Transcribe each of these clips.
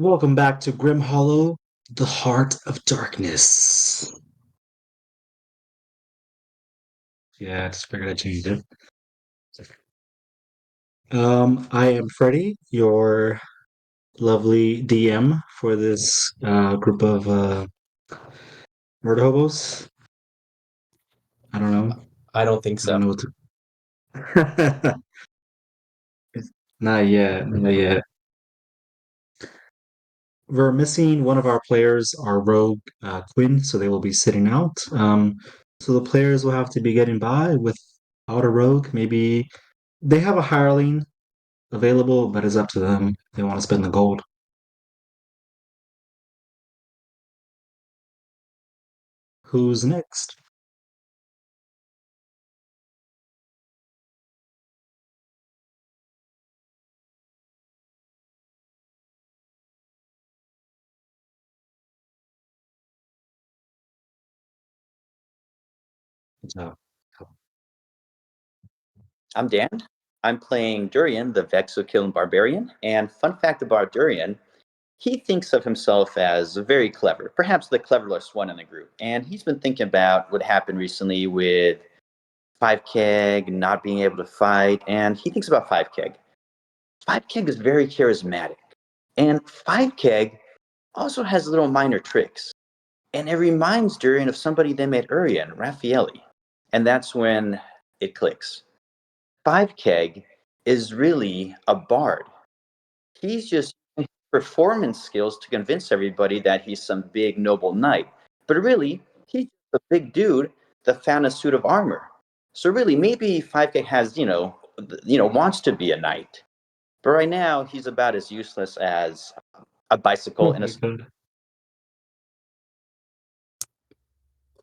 Welcome back to Grim Hollow, the Heart of Darkness. Yeah, I just figured I'd change it. I am Freddy, your lovely DM for this group of murder hobos. I don't know. I don't think I don't so. know what to. Not yet. Not yet. We're missing one of our players, our rogue Quin, so they will be sitting out. So the players will have to be getting by without a rogue. Maybe they have a hireling available, but it's up to them if they want to spend the gold. Who's next? Uh, I'm Dan. I'm playing Durian, the Vexokiln Barbarian. And fun fact about Durian, he thinks of himself as very clever, perhaps the cleverest one in the group. And he's been thinking about what happened recently with Five Keg not being able to fight. And he thinks about Five Keg. Five Keg is very charismatic. And Five Keg also has little minor tricks. And it reminds Durian of somebody they met earlier, Raffaelli. And that's when it clicks. Five Keg is really a bard. He's just using performance skills to convince everybody that he's some big noble knight. But really, he's a big dude that found a suit of armor. So really, maybe Five Keg has, wants to be a knight. But right now, he's about as useless as a bicycle oh in a. my god.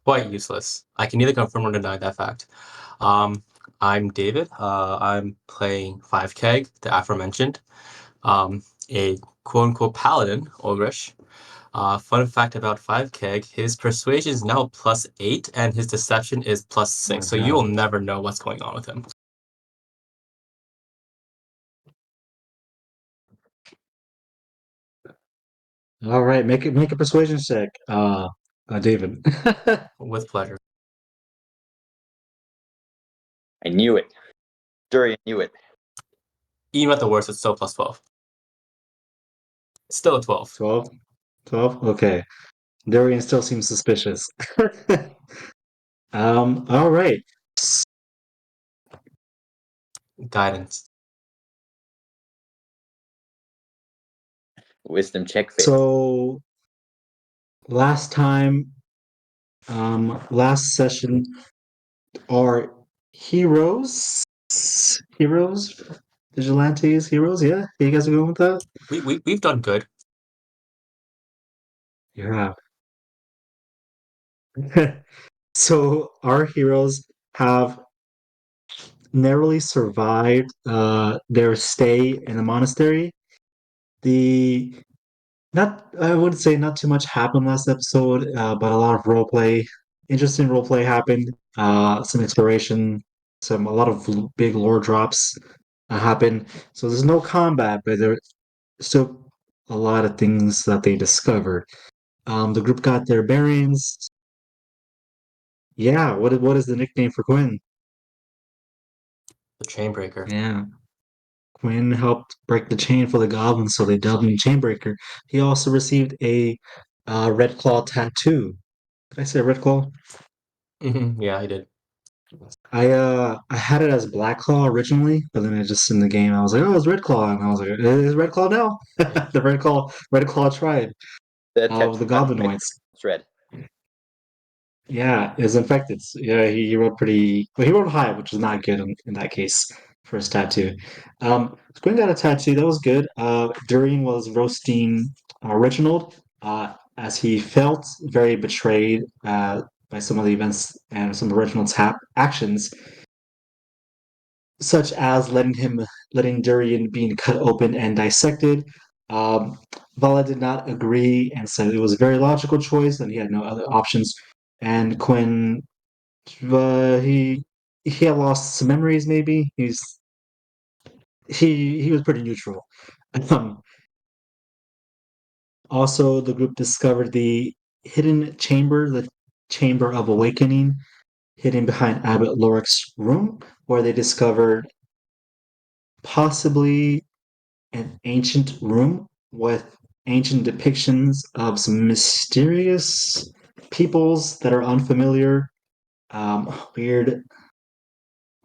Quite useless. I can neither confirm or deny that fact. I'm David. I'm playing 5Keg, the aforementioned, a quote-unquote paladin, ogrish. Fun fact about 5Keg, his persuasion is now +8 and his deception is Oh +6, my so you will god. never know what's going on with him. All right, make a persuasion check, David. With pleasure. I knew it. Durian knew it. Even at the worst, it's still +12. It's still a 12. 12? 12? Okay. Durian still seems suspicious. All right. Guidance. Wisdom check failed. So last time, last session, our heroes, vigilantes, heroes. Yeah, you guys are going with that. We've done good. Yeah. So our heroes have narrowly survived their stay in the monastery. The not I would say not too much happened last episode, but a lot of roleplay, interesting roleplay happened. Some exploration, a lot of big lore drops happened. So there's no combat, but there's still a lot of things that they discovered. The group got their bearings. Yeah, what is the nickname for Quinn? The Chainbreaker. Yeah. Quinn helped break the chain for the goblins, so they dubbed him Chainbreaker. He also received a Red Claw tattoo. Did I say Red Claw? Yeah, I did. I had it as Black Claw originally, but then I just in the game I was like, oh, it's Red Claw, and I was like, it is Red Claw now. The Red Claw tribe The of tattoo the on my Goblinoids. it's red. Yeah, is infected. Yeah, he wrote pretty. Well, he wrote high, which is not good in that case for his tattoo. Quinn got a tattoo that was good. Durian was roasting Reginald, as he felt very betrayed by some of the events and some of Reginald's actions, such as letting Durian being cut open and dissected. Um, Vala did not agree and said it was a very logical choice, and he had no other options. And Quinn he had lost some memories. Maybe he was pretty neutral. Um, Also, the group discovered the hidden chamber, the Chamber of Awakening, hidden behind Abbot Loric's room, where they discovered possibly an ancient room with ancient depictions of some mysterious peoples that are unfamiliar. Weird,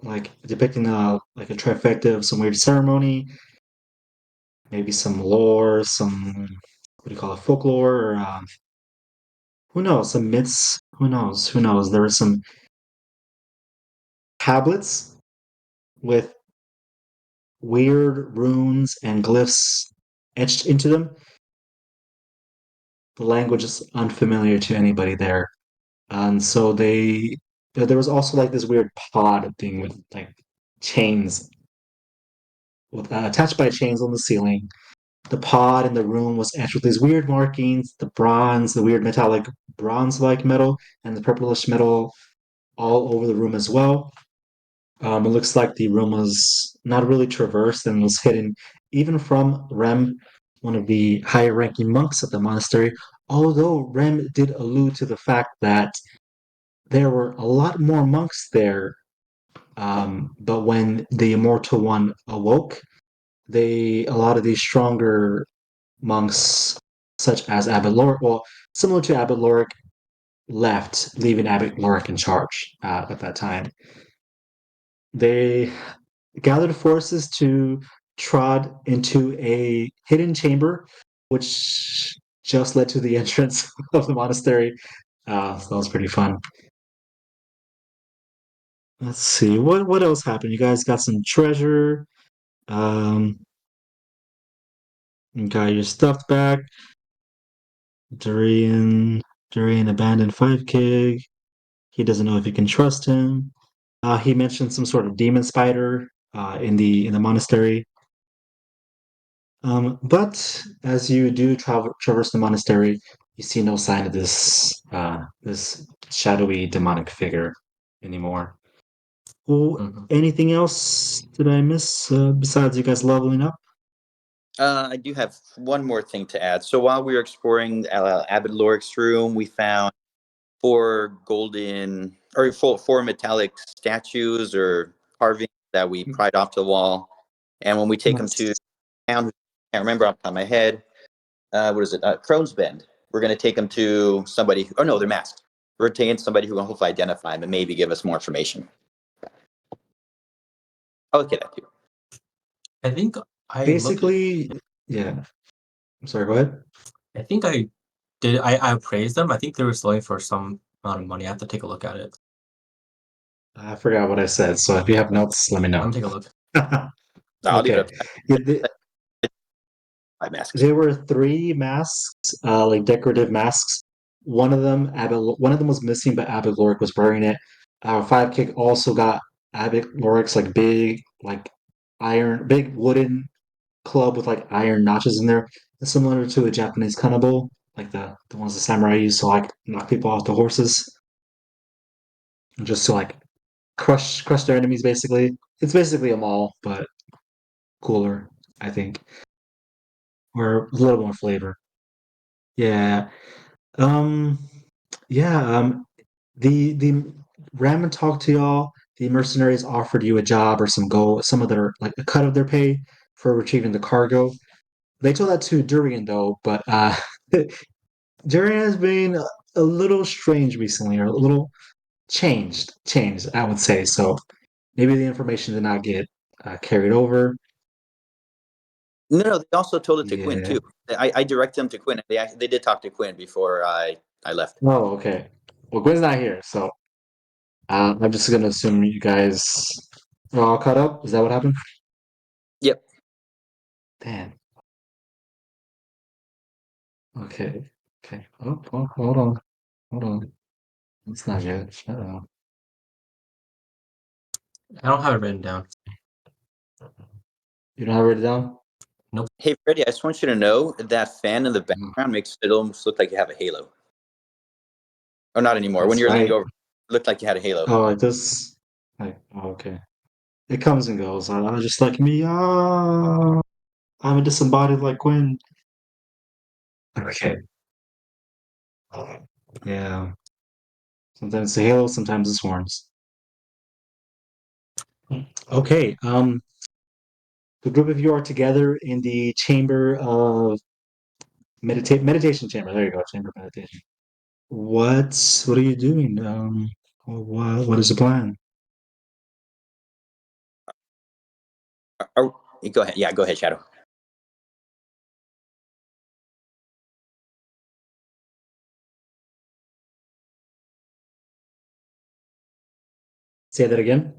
like depicting like a trifecta of some weird ceremony, maybe some lore, some what do you call it, folklore, or who knows, some myths. Who knows? Who knows? There were some tablets with weird runes and glyphs etched into them. The language is unfamiliar to anybody there. And so there was also like this weird pod thing with like chains with attached by chains on the ceiling. The pod in the room was etched with these weird markings, the bronze, the weird metallic bronze-like metal, and the purplish metal all over the room as well. It looks like the room was not really traversed and was hidden even from Rem, one of the higher ranking monks of the monastery, although Rem did allude to the fact that there were a lot more monks there. But when the Immortal One awoke, a lot of these stronger monks, such as Abbot Loric, well, similar to Abbot Loric, left, leaving Abbot Loric in charge at that time. They gathered forces to trod into a hidden chamber, which just led to the entrance of the monastery. So that was pretty fun. Let's see what else happened. You guys got some treasure. Um, you got your stuff back. Durian Durian abandoned 5K. He doesn't know if you can trust him. He mentioned some sort of demon spider in the monastery. But as you do traverse the monastery, you see no sign of this shadowy demonic figure anymore. Well, anything else did I miss besides you guys leveling up? I do have one more thing to add. So while we were exploring Abbot Loric's room, we found four metallic statues or carvings that we pried off the wall. And when we take them to town, I can't remember off the top of my head. What is it? Crone's Bend. We're going to take them to somebody. Oh no, they're masked. We're taking somebody who can hopefully identify them and maybe give us more information. I'll look at that too. I think I Basically, yeah. I'm sorry, go ahead. I think I did. I appraised them. I think they were selling for some amount of money. I have to take a look at it. I forgot what I said, so if you have notes, let me know. I'm gonna take a look. No, I'll leave it Okay. up. Yeah, My masks. there were three masks, like decorative masks. One of them was missing, but Abbot Loric was wearing it. 5K also got Abbot Loric's like big wooden club with like iron notches in there, similar to a Japanese kanabo, like the ones the samurai use to like knock people off the horses, just to like crush their enemies. Basically, it's basically a maul, but cooler, I think, or a little more flavor. Yeah. Um. Yeah. The Ramen talked to y'all. The mercenaries offered you a job or some gold, some of their like a cut of their pay for retrieving the cargo. They told that to Durian though, but Durian has been a little strange recently, or a little changed, I would say. So maybe the information did not get carried over. No, they also told it to Quin Yeah. too. I directed them to Quin. They did talk to Quin before I left. Oh, okay. Well, Gwen's not here, so I'm just gonna assume you guys are all caught up. Is that what happened? Yep. Damn. Okay. Okay. Oh, hold on. Hold on. It's not good. Uh-oh. I don't have it written down. You don't have it written down? Hey, Freddy, I just want you to know that fan in the background makes it almost look like you have a halo. Oh, not anymore. When That's you're leaned right. over, it looked like you had a halo. Oh, it does. Like, oh, okay. It comes and goes. I just like me. I'm a disembodied like Quinn. Okay. Yeah. Sometimes it's a halo, sometimes it's horns. Okay. The group of you are together in the chamber of meditation chamber. There you go, chamber of meditation. What are you doing? What is the plan? Go ahead. Yeah, go ahead, Shadow. Say that again.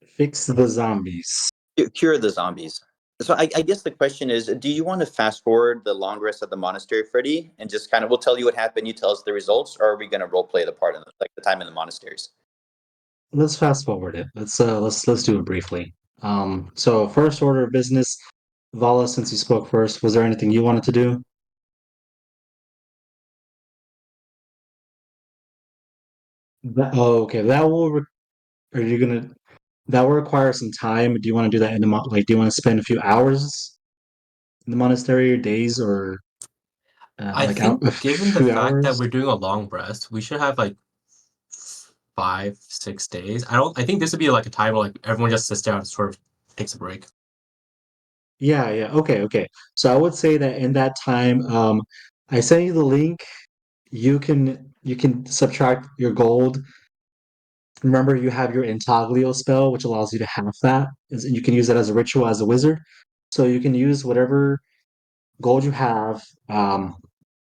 Fix the zombies. Cure the zombies. So I guess the question is, do you want to fast forward the long rest of the monastery, Freddy, and just kind of we'll tell you what happened, you tell us the results, or are we going to role play the part of like the time in the monasteries? Let's fast forward it. Let's do it briefly. So first order of business, Vala, since you spoke first, was there anything you wanted to do? Okay. Are you gonna that will require some time. Do you want to do that in the like? Do you want to spend a few hours in the monastery, or days, or I like think a given the few fact that hours? we're doing a long rest, we should have like 5, 6 days. I think this would be like a time where like everyone just sits down and sort of takes a break. Yeah, yeah. Okay, okay. So I would say that in that time, I send you the link. You can subtract your gold. Remember, you have your intaglio spell, which allows you to have that. You can use that as a ritual as a wizard. So you can use whatever gold you have,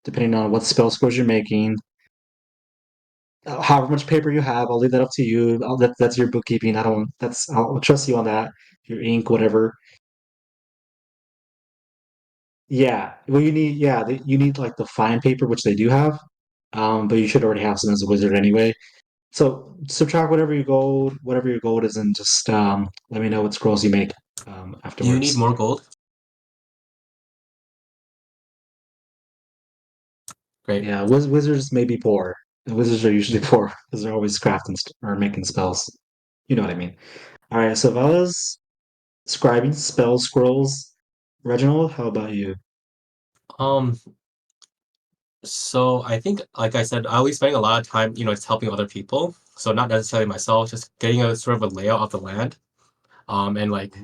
depending on what spell scrolls you're making. However much paper you have, I'll leave that up to you. That's your bookkeeping. I don't. I'll trust you on that. Your ink, whatever. Yeah. Well, you need like the fine paper, which they do have. But you should already have some as a wizard anyway. So subtract whatever your gold is, and just let me know what scrolls you make Do you need afterwards. more gold? Great. Yeah, wizards may be poor. The wizards are usually poor because they're always crafting or making spells. You know what I mean. All right, so Vala's scribing spell scrolls. Reginald, how about you? Um, so I think, like I said, I'll be spending a lot of time, just helping other people. So not necessarily myself, just getting a sort of a layout of the land. And like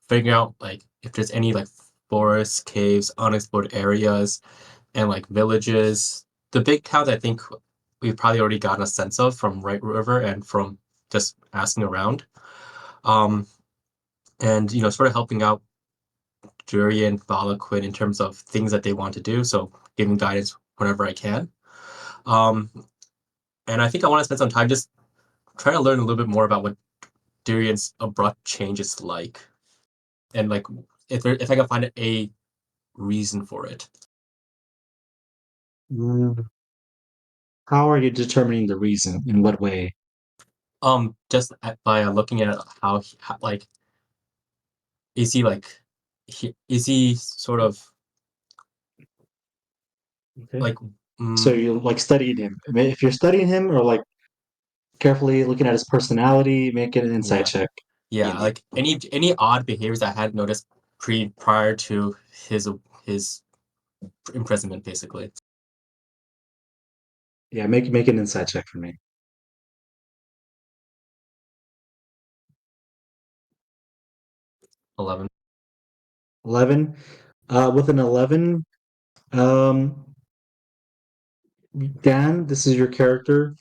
figuring out like if there's any like forests, caves, unexplored areas, and like villages. The big towns I think we've probably already gotten a sense of from Right River and from just asking around. Um, and sort of helping out Durian, Vala, Quin in terms of things that they want to do. So giving guidance whenever I can. Um, and I think I want to spend some time just trying to learn a little bit more about what Durian's abrupt change is like, and like if I can find a reason for it. Mm, How are you determining the reason? In what way? Just by looking at like is he like is he sort of Okay. like So mm, you like studied him. I mean, if you're studying him or like carefully looking at his personality, make it an insight yeah, check. yeah, Indeed. like any odd behaviors I had noticed prior to his imprisonment, basically. Yeah, make an insight check for me. 11. 11. With an 11, um, Dan, this is your character.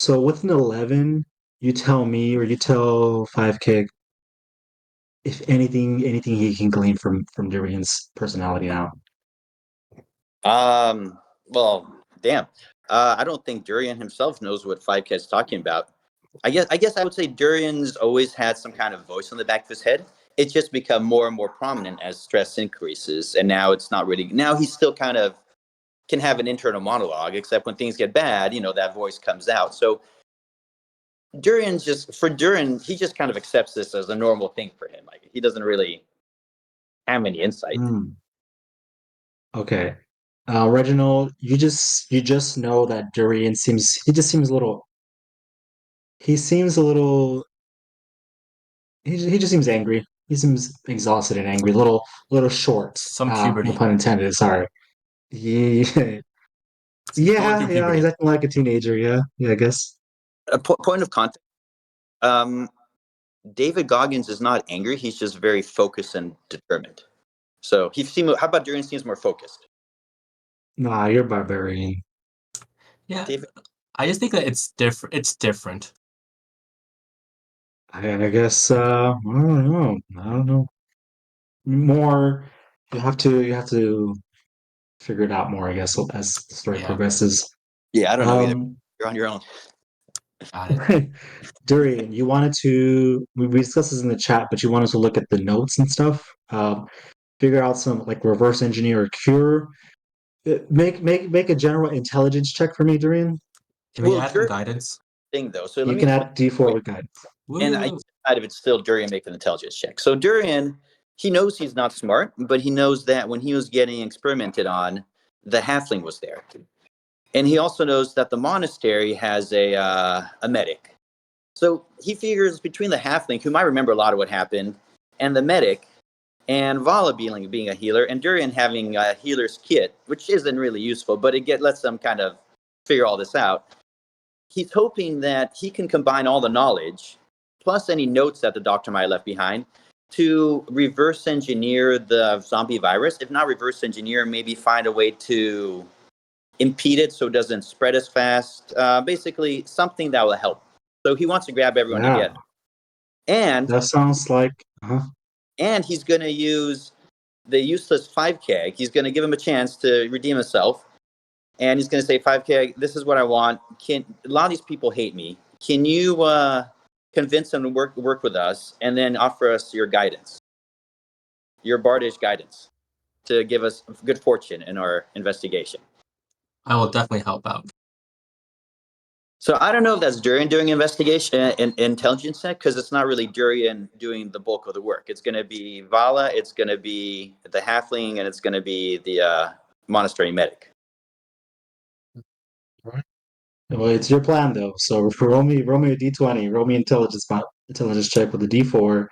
So with an 11, you tell me or you tell 5K if anything he can glean from Durian's personality now. Well, damn. I don't think Durian himself knows what 5K's talking about. I guess I would say Durian's always had some kind of voice on the back of his head. It's just become more and more prominent as stress increases, and now it's not really. Now he's still kind of can have an internal monologue, except when things get bad, that voice comes out. So Durian, he just kind of accepts this as a normal thing for him. Like he doesn't really have any insight. Hmm. Okay. Reginald, you just know that Durian seems a little he seems a little he just seems angry. He seems exhausted and angry. Little short. Some No puberty. pun intended. Sorry. Yeah, Going through yeah. He's puberty. acting like a teenager. Yeah, I guess. A point of context. David Goggins is not angry. He's just very focused and determined. So how about Durian seems more focused? Nah, you're barbarian. Yeah, David, I just think that it's different. It's different. I guess. I don't know. More. You have to figure it out more. I guess as the story Yeah, progresses. yeah, I don't know either. Um, You're on your own. got it. Durian, you wanted to. We discussed this in the chat, but you wanted to look at the notes and stuff. Figure out some like reverse engineer or cure. Make a general intelligence check for me, Durian. Can we Well, add some Durian guidance? thing though. So let You me can explain. add D4 with guidance. And I Woo! decide if it's still Durian make an intelligence check. So Durian, he knows he's not smart, but he knows that when he was getting experimented on, the halfling was there, and he also knows that the monastery has a medic. So he figures between the halfling, who might remember a lot of what happened, and the medic, and Vala being a healer, and Durian having a healer's kit, which isn't really useful, but lets them kind of figure all this out. He's hoping that he can combine all the knowledge, plus any notes that the doctor might have left behind, to reverse engineer the zombie virus. If not reverse engineer, maybe find a way to impede it so it doesn't spread as fast. Basically, something that will help. So he wants to grab everyone Yeah, together. And that sounds like. and he's going to use the useless 5K. He's going to give him a chance to redeem himself. And he's going to say, 5K, this is what I want. A lot of these people hate me. Can you convince them to work with us and then offer us your guidance, your bardish guidance, to give us good fortune in our investigation? I will definitely help out. So I don't know if that's Durian doing investigation and intelligence check, because it's not really Durian doing the bulk of the work. It's going to be Vala, it's going to be the halfling, and it's going to be the monastery medic. Well, it's your plan though. So roll me a d20. Roll me intelligence check with a d4.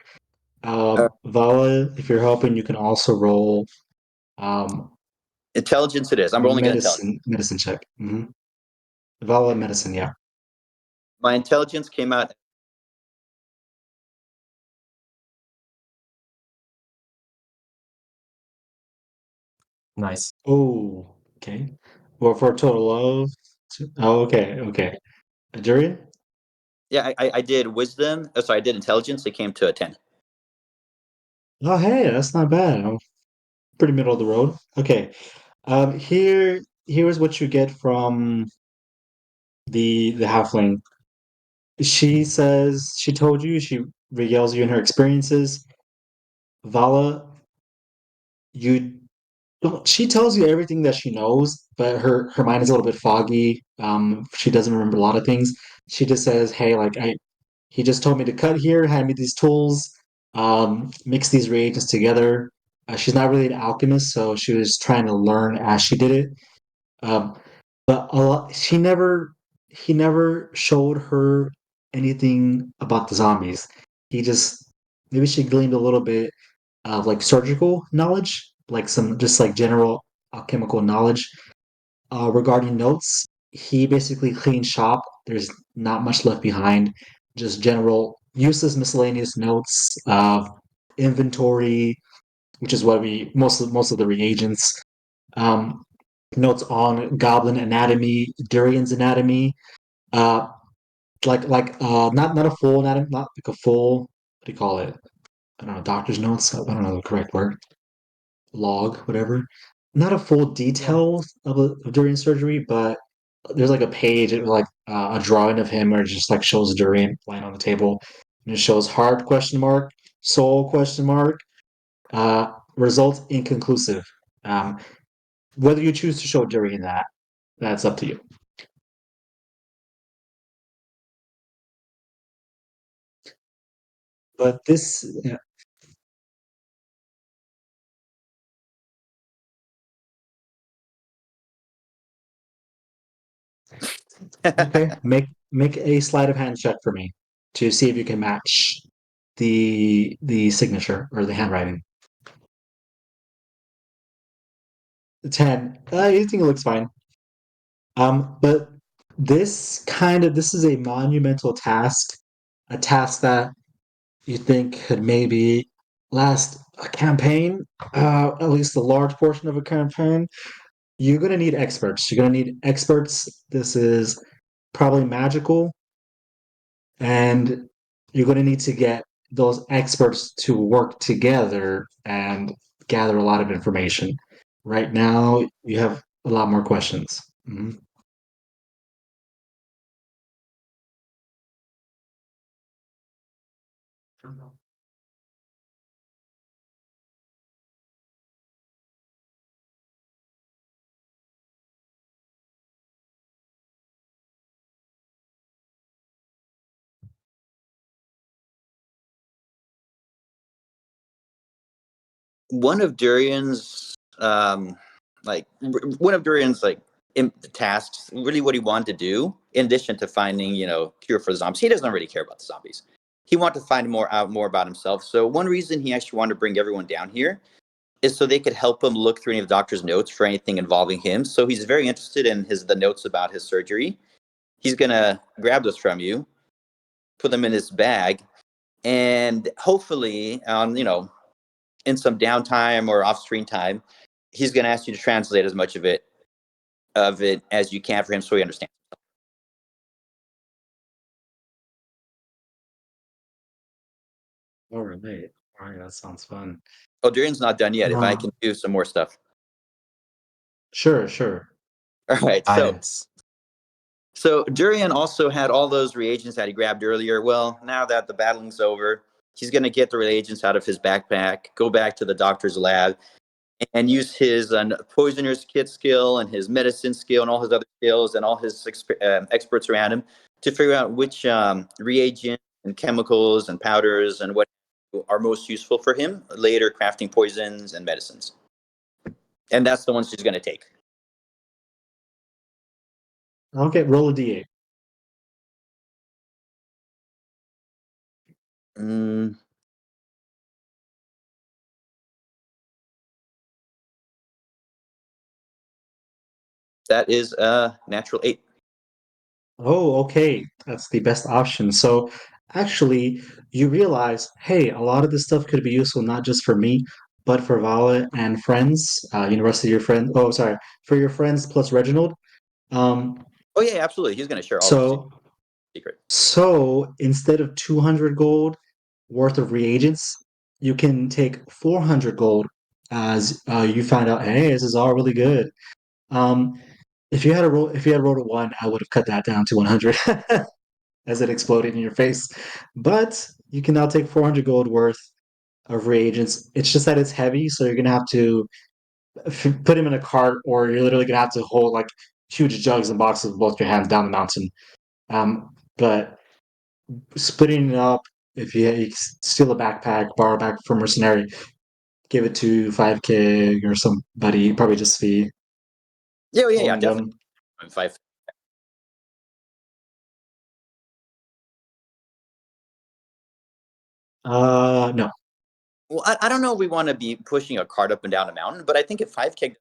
Vala, if you're helping, you can also roll um, Intelligence it is. I'm rolling an intelligence. medicine check. Vala medicine, yeah. My intelligence came out. Nice. Oh, okay. Well, for a total of oh, okay. Durian? Yeah, I did wisdom. Oh, sorry, I did intelligence. It came to a 10. Oh, hey, that's not bad. I'm pretty middle of the road. Okay. Here's what you get from the halfling. She says she told you, she regales you in her experiences. Vala, you don't, she tells you everything that she knows, but her mind is a little bit foggy. She doesn't remember a lot of things. She just says, "Hey, like he just told me to cut here, hand me these tools, mix these reagents together." She's not really an alchemist, so she was trying to learn as she did it. Um, but a lot, he never showed her anything about the zombies. He just maybe she gleaned a little bit of like surgical knowledge, like some just like general alchemical knowledge regarding notes. He basically cleaned shop. There's not much left behind. Just general useless miscellaneous notes, inventory, which is what we most of the reagents. Um, Notes on goblin anatomy, Durian's anatomy, uh, not a full anatomy, not like a full. What do you call it? I don't know, doctor's notes. I don't know the correct word. Log, whatever. Not a full Yeah. detail of Durian surgery, but there's like a page, like a drawing of him, where it just like shows Durian lying on the table, and it shows heart question mark, soul question mark, results inconclusive. Um, Whether you choose to show Durian that, that's up to you. But this, yeah, okay, make a sleight of hand check for me to see if you can match. the signature or the handwriting. 10. You think it looks fine. But this is a monumental task, a task that you think could maybe last a campaign, at least a large portion of a campaign. You're gonna need experts. You're gonna need experts. This is probably magical, and you're gonna need to get those experts to work together and gather a lot of information. Right now, you have a lot more questions. Mhm. One of Durian's tasks, really what he wanted to do, in addition to finding cure for the zombies, he doesn't really care about the zombies. He wanted to find more about himself. So one reason he actually wanted to bring everyone down here is so they could help him look through any of the doctor's notes for anything involving him. So he's very interested in the notes about his surgery. He's gonna grab those from you, put them in his bag, and hopefully on in some downtime or off screen time, he's gonna ask you to translate as much of it as you can for him so he understands. All right. All right, that sounds fun. Oh, Durian's not done yet. If I can do some more stuff. Sure, sure. All right. Guidance. So Durian also had all those reagents that he grabbed earlier. Well, now that the battling's over, he's going to get the reagents out of his backpack, go back to the doctor's lab, and use his poisoner's kit skill and his medicine skill and all his other skills and all his experts around him to figure out which reagents and chemicals and powders and what are most useful for him later crafting poisons and medicines. And that's the ones he's going to take. Okay, roll a d8. That is a natural 8. Oh, okay. That's the best option. So actually, you realize, hey, a lot of this stuff could be useful not just for me, but for Vala and friends, rest of your friends. Oh, sorry, for your friends plus Reginald. Um, Oh yeah, absolutely. He's going to share all the so secret. so instead of 200 gold worth of reagents, you can take 400 gold as you find out, hey, this is all really good. Um, if you had rolled a one, I would have cut that down to 100 as it exploded in your face. But you can now take 400 gold worth of reagents. It's just that it's heavy, so you're gonna have to put him in a cart, or you're literally gonna have to hold like huge jugs and boxes with both your hands down the mountain. But splitting it up, if you steal a backpack, borrow a back from mercenary, give it to 5K or somebody, probably just fee. Yeah, Owing definitely. them. 5. No. Well, I don't know if we want to be pushing a cart up and down a mountain, but I think if 5K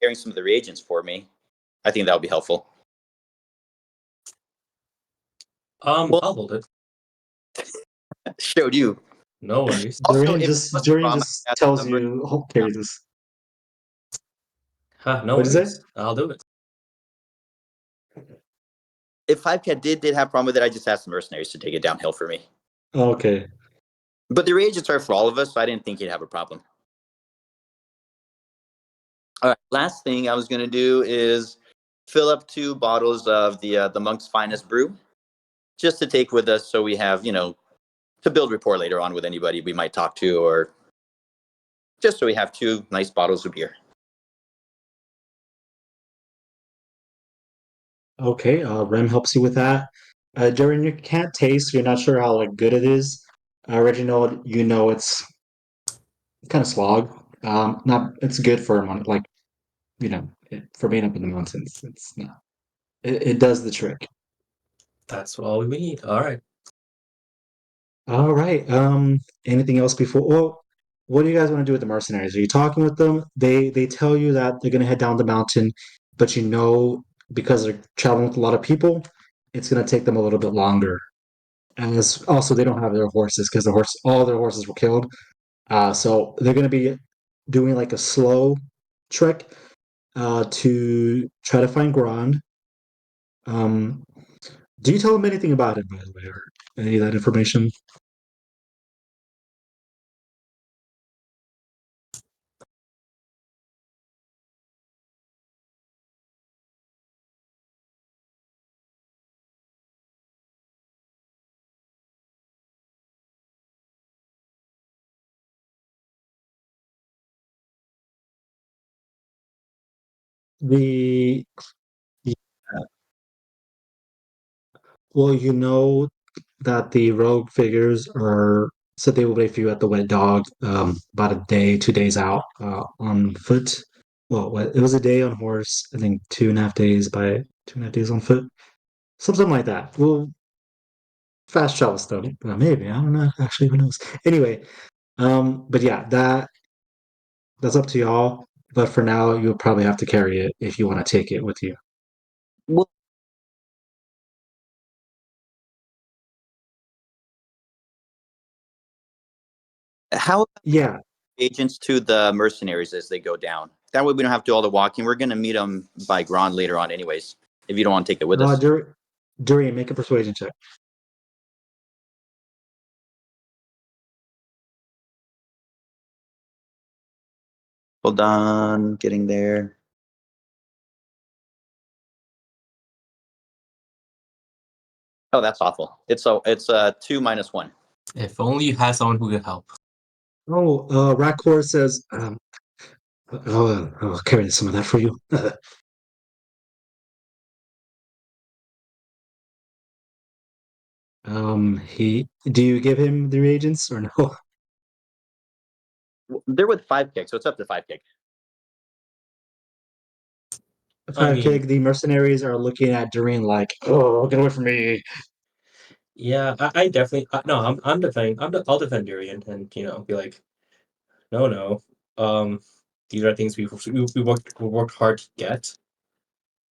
carrying some of the reagents for me, I think that would be helpful. I'll hold it. Showed you. No worries. Also, Durian if just tells you, oh, carry this. No What is it? worries. I'll do it. If 5K did have a problem with it, I just asked the mercenaries to take it downhill for me. Okay. But the reagents are for all of us, so I didn't think he'd have a problem. All right. Last thing I was going to do is fill up 2 bottles of the monk's finest brew, just to take with us, so we have to build rapport later on with anybody we might talk to, or just so we have 2 nice bottles of beer. Okay, Rem helps you with that. During you can't taste, you're not sure how like good it is. Reginald, it's kind of slog. Not it's good for like for being up in the mountains. It's not. It does the trick. That's all we need. All right. All right. Anything else before? Well, what do you guys want to do with the mercenaries? Are you talking with them? They tell you that they're gonna head down the mountain, but because they're traveling with a lot of people, it's gonna take them a little bit longer. And it's, also they don't have their horses because all their horses were killed. So they're gonna be doing like a slow trek to try to find Grand. Um, do you tell them anything about it, by the way, or any of that information? The yeah, well, you know that the rogue figures are said they will wait for you at the Wet Dog about a day, 2 days out on foot. Well, it was a day on horse, I think 2.5 days by 2.5 days on foot, something like that. Well, fast travel stuff, maybe I don't know. Actually, who knows? Anyway, but yeah, that's up to y'all. But for now, you'll probably have to carry it if you want to take it with you. Well, how Yeah, agents to the mercenaries as they go down? That way we don't have to do all the walking. We're going to meet them by Grand later on, anyways. If you don't want to take it with us. Durian, make a persuasion check. Hold on, getting there. Oh, that's awful. It's a 2 minus 1. If only you had someone who could help. Oh, Rakor says, I'll carry some of that for you. Do you give him the reagents or no? They're with 5 kicks, so it's up to 5 kicks. I mean, The mercenaries are looking at Durian like, oh, get away from me. yeah, I definitely no. I'm defending. I'll defend Durian and be like, no. Um, these are things we worked hard to get,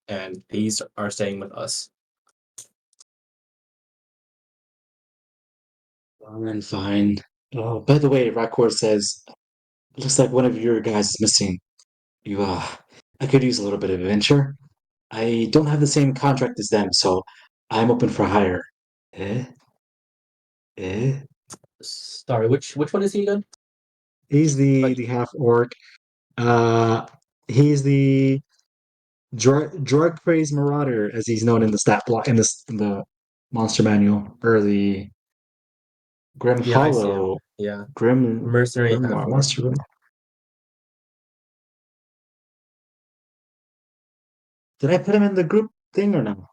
and these are staying with us. Fine, fine. Oh, by the way, Rakor says, looks like one of your guys is missing. I could use a little bit of adventure. I don't have the same contract as them, so I'm open for hire. Eh? Eh? Sorry, which one is he again? He's the half orc. Uh, he's the drug crazed marauder, as he's known in the stat block in the monster manual or the Grim Yeah, I see him. Hollow Yeah, Grim mercenary half Grimoire orc. Monster Grim. Did I put him in the group thing or no?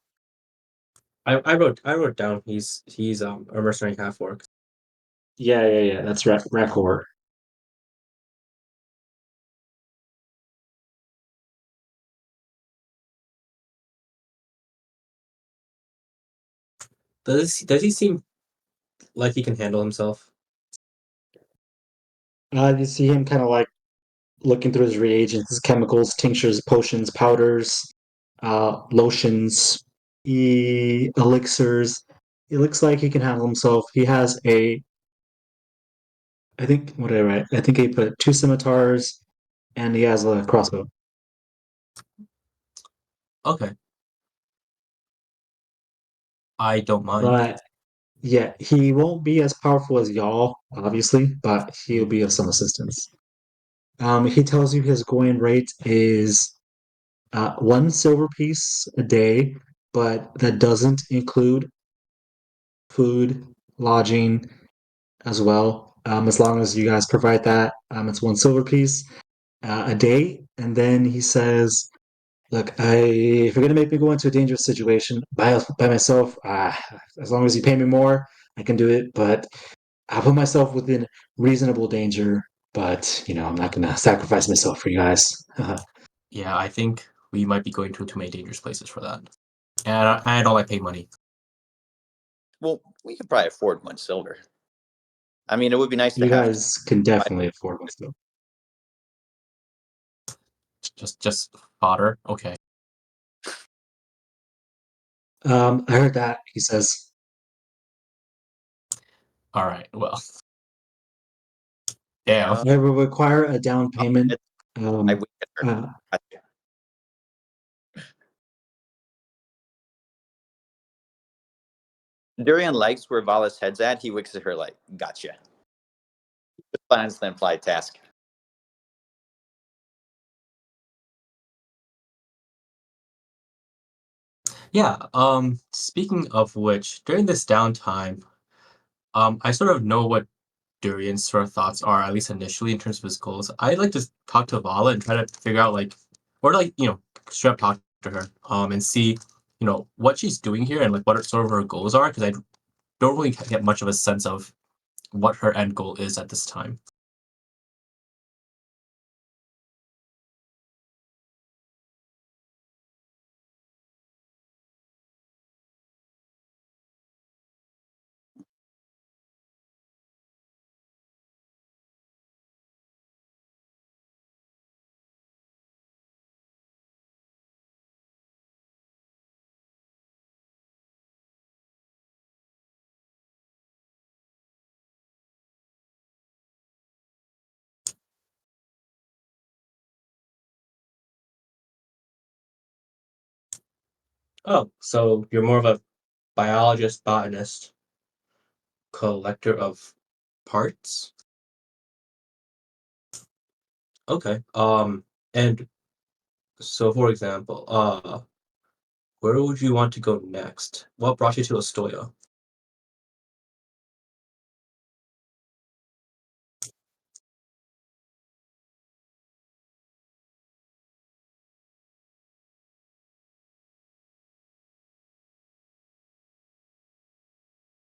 I wrote down he's a mercenary half orc. Yeah. That's Rakor. Does he seem like he can handle himself? You see him kind of like looking through his reagents, his chemicals, tinctures, potions, powders, lotions, elixirs. It looks like he can handle himself. He has I think, what did I write? I think he put 2 scimitars and he has a crossbow. Okay, I don't mind. But yeah, he won't be as powerful as y'all, obviously, but he'll be of some assistance. He tells you his going rate is 1 silver piece a day, but that doesn't include food, lodging as well. As long as you guys provide that, it's 1 silver piece a day. And then he says, "Look, if you're gonna make me go into a dangerous situation by myself, as long as you pay me more, I can do it. But I'll put myself within reasonable danger. But I'm not gonna sacrifice myself for you guys." Yeah, I think we might be going to too many dangerous places for that. And I don't like paying money. Well, we could probably afford 1 silver. I mean, it would be nice to You have. guys can definitely afford one still. Just fodder. Okay. I heard that, he says. All right. Well. Damn. Uh, I will require a down payment. I Um, winked at her. uh, Gotcha. Durian likes where Vala's head's at. He winks at her like, "Gotcha." Plans then fly task. Yeah. Speaking of which, during this downtime, I sort of know what Durian's sort of thoughts are, at least initially, in terms of his goals. I'd like to talk to Vala and try to figure out or straight up talk to her, and see, what she's doing here and like what sort of her goals are, because I don't really get much of a sense of what her end goal is at this time. Oh, so you're more of a biologist, botanist, collector of parts? Okay. And so for example, where would you want to go next? What brought you to Astoria?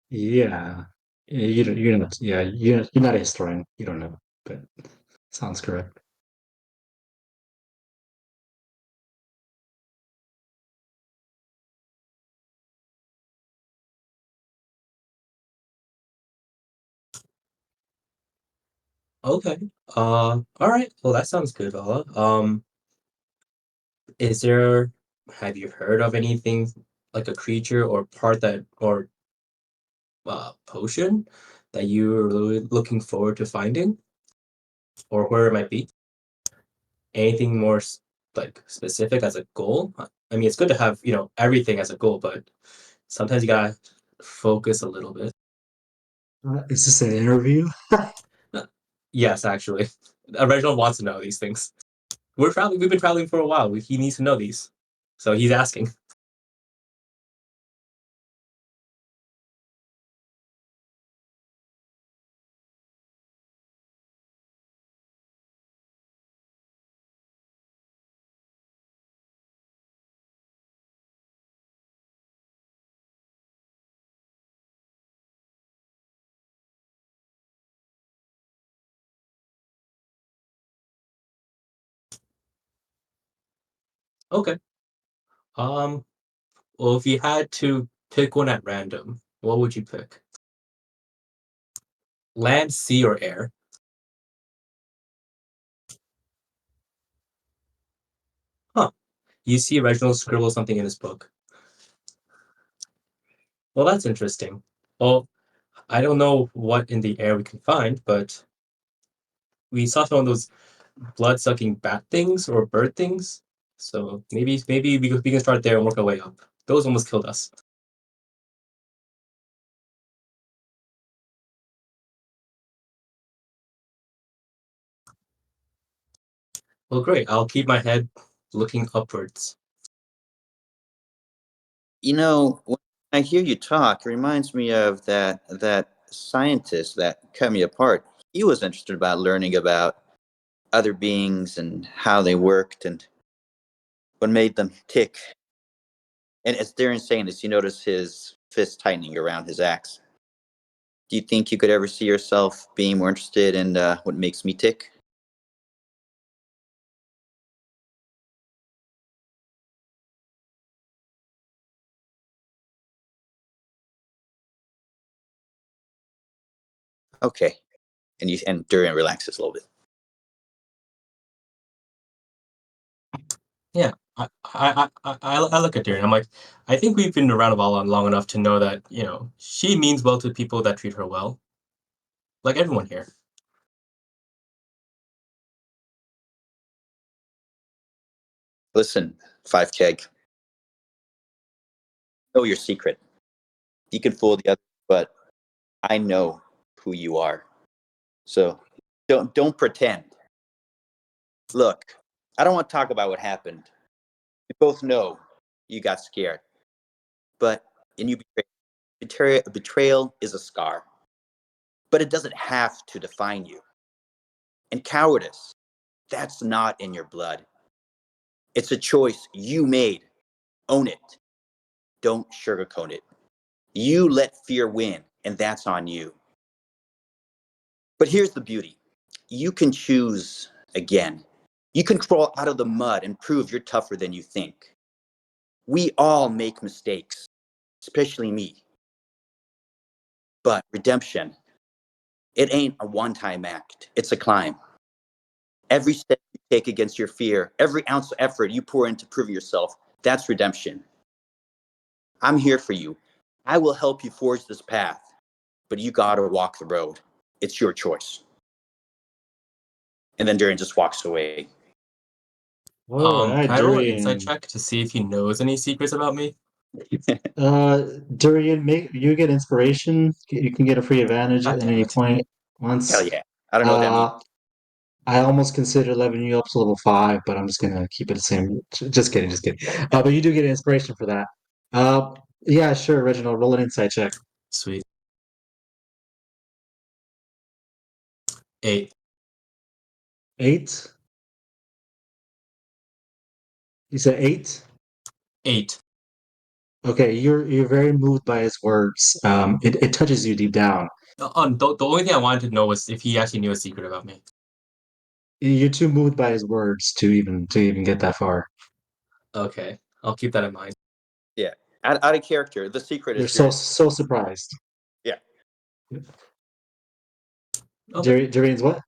yeah. You're not a historian. You don't know, but sounds correct. Okay. All right. Well, that sounds good, Vala. Is there, have you heard of anything like a creature or part that, or potion that you're really looking forward to finding, or where it might be? Anything more like specific as a goal? I mean, it's good to have, everything as a goal, but sometimes you gotta focus a little bit. Is this an interview? Uh, Yes, actually. Reginald wants to know these things. We've been traveling for a while. He needs to know these. So he's asking. Okay. Um, well, if you had to pick one at random, what would you pick? Land, sea, or air? Huh. You see Reginald scribble something in his book. Well, that's interesting. Well, I don't know what in the air we can find, but we saw some of those blood-sucking bat things or bird things. So maybe we can start there and work our way up. Those almost killed us. Well, great. I'll keep my head looking upwards. You know, when I hear you talk, it reminds me of that scientist that cut me apart. He was interested about learning about other beings and how they worked and what made them tick. And as Darren's saying this, you notice his fist tightening around his axe. Do you think you could ever see yourself being more interested in what makes me tick? Okay. And Durian relaxes a little bit. Yeah, I look at Durian. I'm like, I think we've been around Vala long enough to know that, she means well to people that treat her well. Like everyone here. Listen, 5K. Know your secret. You can fool the others, but I know who you are. So don't pretend. Look, I don't want to talk about what happened. We both know you got scared, but and you betrayal is a scar, but it doesn't have to define you. And cowardice, that's not in your blood. It's a choice you made. Own it. Don't sugarcoat it. You let fear win, and that's on you. But here's the beauty. You can choose again. You can crawl out of the mud and prove you're tougher than you think. We all make mistakes, especially me. But redemption, it ain't a one-time act. It's a climb. Every step you take against your fear, every ounce of effort you pour into proving yourself, that's redemption. I'm here for you. I will help you forge this path, but you gotta walk the road. It's your choice. And then Durian just walks away. All right, Can I roll an insight Durian. check to see if he knows any secrets about me? Durian, you get inspiration. You can get a free advantage God at damn any it. point Hell once. yeah. I don't know what that means. I almost consider leveling you up to level 5, but I'm just gonna keep it the same. Just kidding, just kidding. But you do get inspiration for that. Yeah, sure, Reginald, roll an insight check. Sweet. 8. 8. You said 8? 8. Okay, you're very moved by his words. It touches you deep down. The only thing I wanted to know was if he actually knew a secret about me. You're too moved by his words to even get that far. Okay, I'll keep that in mind. Yeah. Out of character, the secret You're is so surprised. Yeah. Okay. Durian's what?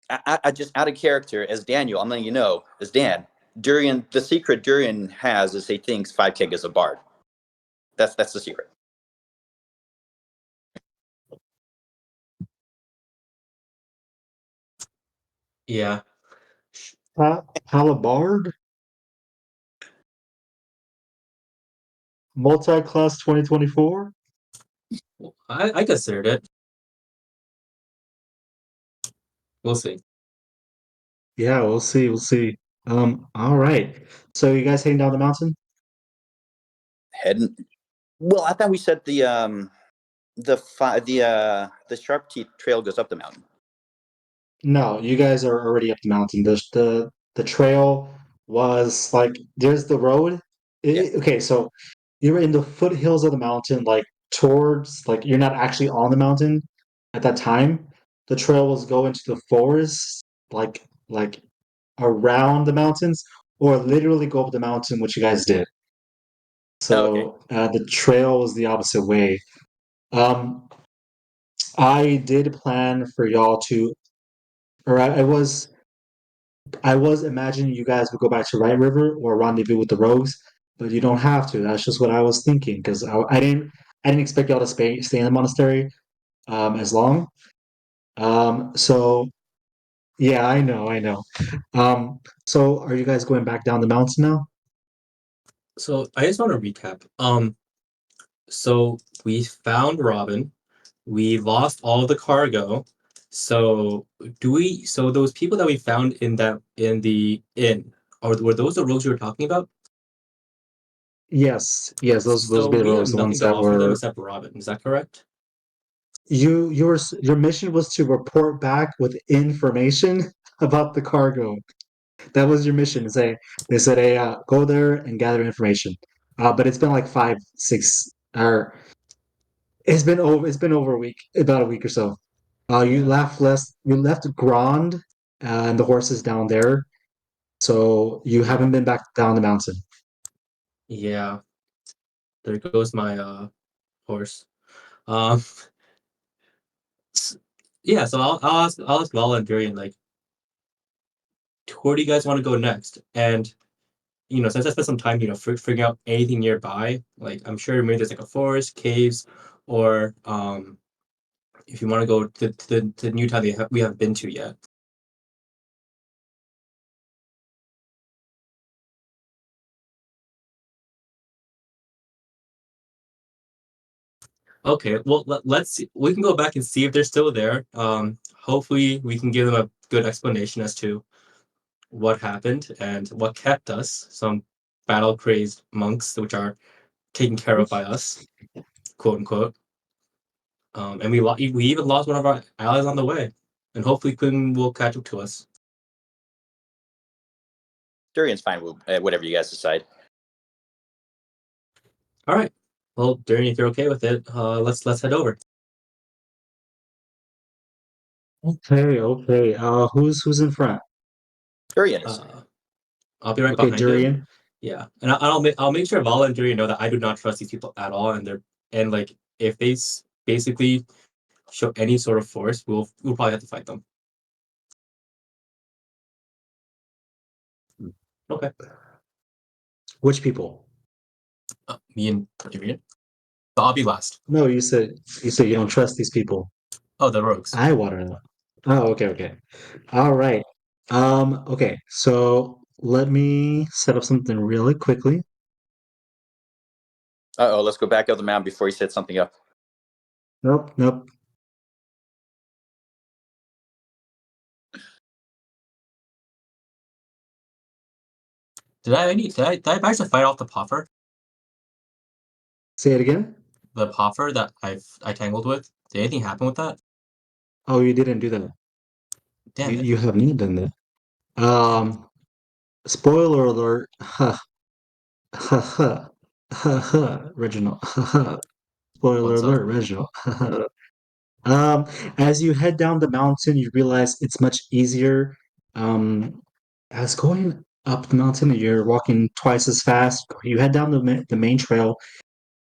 I just out of character as Daniel, I'm letting you know, as Dan, the secret Durian has is he thinks 5K is a bard. That's the secret. Yeah. Halabard? Multi-class 2024? I considered it. We'll see. Yeah, we'll see. We'll see. All right. So you guys heading down the mountain? Heading. Well, I thought we said the sharp teeth trail goes up the mountain. No, you guys are already up the mountain. The trail was like there's the road. Okay, so you're in the foothills of the mountain, like towards like you're not actually on the mountain at that time. The trail was go into the forest, like around the mountains, or literally go up the mountain, which you guys did. Oh, okay. So the trail was the opposite way. Um, I did plan for y'all to, or I was imagining you guys would go back to Right River or rendezvous with the rogues, but you don't have to. That's just what I was thinking because I didn't expect y'all to stay in the monastery as long. So yeah, I know. So are you guys going back down the mountain now? So I just want to recap. So we found Robin. We lost all the cargo. So so those people that we found in the inn, or were those the rogues you were talking about? Yes, those So big we have rogues, the ones nothing to that offer them were except Robin. Is that correct? your mission was to report back with information about the cargo. That was your mission. They said, hey, go there and gather information. But it's been like 5, 6, or it's been over a week, about a week or so. Yeah. You left Grand and the horses down there, so you Yeah. haven't been back down the mountain. Yeah. There goes my horse. Um Yeah, so I'll ask Vala and Durian, like, where do you guys want to go next? And since I spent some time, figuring out anything nearby, like I'm sure maybe there's like a forest, caves, or if you want to go to the new town we haven't been to yet. Okay, well let's see. We can go back and see if they're still there. Hopefully we can give them a good explanation as to what happened and what kept us, some battle crazed monks, which are taken care of by us, quote unquote. And we even lost one of our allies on the way, and hopefully Quin will catch up to us. Durian's fine with whatever you guys decide. All right. Well, Durian, if you're okay with it, let's head over. Okay. Who's in front? Durian is. I'll be right Okay, behind him. Durian. Yeah, and I'll make sure Vala and Durian know that I do not trust these people at all, and like if they basically show any sort of force, we'll probably have to fight them. Okay. Which people? Me and Durian. So I'll be last. No, you said you don't trust these people. Oh, the rogues. I want to know. Oh, okay. All right. Okay, so let me set up something really quickly. Uh-oh, let's go back up the mountain before he set something up. Nope. Did I manage to fight off the poffer? Say it again. The poffer that I tangled with? Did anything happen with that? Oh, you didn't do that. Damn it. You have not done that. Spoiler alert. Reginald. Spoiler What's up? alert, Reginald. As you head down the mountain, you realize it's much easier. As going up the mountain, you're walking twice as fast. You head down the main trail.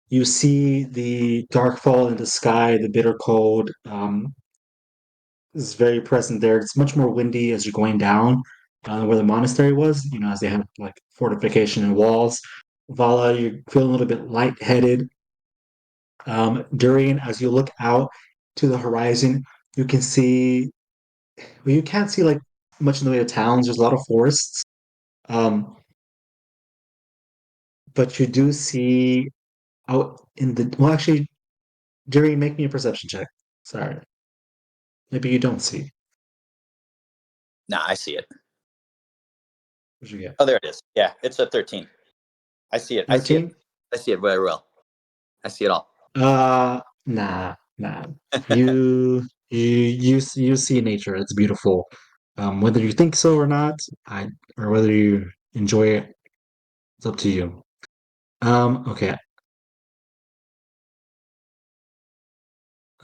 You see the dark fall in the sky, the bitter cold. Is very present there. It's much more windy as you're going down where the monastery was, as they have like fortification and walls. Vala, you feel a little bit lightheaded. Durian, as you look out to the horizon, you can see, well, you can't see like much in the way of towns. There's a lot of forests. But you do see out in the, well, actually, Durian, make me a perception check. Sorry. Maybe you don't see. Nah, I see it. What'd you get? Oh, there it is. Yeah, it's a 13. I see it. 13? I see it very well. I see it all. Nah. You see nature. It's beautiful. Whether you think so or not, or whether you enjoy it, it's up to you. Okay.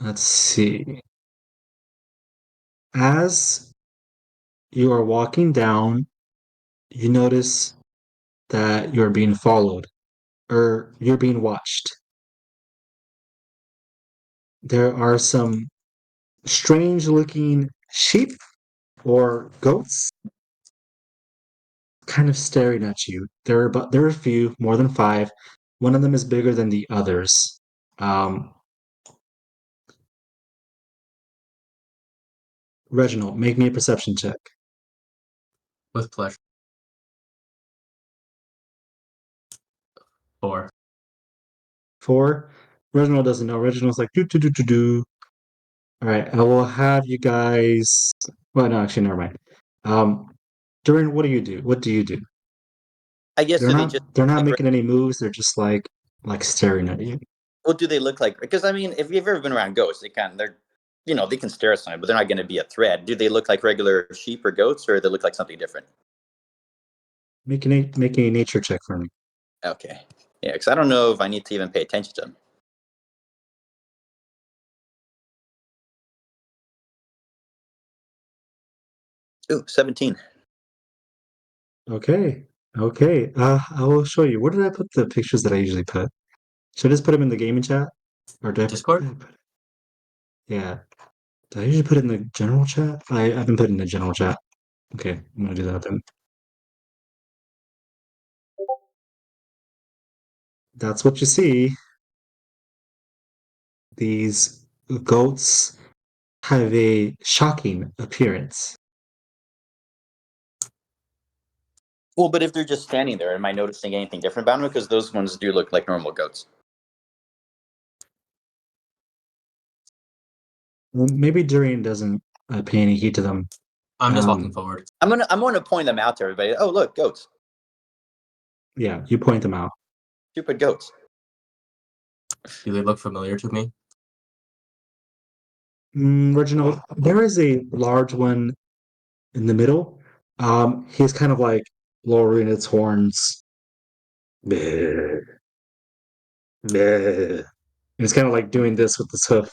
Let's see. As you are walking down, you notice that you're being followed, or you're being watched. There are some strange looking sheep or goats kind of staring at you. There are a few, more than five. One of them is bigger than the others. Reginald, make me a perception check. With pleasure. 4. 4. Reginald doesn't know. Reginald's like do. All right, I will have you guys. Well, no, actually, never mind. Durin, what do you do? What do you do? I guess They're do they not. just They're not like, making any moves. They're just like staring at you. what do they look like? Because I mean, if you've ever been around ghosts, they're they can stare at something, but they're not going to be a threat. Do they look like regular sheep or goats, or they look like something different? Make a nature check for me. Okay, yeah, because I don't know if I need to even pay attention to them. Ooh, 17. Okay. I will show you. Where did I put the pictures that I usually put? Should I just put them in the gaming chat, or do I? Discord? Yeah. Did I usually put it in the general chat? I've been putting in the general chat. Okay, I'm gonna do that then. That's what you see. These goats have a shocking appearance. Well, but if they're just standing there, am I noticing anything different about them? Because those ones do look like normal goats. Well, maybe Durian doesn't pay any heed to them. I'm just walking Um, forward. I'm gonna point them out to everybody. Oh, look, goats. Yeah, you point them out. Stupid goats. Do they look familiar to me? Reginald, there is a large one in the middle. He's kind of like lowering its horns. Bleh, bleh. And it's kind of like doing this with its hoof.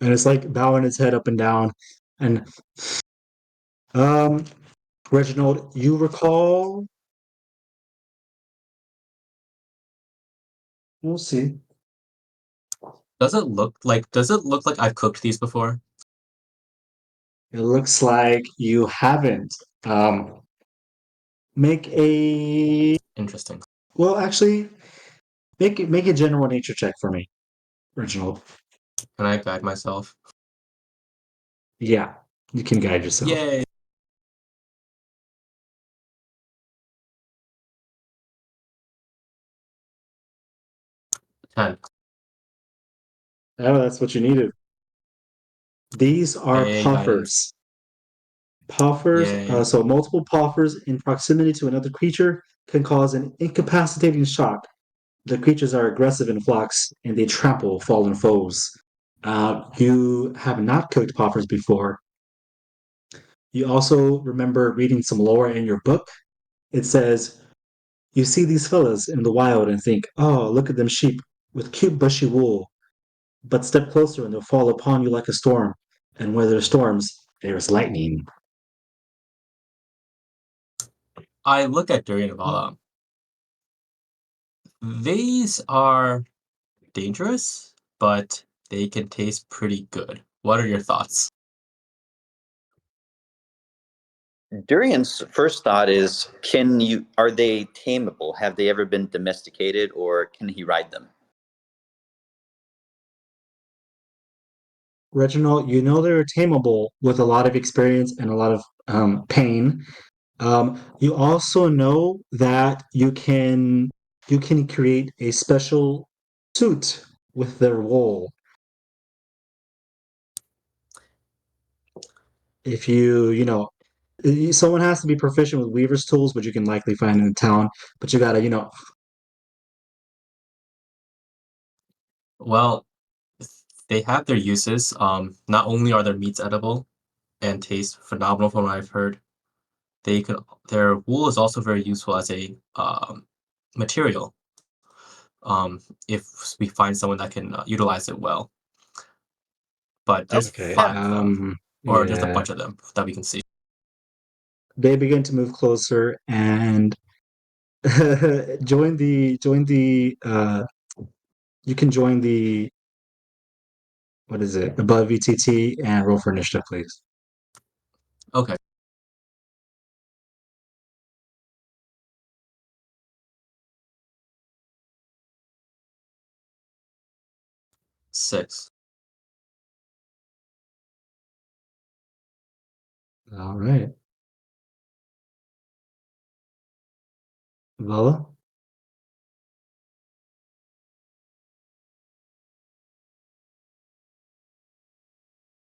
And it's like bowing its head up and down. And Reginald, you recall? We'll see. Does it look like I've cooked these before? It looks like you haven't. Make a Interesting. well, actually, make a general nature check for me, Reginald. Can I guide myself? Yeah, you can guide yourself. Yay! Ten. Oh, that's what you needed. These are Yay, guidance. puffers. Puffers, Yay. so multiple puffers in proximity to another creature can cause an incapacitating shock. The creatures are aggressive in flocks and they trample fallen foes. You have not cooked puffers before. You also remember reading some lore in your book. It says, you see these fellas in the wild and think, oh, look at them sheep with cute bushy wool. But step closer and they'll fall upon you like a storm. And where there's storms, there's lightning. I look at Durian and Vala. These are dangerous, but they can taste pretty good. What are your thoughts? Durian's first thought is, are they tameable? Have they ever been domesticated, or can he ride them? Reginald, you know they're tameable with a lot of experience and a lot of pain. You also know that you can create a special suit with their wool. If someone has to be proficient with weaver's tools, which you can likely find in the town, but you gotta. Well, they have their uses. Not only are their meats edible and taste phenomenal from what I've heard, their wool is also very useful as a material. If we find someone that can utilize it well. But there's Okay. 5 of them, or there's a Yeah. bunch of them that we can see. They begin to move closer and you can join the what is it above VTT and roll for initiative, please. Okay. Six. All right. Vala?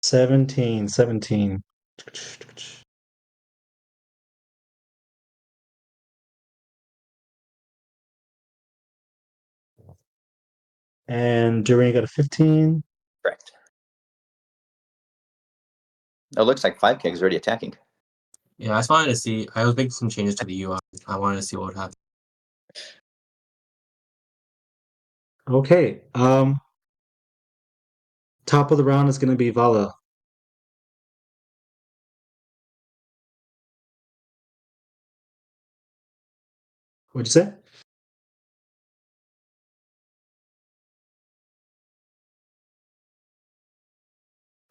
17. And Durian got a 15. Correct. It looks like 5K is already attacking. Yeah, I just wanted to see. I was making some changes to the UI. I wanted to see what would happen. Okay. Top of the round is gonna be Vala. What'd you say?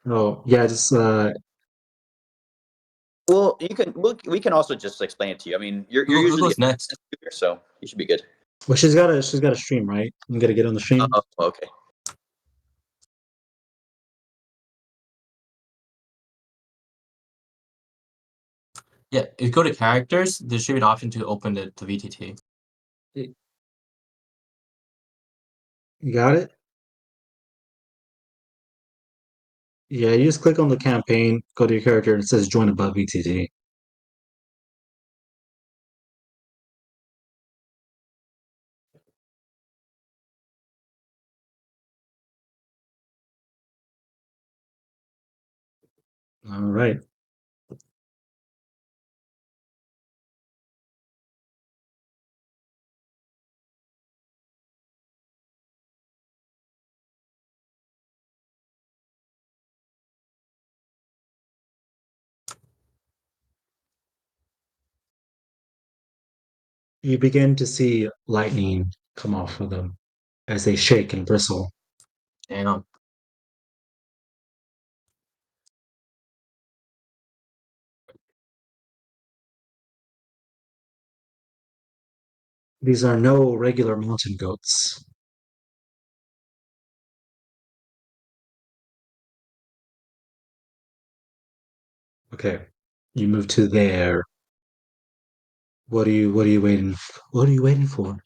Oh, yeah, just Well, we can also just explain it to you. I mean, you're Who usually goes next? a tutor, so you should be good. well, she's got a stream, right? You gotta get on the stream. Oh, okay. Yeah, if you go to characters, there should be an option to open the VTT. You got it? Yeah, you just click on the campaign, go to your character, and it says join above VTT. All right. You begin to see lightning come off of them as they shake and bristle. Damn. These are no regular mountain goats. Okay. You move to there. What are you waiting for?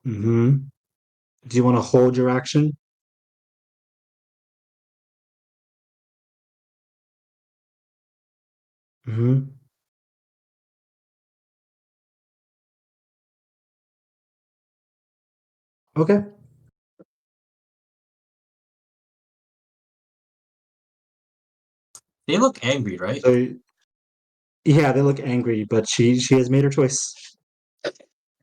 Mm-hmm. Do you want to hold your action? Mm-hmm. Okay. They look angry, right? So yeah, they look angry, but she has made her choice.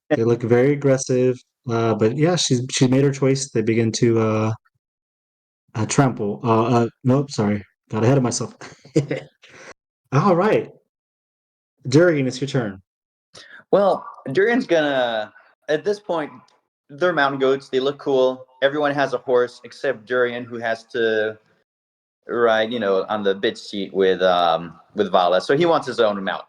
They look very aggressive. But yeah, she made her choice. They begin to trample. Nope, sorry. Got ahead of myself. All right. Durian, it's your turn. Well, Durian's gonna. At this point, they're mountain goats. They look cool. Everyone has a horse except Durian, who has to ride, on the bitch seat with Vala. So he wants his own mount,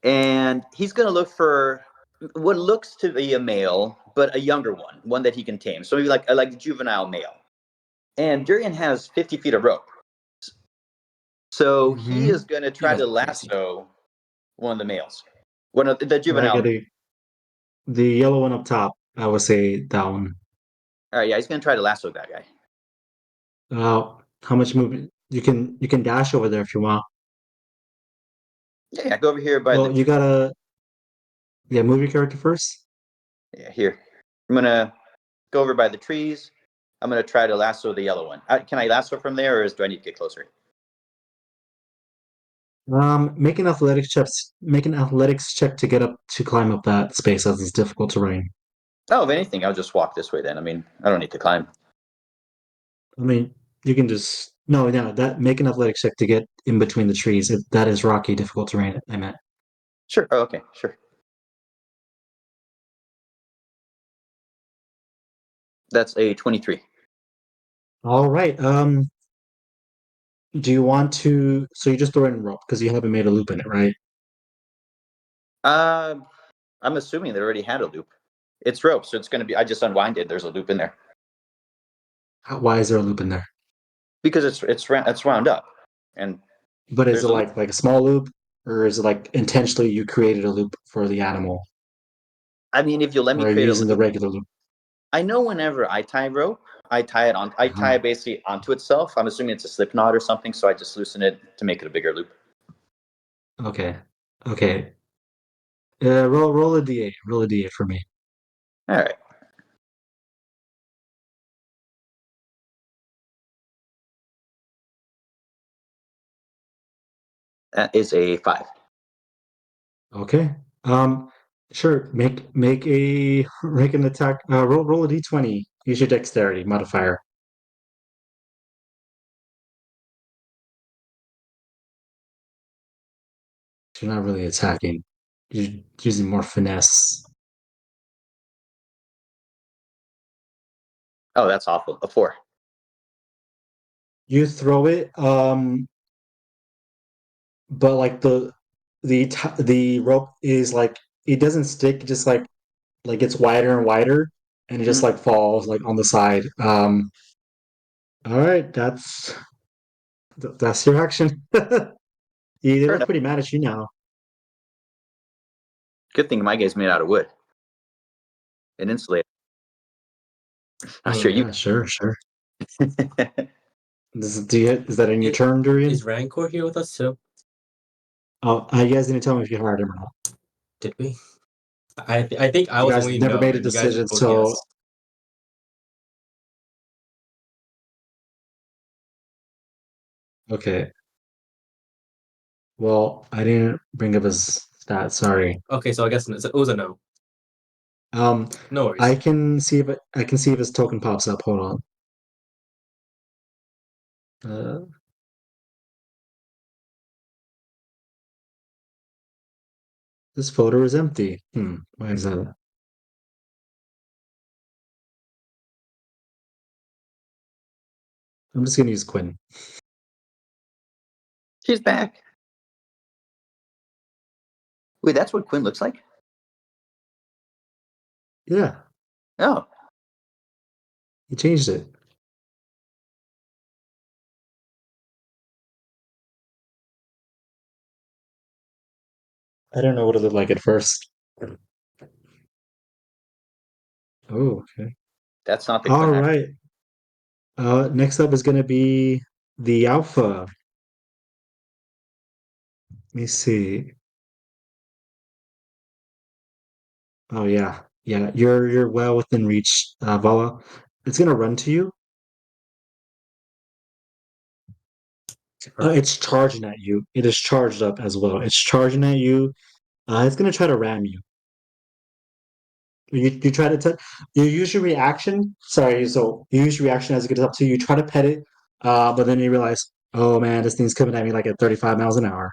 and he's gonna look for what looks to be a male, but a younger one that he can tame. So maybe like a juvenile male. And Durian has 50 feet of rope, so he is Mm-hmm. gonna He try goes to crazy. lasso one of the males, one of the I juvenile. got the yellow one up top. I would say that one. All right, yeah, he's gonna try to lasso that guy. How much movement? You can dash over there if you want. Yeah, go over here by the Well, you tree. gotta yeah, move your character first. Yeah, here. I'm gonna go over by the trees. I'm gonna try to lasso the yellow one. Can I lasso from there, or do I need to get closer? Make an athletics check to get up to climb up that space as it's difficult terrain. Oh, if anything, I'll just walk this way then. I mean, I don't need to climb. I mean, you can just no, that make an athletics check to get in between the trees. That is rocky, difficult terrain, I meant. Sure. Oh, okay. Sure. That's a 23. All right. Do you want to so you just throw it in rope because you haven't made a loop in it, right? Uh, I'm assuming they already had a loop. It's rope, so it's gonna be. I just unwind it. There's a loop in there Why is there a loop in there? because it's wound up, and But is there's it a loop. like a small loop, or is it like intentionally you created a loop for the animal, I mean, if you let me or are you create a using the loop, regular loop? I know whenever I tie rope, I tie it on. I tie Uh-huh. it basically onto itself. I'm assuming it's a slip knot or something, so I just loosen it to make it a bigger loop. Okay. Okay. Roll a d8. Roll a d8 for me. All right. That is a 5. Okay. Sure. Make an attack. Roll a d20. Use your dexterity modifier. You're not really attacking. You're using more finesse. Oh, that's awful. A 4. You throw it, but like the rope is like it doesn't stick, it just like gets wider and wider, and it just like falls like on the side. All right, that's your action. Yeah, Fair they're enough. pretty mad at you now. Good thing my guy's made out of wood and insulated. Not sure you. Yeah, sure, sure. Is that in your It- turn, Durian? Is Rancor here with us too? Oh, you guys didn't tell me if you hired him or not. Did we? I think I You was guys only never no, made a and you guys decision, both so yes. okay. Well, I didn't bring up his stats. Sorry. Okay, so I guess it was a no. Um, No worries. I can see if his token pops up. Hold on. Uh, this photo is empty. Why is that? I'm just gonna use Quin. She's back. Wait, that's what Quinn looks like? Yeah, Oh, he changed it. I don't know what it looked like at first. Oh, okay. that's not the All Quinn. right. Next up is gonna be the Alpha. Let me see. Oh yeah, yeah. You're well within reach, Vala. It's gonna run to you. It's charging at you. It is charged up as well. It's charging at you. It's gonna try to ram you. You try to you use your reaction. Sorry, so you use your reaction as it gets up to you. You try to pet it, but then you realize, oh man, this thing's coming at me like at 35 miles an hour.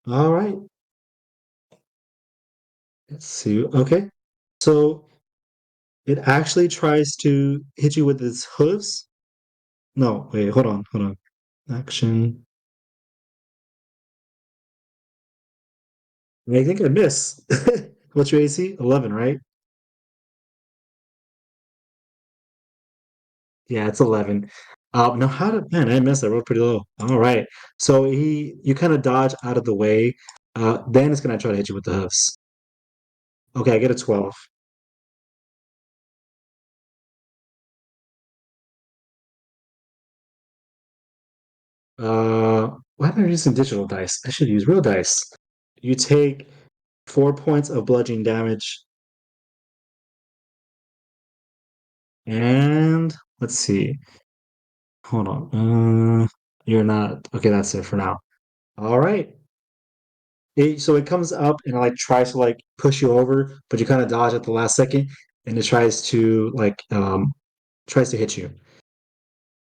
All right. Let's see. Okay. So it actually tries to hit you with its hooves. No, wait, hold on. Action. I think I miss. What's your AC? 11, right? Yeah, it's 11. No, man, I missed. I rolled pretty low. All right. So you kind of dodge out of the way. Then it's gonna try to hit you with the hoofs. Okay, I get a 12. Why am I using digital dice? I should use real dice. You take 4 points of bludgeoning damage, and let's see. Hold on. You're not okay. That's it for now. All right. So it comes up and like tries to like push you over, but you kind of dodge at the last second, and it tries to hit you.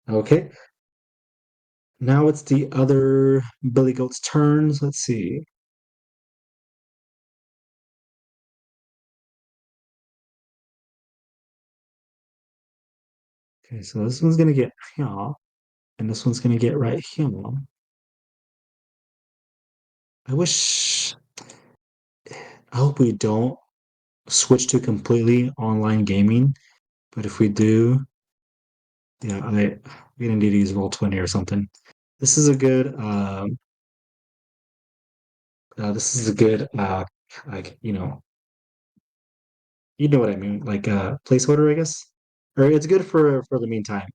Okay. Now it's the other Billy Goat's turns. Let's see. Okay, so this one's gonna get here, and this one's gonna get right here. I wish. I hope we don't switch to completely online gaming, but if we do, yeah, we're gonna need to use Roll20 or something. This is a good. This is a good. Like you know what I mean, like placeholder, I guess, or it's good for the meantime.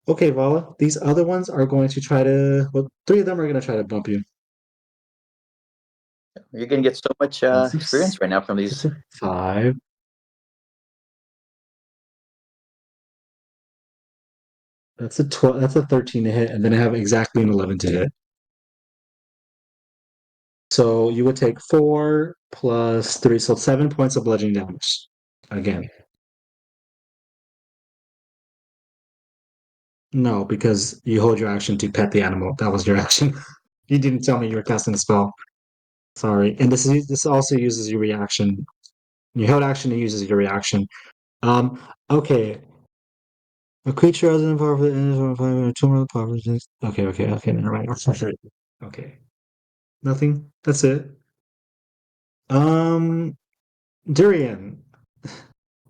Okay, Vala. These other ones are going to try to. Well, three of them are going to try to bump you. You're going to get so much experience right now from That's these. a 5. That's a 12. That's a 13 to hit, and then I have exactly an 11 to hit. So you would take 4 plus 3, so 7 points of bludgeoning damage. Again. No, because you hold your action to pet the animal. That was your action. You didn't tell me you were casting a spell. Sorry. And this also uses your reaction. You held action, it uses your reaction. Okay. A creature other than powerful two more power. Okay, never mind. Okay. Nothing. That's it. Um Durian.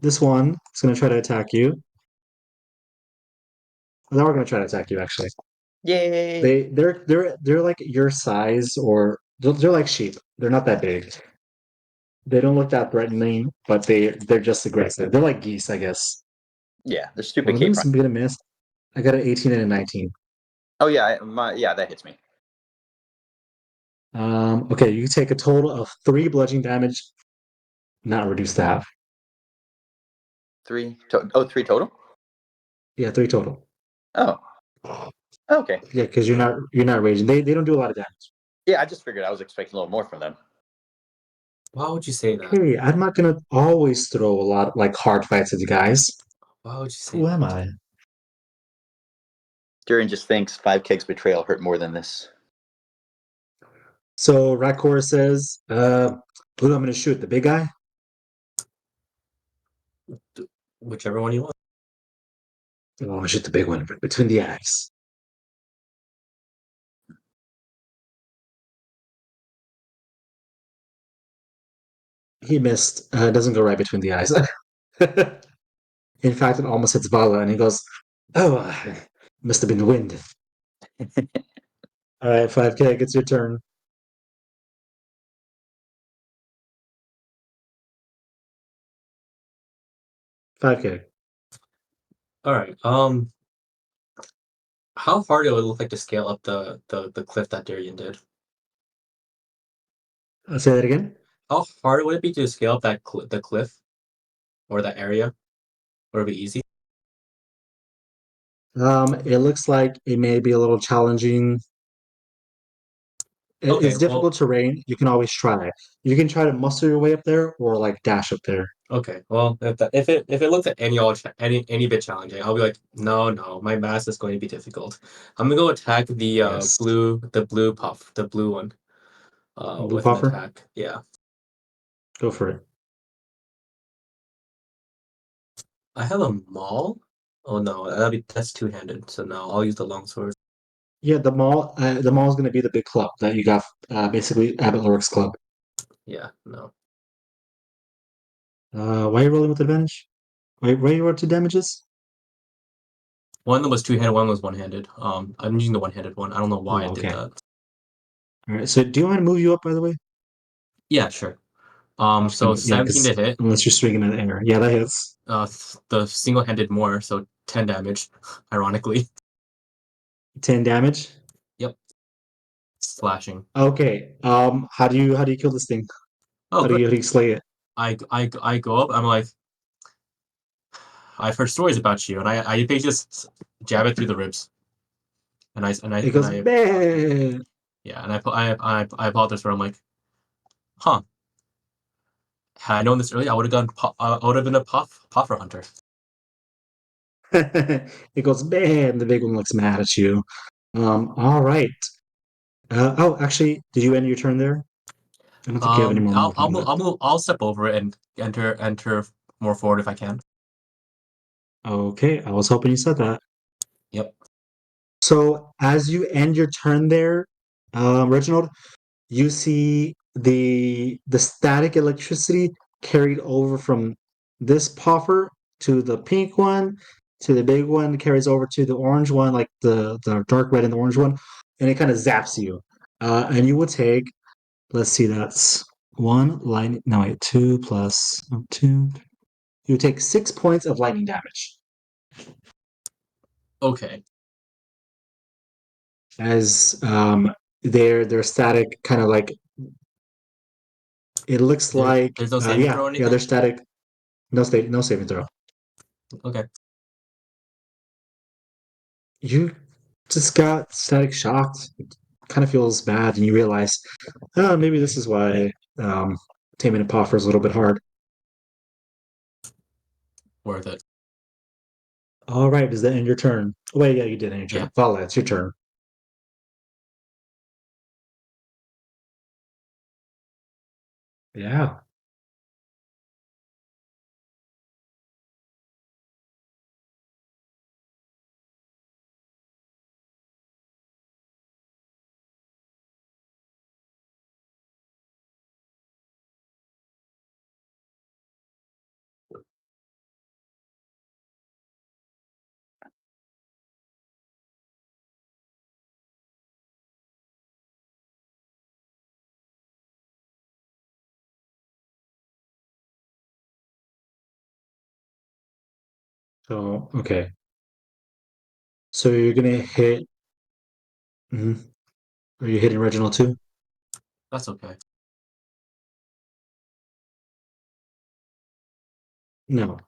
This one is gonna try to attack you. Now we're gonna try to attack you actually. Yay! They're like your size or they're like sheep. They're not that big. They don't look that threatening, but they're just aggressive. They're like geese, I guess. Yeah, the One stupid of cape them's run. gonna miss. I got an 18 and a 19. Oh yeah, yeah, that hits me. Okay, you take a total of 3 bludgeoning damage, not reduced to half. Three total. Yeah, 3 total. Oh, okay. Yeah, because you're not raging. They don't do a lot of damage. Yeah, I just figured I was expecting a little more from them. Why would you say that? Hey, I'm not gonna always throw a lot like hard fights at the guys. Why would you say Who that? am I? Durian just thinks 5K's betrayal hurt more than this. So Rakor says, who I'm gonna shoot? The big guy? Whichever one you want. Oh, I'm gonna shoot the big one between the eyes. He missed. It doesn't go right between the eyes. In fact, it almost hits Vala, and he goes, "Oh, must have been the wind." All right, 5K, it's your turn. $5K. All right. How hard it would look like to scale up the cliff that Durian did? I'll say that again. How hard would it be to scale up the cliff or that area? Would it be easy? It looks like it may be a little challenging. Okay. It's Well. difficult terrain. You can always try. You can try to muscle your way up there, or like dash up there. Okay. Well, if it looks at any bit challenging, I'll be like, no, my mass is going to be difficult. I'm gonna go attack Yes. the blue one. Blue With an popper, attack. Yeah. go for it. I have a maul. Oh no, that's two-handed. So no, I'll use the longsword. Yeah, the mall. The mall is going to be the big club that you got. Basically, Abbott Lorik's club. Yeah. No. Why are you rolling with advantage? Why you roll 2 damages? One of them was two-handed. One was one-handed. I'm using the one-handed one. I don't know why I Oh, did okay. that. All right. So, do you want to move you up? By the way. Yeah, sure. So Yeah, 17 because to hit. unless you're swinging in the air, yeah, that hits. The single-handed more, so 10 damage. Ironically. 10 damage. Yep. Slashing. Okay. How do you kill this thing? Oh, How do great. you slay it? I go up. I'm like, I've heard stories about you, and I basically just jab it through the ribs, and I and I It and goes I bang. yeah, and I apologize for. I'm like, huh. Had I known this earlier, I would have gone. I would have been a puffer hunter. It goes bang. The big one looks mad at you. All right. Actually, did you end your turn there? I don't think you have any more movement left. I'll step over it and enter more forward if I can. Okay, I was hoping you said that. Yep. So as you end your turn there, Reginald, you see the static electricity carried over from this puffer to the pink one to the big one, carries over to the orange one, like the dark red and the orange one, and it kind of zaps you. And you will take, let's see, that's one lightning. No, wait, two plus two. You take 6 points of lightning damage. Okay. As their static kind of like it looks like There's no saving throw or yeah, they're anything. static. No saving throw. Okay. You just got static shocked. It kind of feels bad, and you realize, oh, maybe this is why taming a puffer is a little bit hard. Worth it. All right, does that end your turn? Wait, yeah, you did end your turn. Yeah. Vala, it's your turn. Yeah. So, okay. So you're gonna hit. Mhm. Are you hitting Reginald too? That's okay. No.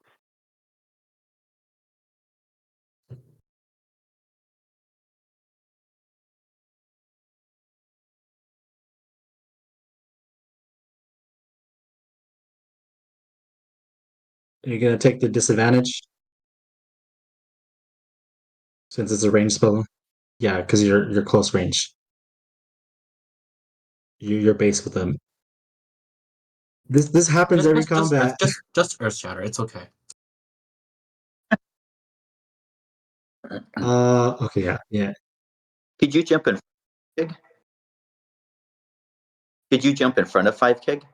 You're gonna take the disadvantage since it's a range spell. Yeah, because you're close range. You're base with them. This happens every combat. Just Earth Shatter. It's okay. Okay, yeah. Could you jump in? Keg? Could you jump in front of 5 Keg?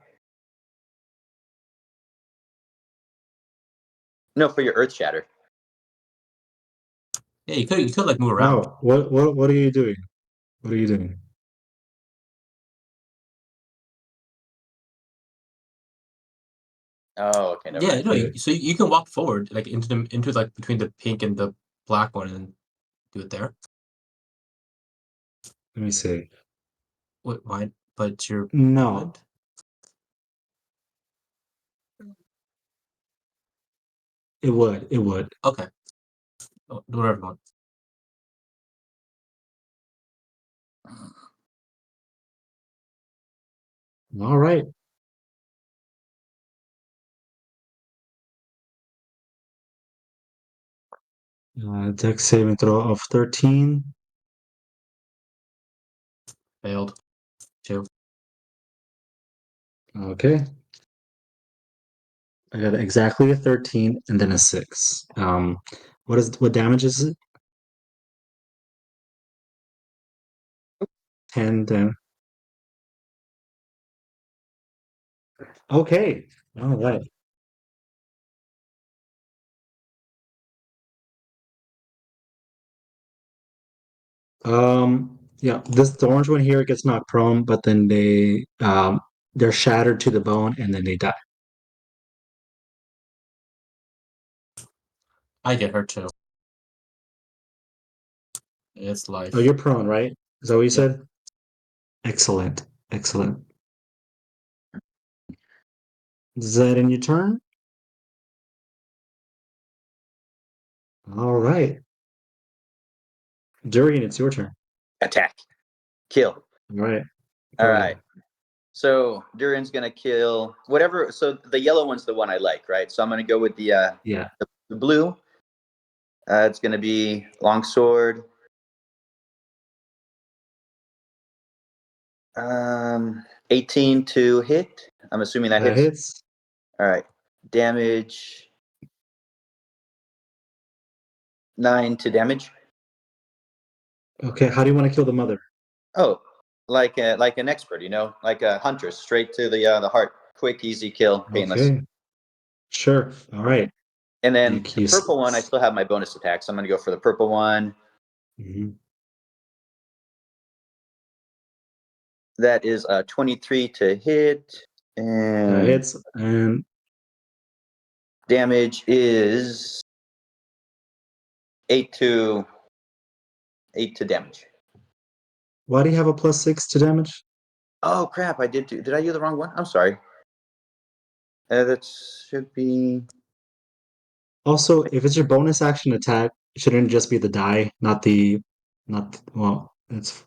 No, for your Earth Shatter. Yeah, you could like move around. No, what are you doing? What are you doing? Oh, okay, never Yeah, mind. no. So you can walk forward like into like between the pink and the black one and do it there. Let me see. What mine? But you're No, blind? it would. It would. Okay. Oh, do whatever you want. All right. Dex saving throw of 13. Failed. 2. Okay. I got exactly a 13 and then a 6. What damage is it? 10 then. Okay. All right. Yeah, the orange one here gets knocked prone, but then they're shattered to the bone and then they die. I get hurt too. It's life. Oh, you're prone, right? Is that what you Yep. said? Excellent. Excellent. Is that in your turn? All right. Durian, it's your turn. Attack. Kill. All right. All Go right. ahead. So Durian's gonna kill whatever. So the yellow one's the one I like, right? So I'm gonna go with the Yeah. the blue. It's gonna be longsword. 18 to hit. I'm assuming that That hits. hits. All right. Damage. 9 to damage. Okay, how do you want to kill the mother? Oh, like an expert, like a hunter, straight to the heart. Quick, easy kill, painless. Okay. Sure. All right. And You, then the you, purple one, I still have my bonus attack, so I'm gonna go for the purple one. Mhm. That is 23 to hit, That and hits. And damage is 8 to 8 to damage. why do you have a +6 to damage? Oh crap! Did I do the wrong one? I'm sorry. That should be. Also, if it's your bonus action attack, shouldn't it just be the die, well, it's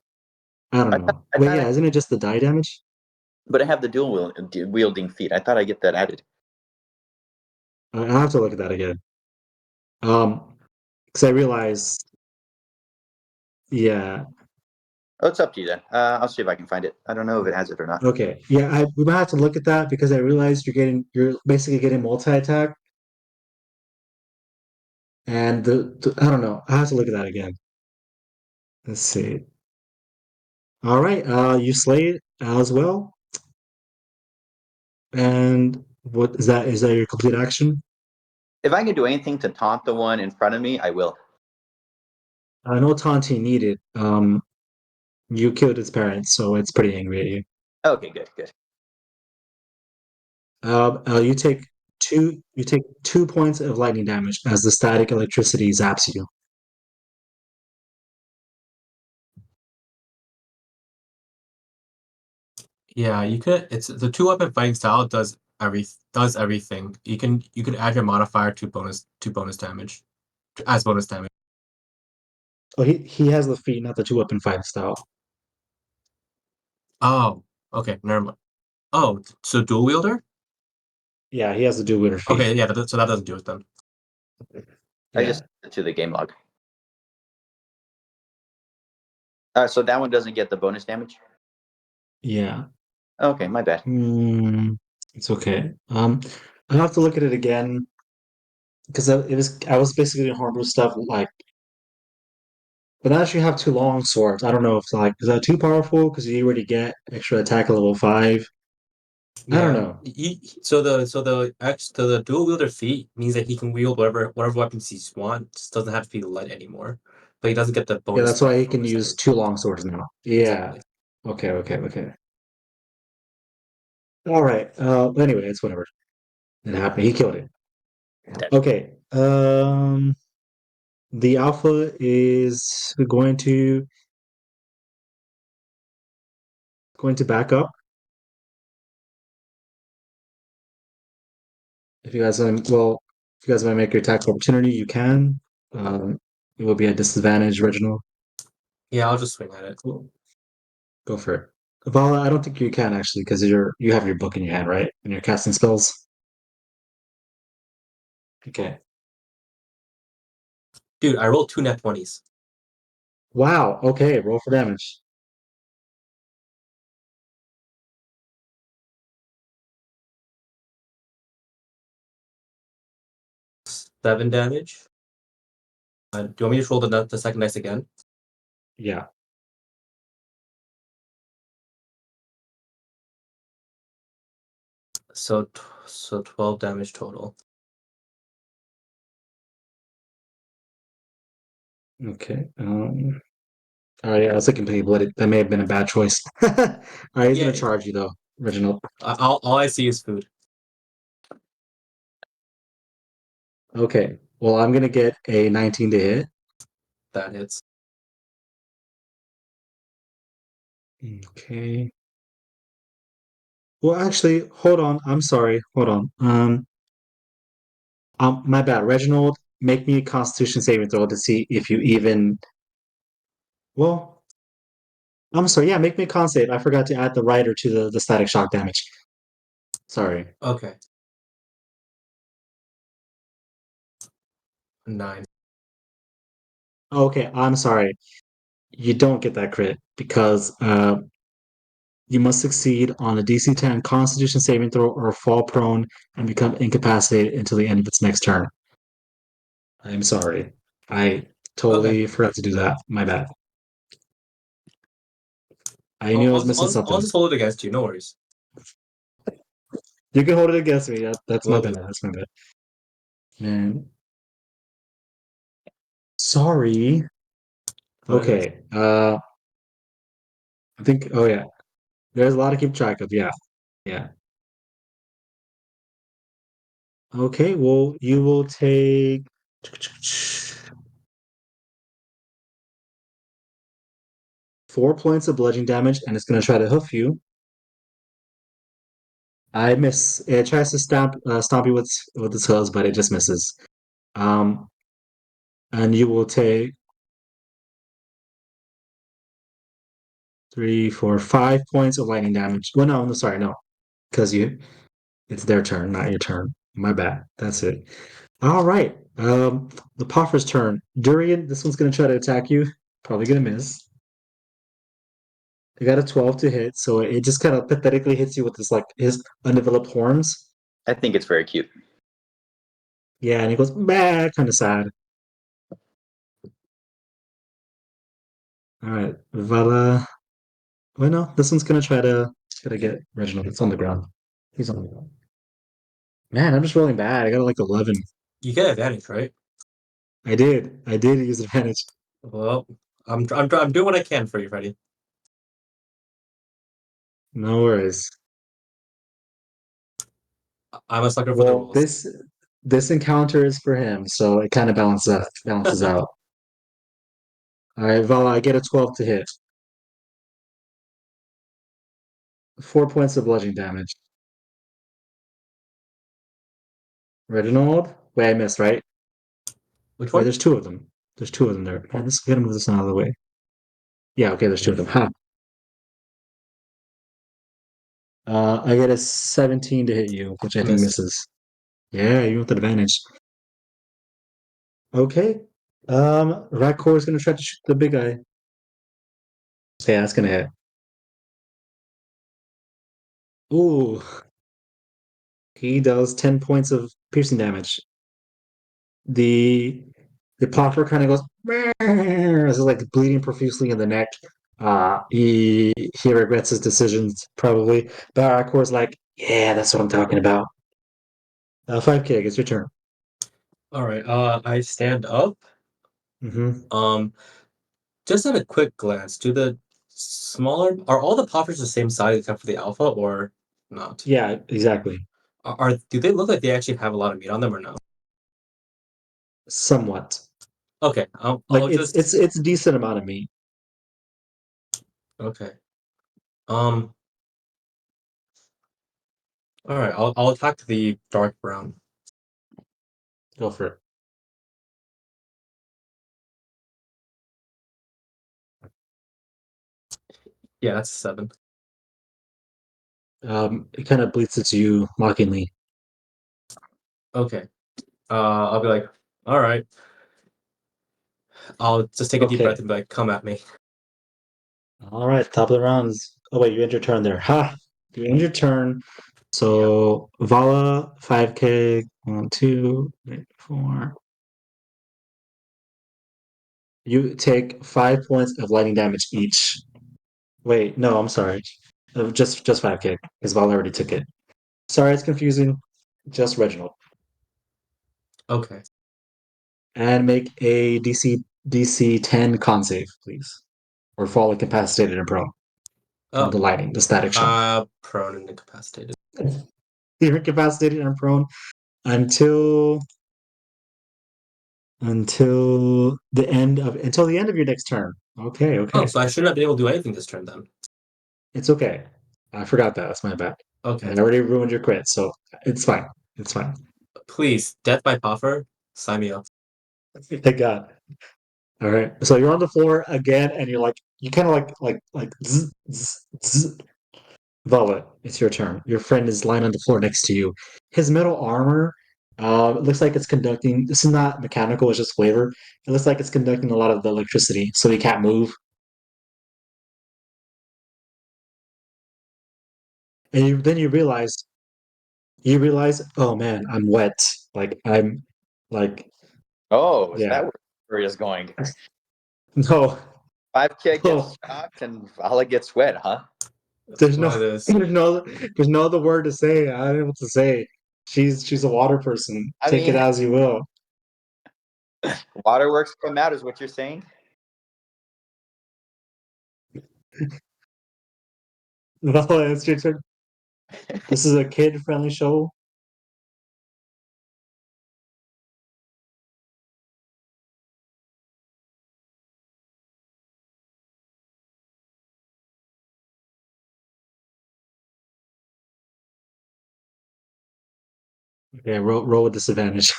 I don't know. I Wait, thought, yeah, isn't it just the die damage? but I have the dual wielding feat. I thought I get that added. I'll have to look at that again. Um, Because I realized, yeah, Oh, it's up to you then. I'll see if I can find it. I don't know if it has it or not. okay, yeah, we might have to look at that because I realized you're basically getting multi-attack, and I don't know. I have to look at that again. Let's see. All right, you slay it as well, and what is that? Is that your complete action? If I can do anything to taunt the one in front of me, I will. No taunting needed. You killed its parents, so it's pretty angry at you. Okay, good, good. You take two points of lightning damage as the static electricity zaps you. Yeah, you could. It's the two weapon fighting style does everything. You can add your modifier to bonus damage as bonus damage. Oh, he has the feat, not the two weapon fighting style. Oh, okay, never mind. Oh, so dual wielder? Yeah, he has the dual wielder feat. Okay, yeah, so that doesn't do it then. I Yeah, just sent it to the game log. So that one doesn't get the bonus damage? yeah. Okay, my bad. It's okay. I'll have to look at it again because I was basically doing horrible stuff like, but now that you have two long swords, I don't know if like is that too powerful because you already get extra attack at level 5. I don't Yeah. know. So the dual wielder feat means that he can wield whatever weapons he wants. Doesn't have to be light anymore, but he doesn't get the Yeah, bonus that's why strength he can bonus use damage. two long swords now. Yeah. Exactly. Okay. All right. Anyway, it's whatever. It happened. He killed it. Okay. The alpha is going to back up. If you guys want, well, if you guys want to make your attack opportunity, you can. It will be a disadvantage, Reginald. Yeah, I'll just swing at it. Cool. Go for it. Vala, I don't think you can actually because you have your book in your hand, right? And you're casting spells. Okay. Dude, I rolled 2 net 20s. Wow. Okay. Roll for damage. Seven damage. Do you want me to roll the second dice again? Yeah. So 12 damage total. Okay. All right. Yeah, that's a complete blooded. That may have been a bad choice. All right. He's Yeah, gonna charge you though, Reginald. all I see is food. Okay. Well, I'm gonna get a 19 to hit. That hits. Okay. Well, actually, hold on. I'm sorry. Hold on. My bad. Reginald, make me a Constitution saving throw to see if you even. Well, I'm sorry. Yeah, make me a con save. I forgot to add the rider to the static shock damage. Sorry. Okay. 9. Okay, I'm sorry. You don't get that crit because you must succeed on a DC 10 Constitution saving throw or fall prone and become incapacitated until the end of its next turn. I'm sorry. I Okay. totally forgot to do that. My bad. I knew I was missing I'll something. just hold it against you. No worries. You can hold it against me. That's my Will bad. do. That's my bad. Man, sorry. Go ahead. Okay. I think. Oh yeah. There's a lot to keep track of. Yeah. Yeah. Okay. Well, you will take 4 points of bludgeoning damage, and it's going to try to hoof you. I miss. It tries to stomp you with its hooves, but it just misses. Um, and you will take 3, 4, 5 points of lightning damage. Well, no, sorry, no, because it's their turn, not your turn. My bad. That's it. All right. The Poffer's turn. Durian, this one's gonna try to attack you. Probably gonna miss. They got a 12 to hit, so it just kind of pathetically hits you with his undeveloped horns. I think it's very cute. Yeah, and he goes, bah, kind of sad. All right, Vala. Well, no, this one's gonna try to get Reginald. It's on the ground. He's on the ground. Man, I'm just rolling bad. I got like 11. You get advantage, right? I did. I did use advantage. Well, I'm doing what I can for you, Freddy. No worries. I'm a sucker for the Well, rules. this encounter is for him, so it kind of balances out. All right, Vala, I get a 12 to hit. 4 points of bludgeoning damage. Reginald? Wait, I missed, right? Which Wait, one? there's two of them. There's two of them there. Oh, I gotta move this out of the way. Yeah, okay, there's two of them. Ha. I get a 17 to hit you, which I think Misses. misses. Yeah, you with advantage. Okay. Rakor is gonna try to shoot the big guy. Yeah, that's gonna hit. Ooh, he does 10 points of piercing damage. The the popper kind of goes as it's like bleeding profusely in the neck. He regrets his decisions probably. But Rakor's like, yeah, that's what I'm talking about. 5K, it's your turn. All right. I stand up. Hmm. Just at a quick glance, do the smaller are all the poppers the same size except for the alpha, or not? Yeah, exactly. Do they look like they actually have a lot of meat on them, or no? Somewhat. Okay. Like I'll it's just it's it's a decent amount of meat. okay. Um. All right. I'll attack the dark brown. Go for it. Yeah, that's a 7. It kind of bleats at you mockingly. Okay. I'll be like, all right. I'll just take a deep breath Okay. and be like, come at me. All right, top of the rounds. Oh wait, you end your turn there. Ha! You end your turn. So Vala, 5K, 1, 2, 3, 4. You take 5 points of lightning damage each. Wait, no, I'm sorry. Just 5K, because Vala already took it. Sorry, it's confusing. Just Reginald. Okay. And make a DC 10 con save, please. Or fall incapacitated and prone from Oh, the lightning, the static shock. prone and incapacitated. You're incapacitated and prone until until the end of your next turn. Okay, Oh, okay. so I should not be able to do anything this turn then. It's okay. I forgot that. That's my bad. Okay. And I already ruined your crit, so it's fine. It's fine. Please, death by puffer, sign me up. Thank God. All right. So you're on the floor again, and you kind of like zzz, zzz, zzz. Vala, it's your turn. Your friend is lying on the floor next to you. His metal armor, it looks like it's conducting. This is not mechanical; it's just flavor. It looks like it's conducting a lot of the electricity, so he can't move. And then you realize, oh man, I'm wet. Like I'm, like Oh, is that yeah. where the story is going? No, 5K no. gets shocked and Vala gets wet, huh? There's One no, of those. there's no other word to say. I don't know what to say. She's a water person. I Take it mean, as you will. waterworks come out, is what you're saying? No, it's your turn. This is a kid-friendly show. Okay, roll with disadvantage.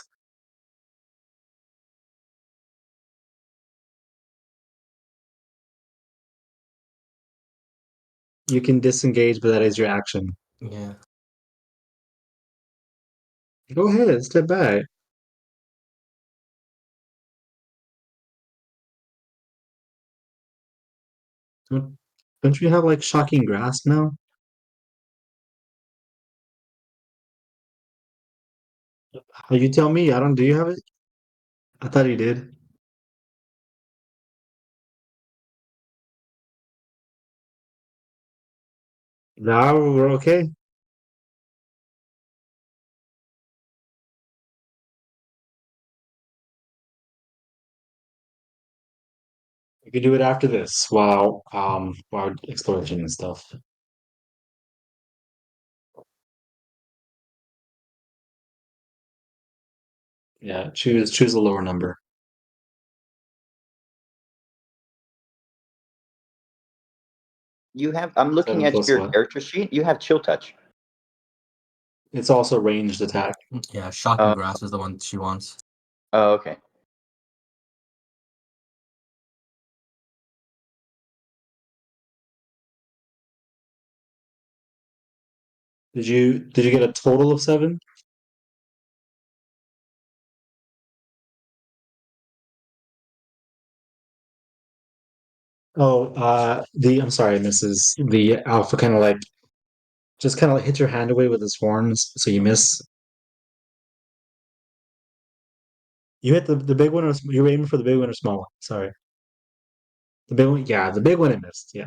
You can disengage, but that is your action. Yeah. Go ahead, step back. Don't you have like shocking grasp now? Oh, you tell me. I don't. Do you have it? I thought you did. Now we're okay. We can do it after this while exploring and stuff. Yeah, choose a lower number. You have. I'm looking 7 at plus your what? character sheet. You have chill touch. It's also ranged attack. Yeah, shocking grasp is the one she wants. Oh, okay. Did you get a total of 7? Oh, I'm sorry, Mrs. The alpha kind of like just kind of like hit your hand away with its horns, so you miss. You hit the big one, or you were aiming for the big one or small one? Sorry, the big one. Yeah, the big one it missed. Yeah.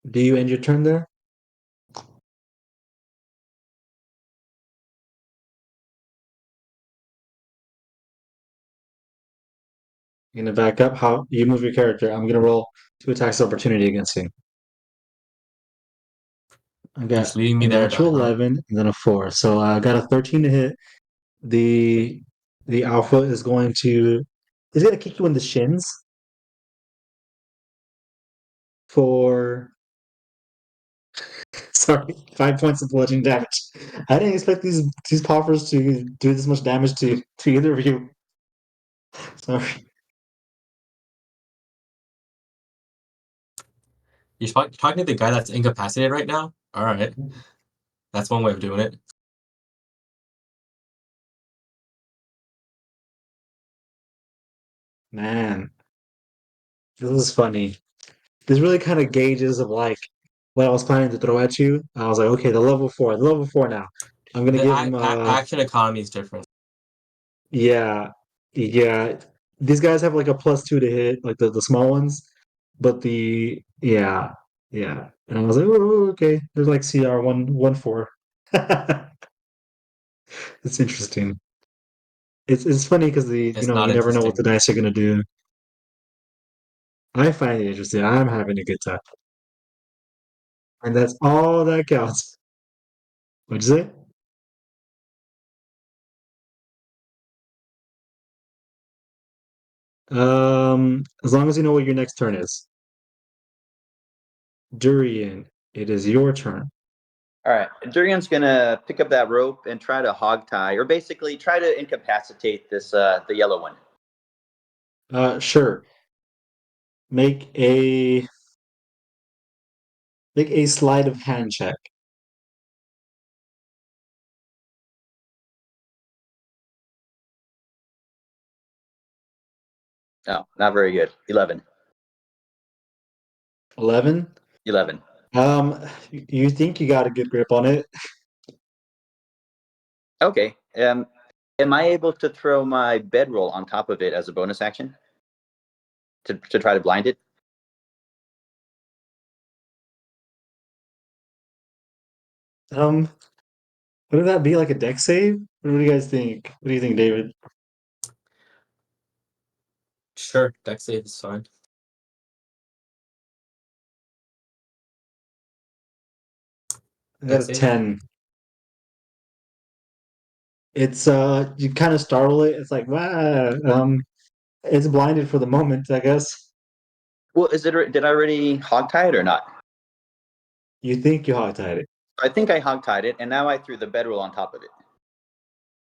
Do you end your turn there? You're gonna back up. How you move your character? I'm gonna roll 2 attacks of opportunity against you. I You're just got leaving a me there, natural huh? 11 and then a 4. So I got a 13 to hit. The the alpha is going to he's gonna kick you in the shins for sorry, 5 points of bludgeoning damage. I didn't expect these poppers to do this much damage to either of you. Sorry. You're talking to the guy that's incapacitated right now? All right. That's one way of doing it. Man, this is funny. This really kind of gauges of like what I was planning to throw at you. I was like, okay, the level four now. I'm gonna The give him action economy is different. yeah, yeah. These guys have like a +2 to hit, like the small ones, but the yeah, yeah. And I was like, oh, okay. There's like CR 114. It's interesting. It's funny because It's you not never know what interesting. the dice are gonna do. I find it interesting. I'm having a good time, and that's all that counts. What'd you say? As long as you know what your next turn is. Durian, it is your turn. All right. Durian's gonna pick up that rope and try to hog tie, or basically try to incapacitate this the yellow one. Sure. Make a make a sleight of hand check. No, not very good. 11. 11. 11. You think you got a good grip on it? Okay. Am I able to throw my bedroll on top of it as a bonus action to try to blind it? Um, would that be like a deck save? What do you guys think? What do you think, David? Sure, deck save is fine. I got Deck a save? 10. It's you kind of startle it. It's like, wow, it's blinded for the moment, I guess. Well, did I already hog tie it or not? You think you hogtied it. I think I hog tied it, and now I threw the bedroll on top of it.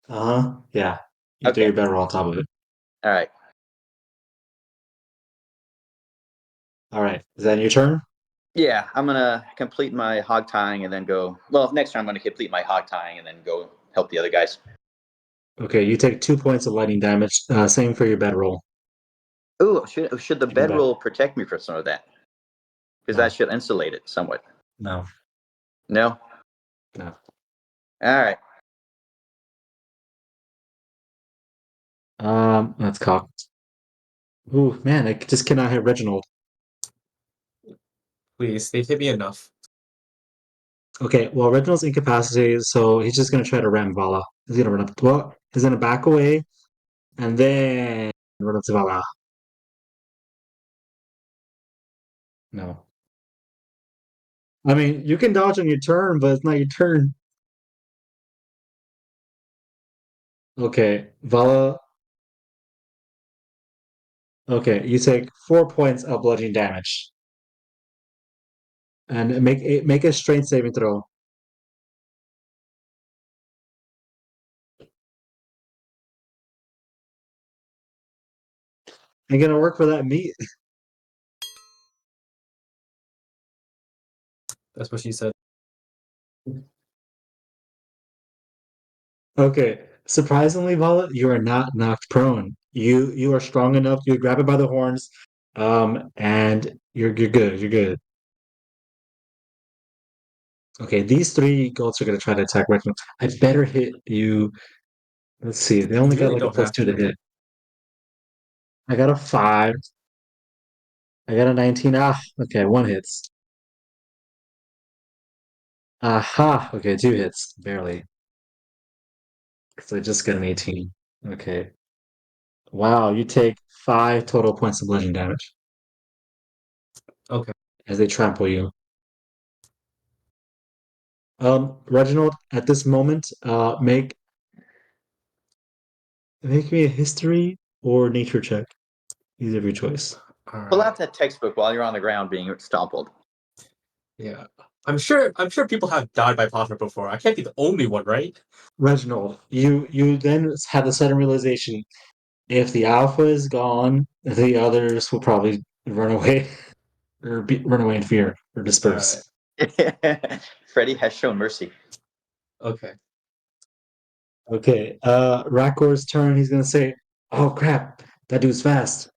Uh-huh. Yeah. You throw Okay. your better on top of it. All right. All right. Is that your turn? Yeah, I'm gonna complete my hog tying and then go. Well, next turn I'm gonna complete my hog tying and then go help the other guys. Okay, you take 2 points of lightning damage. Same for your bedroll. Ooh, should the You know that. bedroll protect me from some of that? Because No. that should insulate it somewhat. No. No. No. All right. That's cocked. Ooh, man, I just cannot hit Reginald. Please, they've hit me enough. Okay, well, Reginald's incapacitated, so he's just gonna try to ram Vala. He's gonna run up. Well, he's gonna back away and then run up to Vala. No. I mean, you can dodge on your turn, but it's not your turn. Okay, Vala. Okay, you take 4 points of bludgeoning damage. And make a strength saving throw. Ain't gonna work for that meat. That's what she said. Okay. Surprisingly, Vala, you are not knocked prone. You are strong enough. You grab it by the horns, and you're good. You're good. Okay, these three goats are gonna try to attack Reginald. I better hit you. Let's see. They only You got really like a don't plus have 2 to to. hit. I got a 5. I got a 19. Ah, okay, one hits. Aha. Okay, 2 hits. Barely. So I just got an 18. Okay. Wow, you take 5 total points of bludgeoning damage Okay. as they trample you. Reginald, at this moment, make me a history or nature check. Either of your choice. All Pull right. out that textbook while you're on the ground being stompled. Yeah. I'm sure people have died by Potter before. I can't be the only one, right? Reginald, you then have the sudden realization: if the alpha is gone, the others will probably run away or run away in fear or All right. disperse. Freddy has shown mercy. Okay. Okay, Rakor's turn. He's gonna say, "Oh crap, that dude's fast."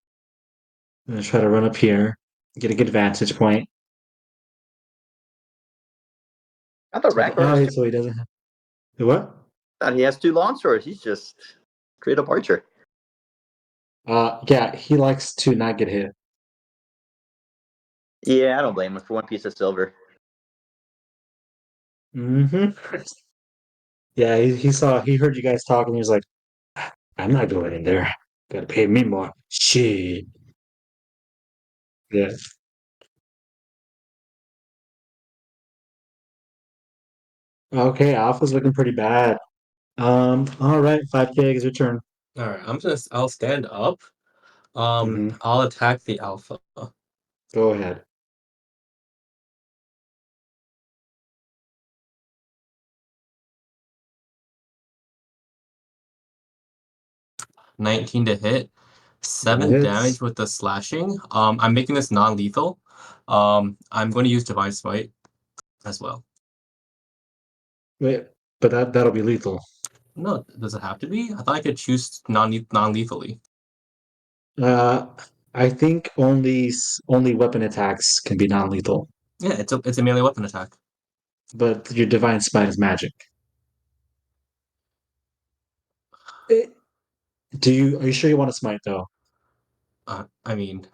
I'm gonna try to run up here, get a good vantage point. I thought Rakor has So he doesn't have what? thought he has 2 longswords. He's just straight up archer. Yeah, he likes to not get hit. Yeah, I don't blame him for 1 piece of silver. Hmm. Yeah, he heard you guys talking. He was like, "I'm not going in there. Gotta pay me more." Shit. Yeah. Okay, Alpha's looking pretty bad. All right, 5K is your turn. All right. I'll stand up. Hmm. I'll attack the alpha. Go ahead. 19 to hit. That 7 damage hits. with the slashing. I'm making this non-lethal. I'm going to use Divine Smite as well. Wait, but that'll be lethal. No, does it have to be? I thought I could choose non-lethally. Uh, I think only weapon attacks can be non-lethal, Yeah, it's a melee weapon attack. but your divine smite is magic. Eh, are you sure you want to smite though? I mean,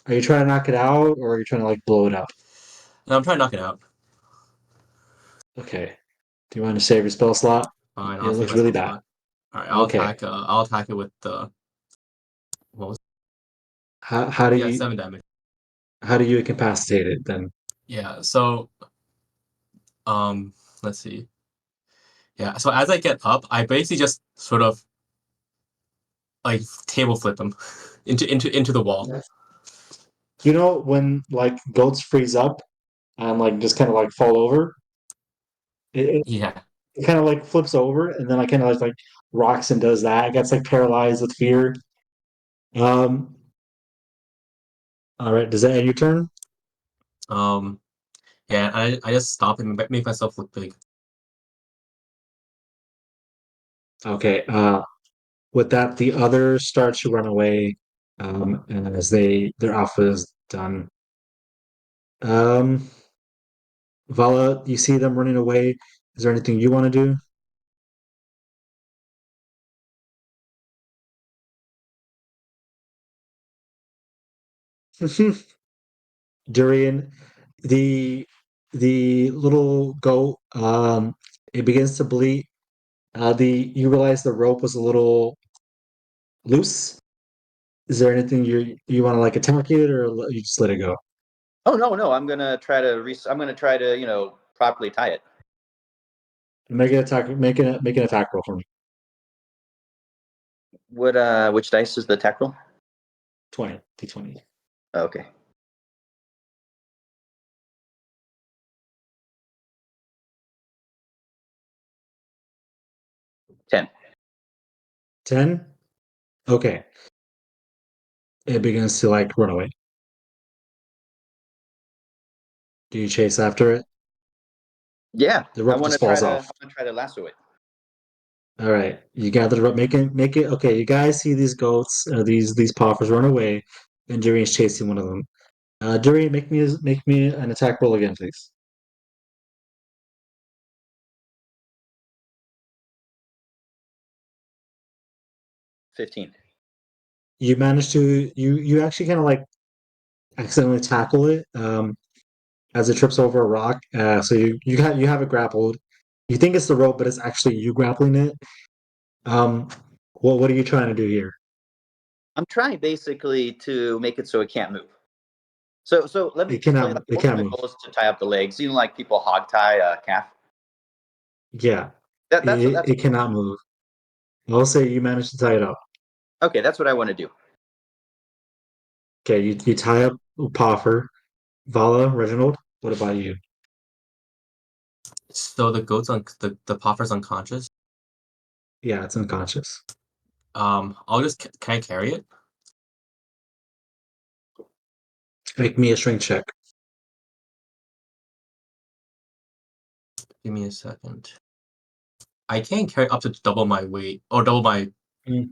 Are you trying to knock it out or are you trying to like blow it up? no, I'm trying to knock it out. Okay. Do you want to save your spell slot? Fine, It I'll save looks my really spell bad. slot. All right, Okay. I'll attack it with the what was How do yeah, you 7 damage. incapacitate it then? Yeah, so um let's see. Yeah, so as I get up, I basically just sort of like table flip them into the wall. You know when like goats freeze up and like just kind of like fall over? It, Yeah. it kind of like flips over and then I kind of like rocks and does that. It gets like paralyzed with fear. Um, all right, does that end your turn? Um yeah, I just stop and make myself look big. Okay, with that, the other starts to run away. as their alpha is done. Vala, you see them running away. Is there anything you want to do? Durian, the little goat, it begins to bleed. The you realize the rope was a little loose. Is there anything you want to like attack it, or you just let it go? Oh no! I'm gonna try to properly tie it. Make an attack. Make an attack roll for me. Which dice is the attack roll? 20 d20. Okay. Ten. 10. Okay. It begins to like run away. Do you chase after it? Yeah, The rope just falls off. I want to try to lasso it. All right, you gather the rope. Make it. Okay, you guys see these goats, these poffers run away, and Durian's chasing one of them. Durian, make me an attack roll again, please. 15. You manage to you actually kind of like accidentally tackle it as it trips over a rock. So you have it grappled. You think it's the rope, but it's actually you grappling it. Um, what are you trying to do here? I'm trying basically to make it so it can't move. So let me explain. Like, It most of can't the move. goal is to tie up the legs. Like people hog tie a calf. Yeah, That's it cannot move. I'll say you managed to tie it up. okay. That's what I want to do. Okay, you tie up Poffer, Vala, Reginald. What about you? So the goat's the poffer's unconscious. Yeah, it's unconscious. I'll just can I carry it? Make me a strength check. Give me a second. I can carry up to double my weight or double my. Mm.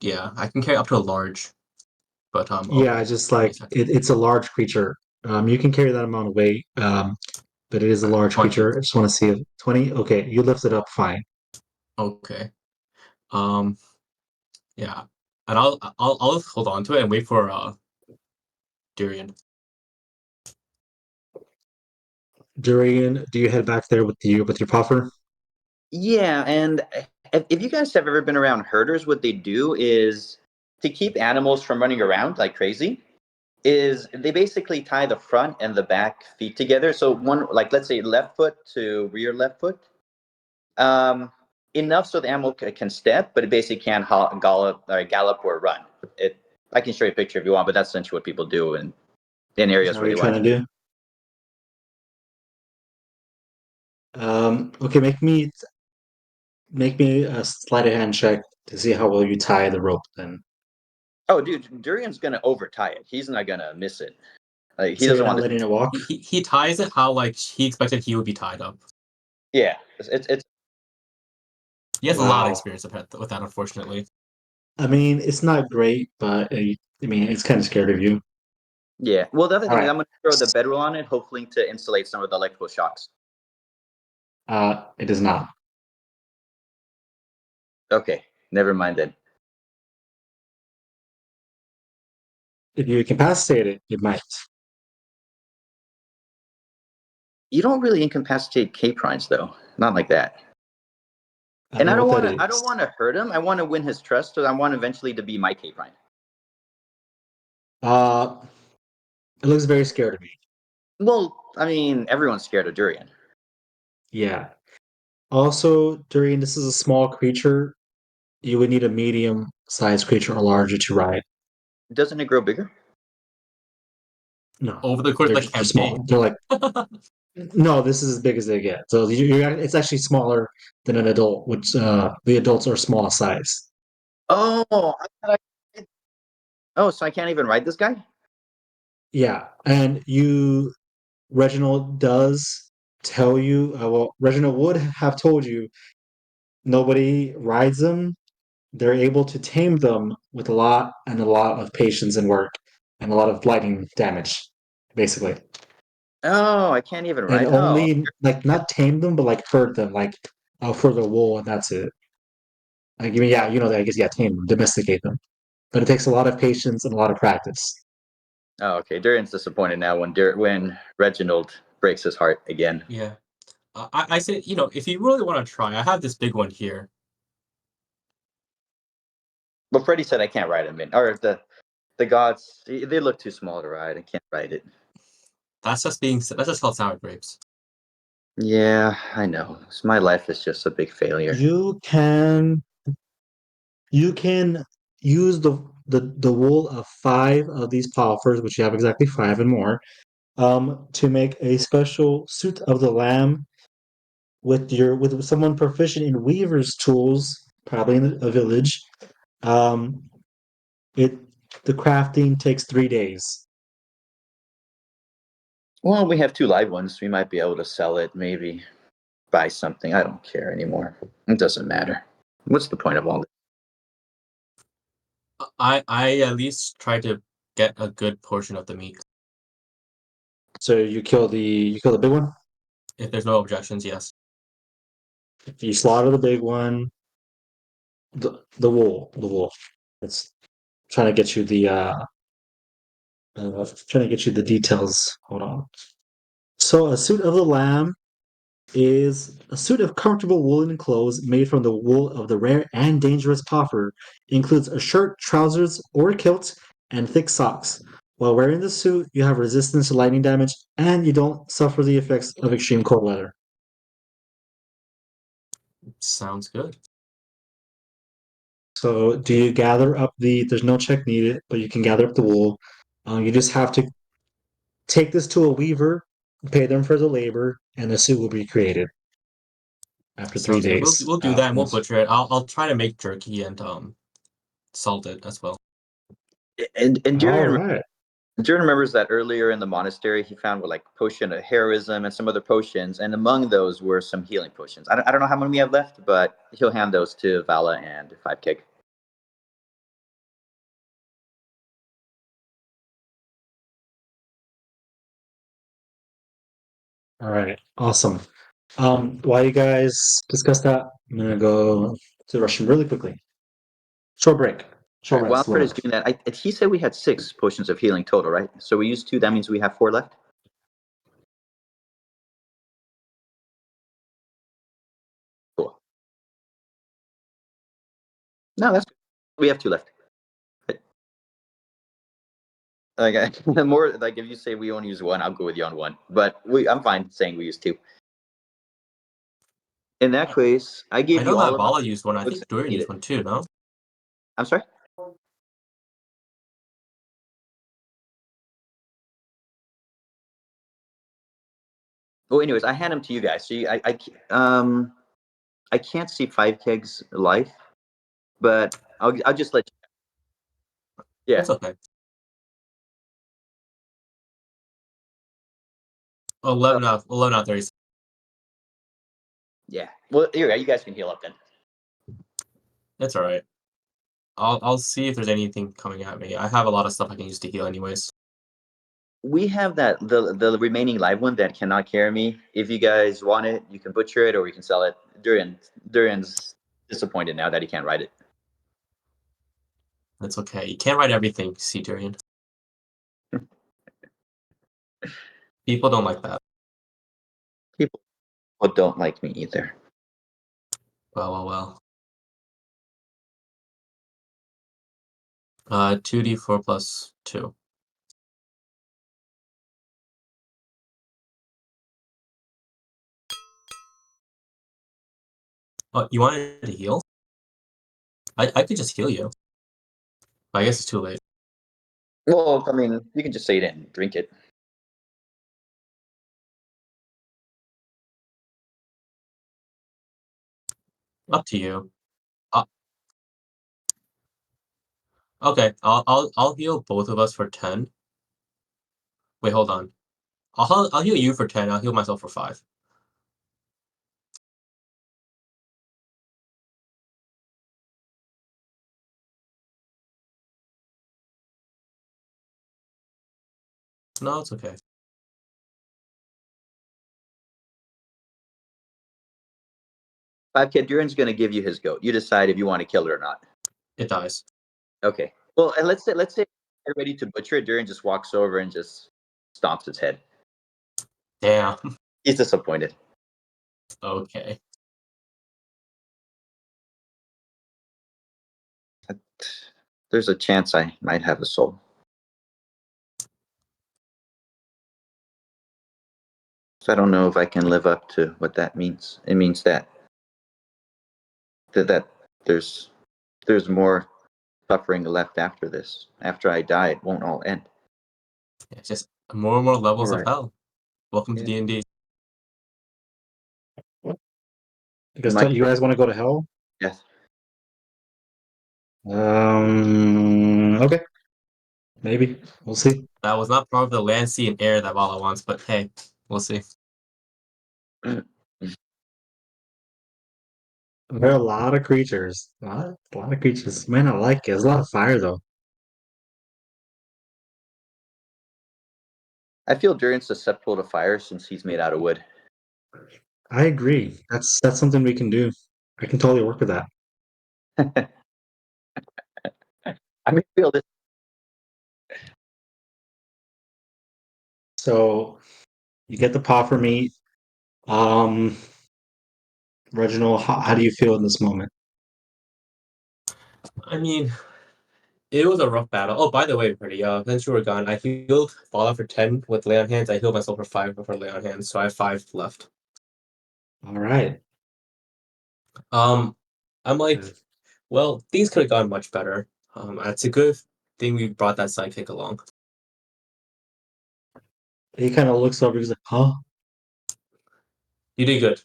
Yeah, I can carry up to a large. But Yeah, okay. I just Give me like a second. it's a large creature. You can carry that amount of weight, but it is a large 20. creature. I just want to see if 20. Okay, you lift it up fine. Okay. Um. Yeah. And I'll just hold on to it and wait for Durian. Durian, do you head back there with your puffer? Yeah, and if you guys have ever been around herders, what they do is to keep animals from running around like crazy. Is they basically tie the front and the back feet together. So one, like let's say left foot to rear left foot, um, enough so the animal can step, but it basically can't gallop or run. It. I can show you a picture if you want, but that's essentially what people do in Is that areas what where you're they want trying to. to do? Okay, make me a sleight of hand check to see how well you tie the rope. Then, Oh, dude, Durian's gonna over tie it. He's not gonna miss it. Like he so you're doesn't not want to. letting it walk. He ties it how like he expected he would be tied up. Yeah, it's He has a lot of Wow. experience with that, unfortunately. I mean, it's not great, but I mean, it's kind of scared of you. yeah. Well, the other All thing is right. I'm gonna throw the bedroll on it, hopefully to insulate some of the electrical shocks. It does not. Okay, never mind then. If you incapacitate it, it might. You don't really incapacitate caprines though, not like that. I don't And know what that I don't is. want to hurt him. I want to win his trust, so I want eventually to be my caprine. Uh, it looks very scared of me. Well, I mean, everyone's scared of Durian. Yeah. Also, Durian, this is a small creature. You would need a medium-sized creature or larger to ride. Doesn't it grow bigger? No, Over the course of the they're small. campaign. They're like no. This is as big as they get. So it's actually smaller than an adult, which the adults are small size. Oh, oh, so I can't even ride this guy? Yeah, and Reginald does tell you. Well, Reginald would have told you nobody rides them, they're able to tame them with a lot of patience and work and a lot of lightning damage, basically. Oh, I can't even And write. Oh, only like not tame them, but like herd them, like for the wool, and that's it. Like, I mean, yeah, I guess tame them, domesticate them, but it takes a lot of patience and a lot of practice. oh, okay. Durian's disappointed now when Reginald breaks his heart again. Yeah. I say, if you really want to try, I have this big one here. But Freddy said I can't ride him in, or the gods. They look too small to ride. I can't ride it. That's just called sour grapes. Yeah, I know. My life is just a big failure. You can use the wool of 5 of these polyphers, which you have exactly 5 and more, to make a special suit of the lamb with someone proficient in weaver's tools, probably in a village. Um, it the crafting takes 3 days. Well, we have 2 live ones. We might be able to sell it. Maybe buy something. I don't care anymore. It doesn't matter. What's the point of all this? I at least try to get a good portion of the meat. So you kill the big one. If there's no objections, yes. You slaughter the big one. The wool. It's trying to get you the details. Hold on. So a suit of the lamb is a suit of comfortable woolen clothes made from the wool of the rare and dangerous poffer. It includes a shirt, trousers, or kilt, and thick socks. While wearing the suit, you have resistance to lightning damage, and you don't suffer the effects of extreme cold weather. Sounds good. So, do you gather up there's no check needed, but you can gather up the wool. You just have to take this to a weaver, pay them for the labor, and the suit will be created after 3 Sounds good. days. We'll do that and we'll butcher it. I'll try to make jerky and salt it as well. And All right. Durian remembers that earlier in the monastery he found like potion of heroism and some other potions, and among those were some healing potions. I don't know how many we have left, but he'll hand those to Vala and 5K. All right. Awesome. While you guys discuss that, I'm gonna go to the restroom really quickly. Short break. Short All right, while rest. Fred is Whatever. doing that, he said we had 6 potions of healing total, right? So we used 2. That means we have 4 left. Cool. No, that's good. We have 2 left. Like the more like if you say we only use 1, I'll go with you on 1. But I'm fine saying we use 2. In that case, I I gave know you all that of my Vala used one. I books think if Durian you need used it. one too, no? I'm sorry. Well, anyways, I hand them to you guys. So I can't see 5K's life, but I'll just let you. Yeah. It's okay. 11 out of 30. Yeah. Well, here you guys can heal up then. It's all right. I'll see if there's anything coming at me. I have a lot of stuff I can use to heal anyways. We have the remaining live one that cannot carry me. If you guys want it, you can butcher it or we can sell it. Durian's disappointed now that he can't ride it. It's okay. You can't write everything, see, Durian. People don't like that. People don't like me either. Well. 2d4 plus 2. Oh, you wanted to heal? I could just heal you. But I guess it's too late. Well, I mean, you can just say it and drink it. Up to you. Uh, okay, I'll heal both of us for 10. Wait, hold on. I'll heal you for 10. I'll heal myself for 5. No, it's okay. Five Kid Durian's going to give you his goat. You decide if you want to kill it or not. It dies. Okay. Well, and let's say you're ready to butcher it. Durian just walks over and just stomps its head. Damn. He's disappointed. Okay. There's a chance I might have a soul. So I don't know if I can live up to what that means. It means that there's more suffering left after this. After I die, it won't all end. Yeah, it's just more and more levels Alright. of hell. Welcome to Yeah. D&D. You guys want to go to hell? Yes. Okay. Maybe. We'll see. That was not part of the land, sea, and air that Vala wants, but hey, we'll see. There are a lot of creatures. A lot of creatures. You might not like it. There's a lot of fire though. I feel Durian's susceptible to fire since he's made out of wood. I agree. That's something we can do. I can totally work with that. I feel this. So you get the paw for meat. Reginald, how do you feel in this moment? I mean, it was a rough battle. Oh, by the way, Freddy, since you were gone, I healed Vala for 10 with lay on hands. I healed myself for 5 for lay on hands, so I have 5 left. All right. I'm like, well, things could have gone much better. It's a good thing we brought that sidekick along. He kind of looks over. He's like, "Huh?" You did good.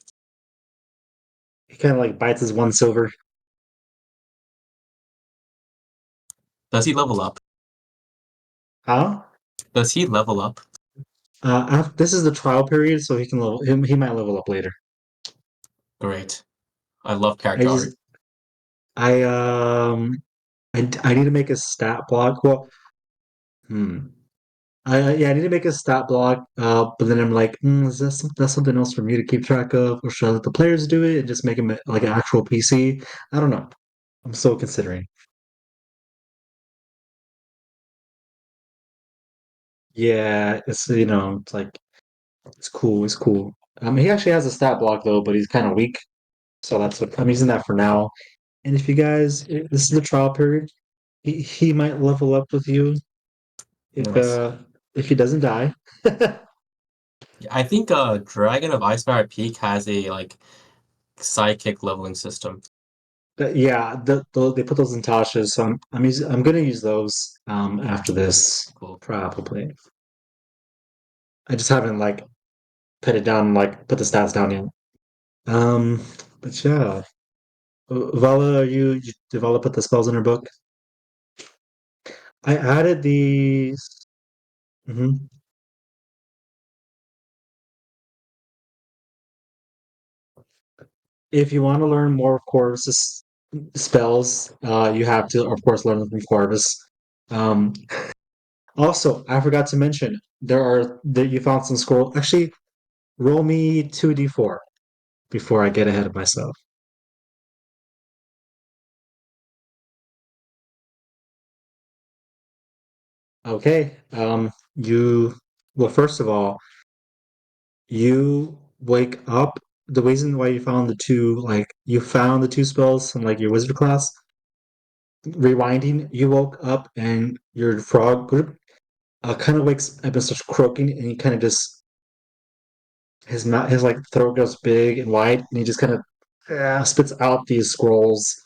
He kind of like bites his one silver. Does he level up? Huh? Does he level up? This is the trial period, so he can level. He might level up later. Great. I love I character art. just, I I need to make a stat block. Well, yeah, I need to make a stat block. But then I'm like, is that's something else for me to keep track of, or should I let the players do it and just make him like an actual PC? I don't know. I'm still considering. Yeah, it's like it's cool. It's cool. He actually has a stat block though, but he's kind of weak, so that's what I'm using that for now. And if you guys, this is the trial period. He might level up with you Nice. if he doesn't die. I think Dragon of Icefire Peak has a like sidekick leveling system. Yeah, they put those in Tasha's, so I'm gonna use those after this Cool. probably. I just haven't like put it down, like put the stats down yet. Um, but yeah, Vala, you develop put the spells in her book. I added these. Mhm. If you want to learn more of Corvus's spells, you have to, of course, learn them from Corvus. Um, Also, I forgot to mention that you found some scroll. Actually, roll me 2d4 before I get ahead of myself. Okay. Well, first of all, you wake up. The reason why you found the two spells from like your wizard class, rewinding, you woke up and your frog group kind of wakes up and starts croaking, and he kind of just his like throat goes big and wide, and he just kind of spits out these scrolls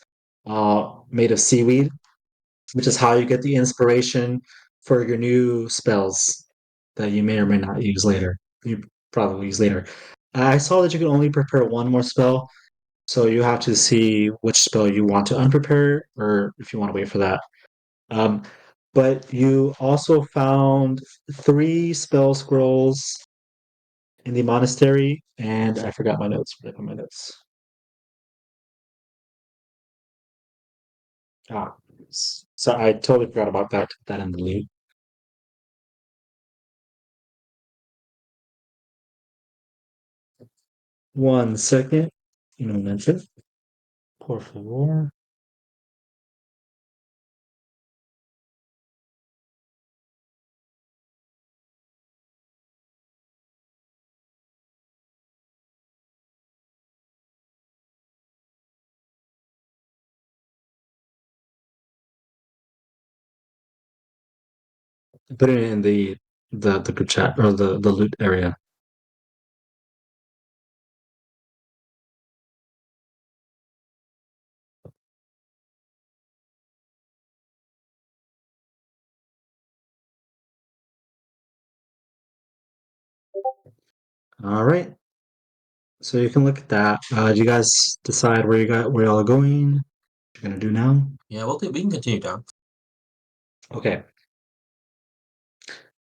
made of seaweed, which is how you get the inspiration for your new spells that you may or may not use later. You probably use later. I saw that you can only prepare one more spell, so you have to see which spell you want to unprepare, or if you want to wait for that. Um, but you also found 3 spell scrolls in the monastery, and I forgot my notes. Where did I put my notes? Ah, so I totally forgot about that. That in the loot. 1 second. Un momento. Por favor. Put it in the group chat or the loot area. All right. So you can look at that. Do you guys decide where y'all are going? What you're gonna do now? Yeah, we can continue down. Okay.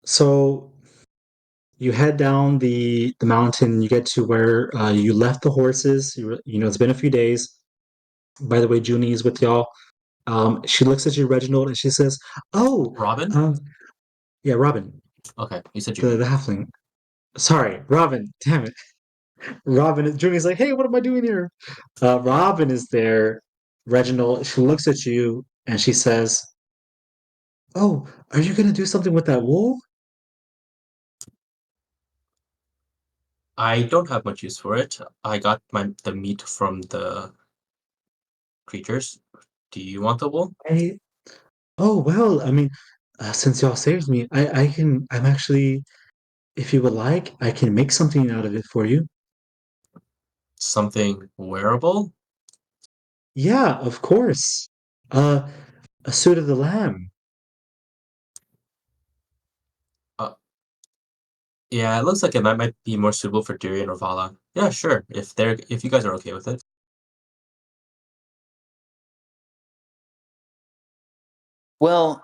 So you head down the mountain. You get to where you left the horses. You know it's been a few days. By the way, Junie is with y'all. She looks at you, Reginald, and she says, "Oh, Robin? yeah, Robin, Okay, you said the Junior. halfling. Sorry, Robin. Damn it, Robin." Junie's like, "Hey, what am I doing here?" Robin is there. Reginald. She looks at you and she says, "Oh, are you gonna do something with that wool?" I don't have much use for it. I got the meat from the creatures. Do you want the wool? I, oh well, I mean, since y'all saved me, I can. I'm actually, if you would like, I can make something out of it for you. Something wearable? Yeah, of course. Uh, a suit of the lamb. Uh, yeah, it looks like it might be more suitable for Durian or Vala. Yeah, sure. If you guys are okay with it. Well,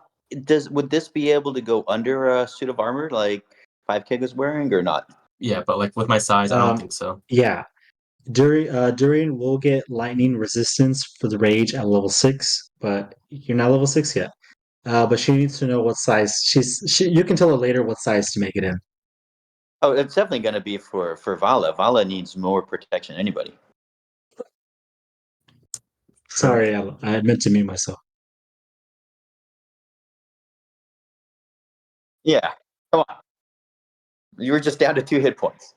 would this be able to go under a suit of armor like 5K was wearing or not? Yeah, but like with my size, I don't think so. Yeah. Durian will get lightning resistance for the rage at level 6, but you're not level 6 yet. But she needs to know what size you can tell her later what size to make it in. Oh, it's definitely going to be for Vala. Vala needs more protection than anybody. Sure. Sorry, I meant to mute myself. Yeah, come on. You were just down to 2 hit points.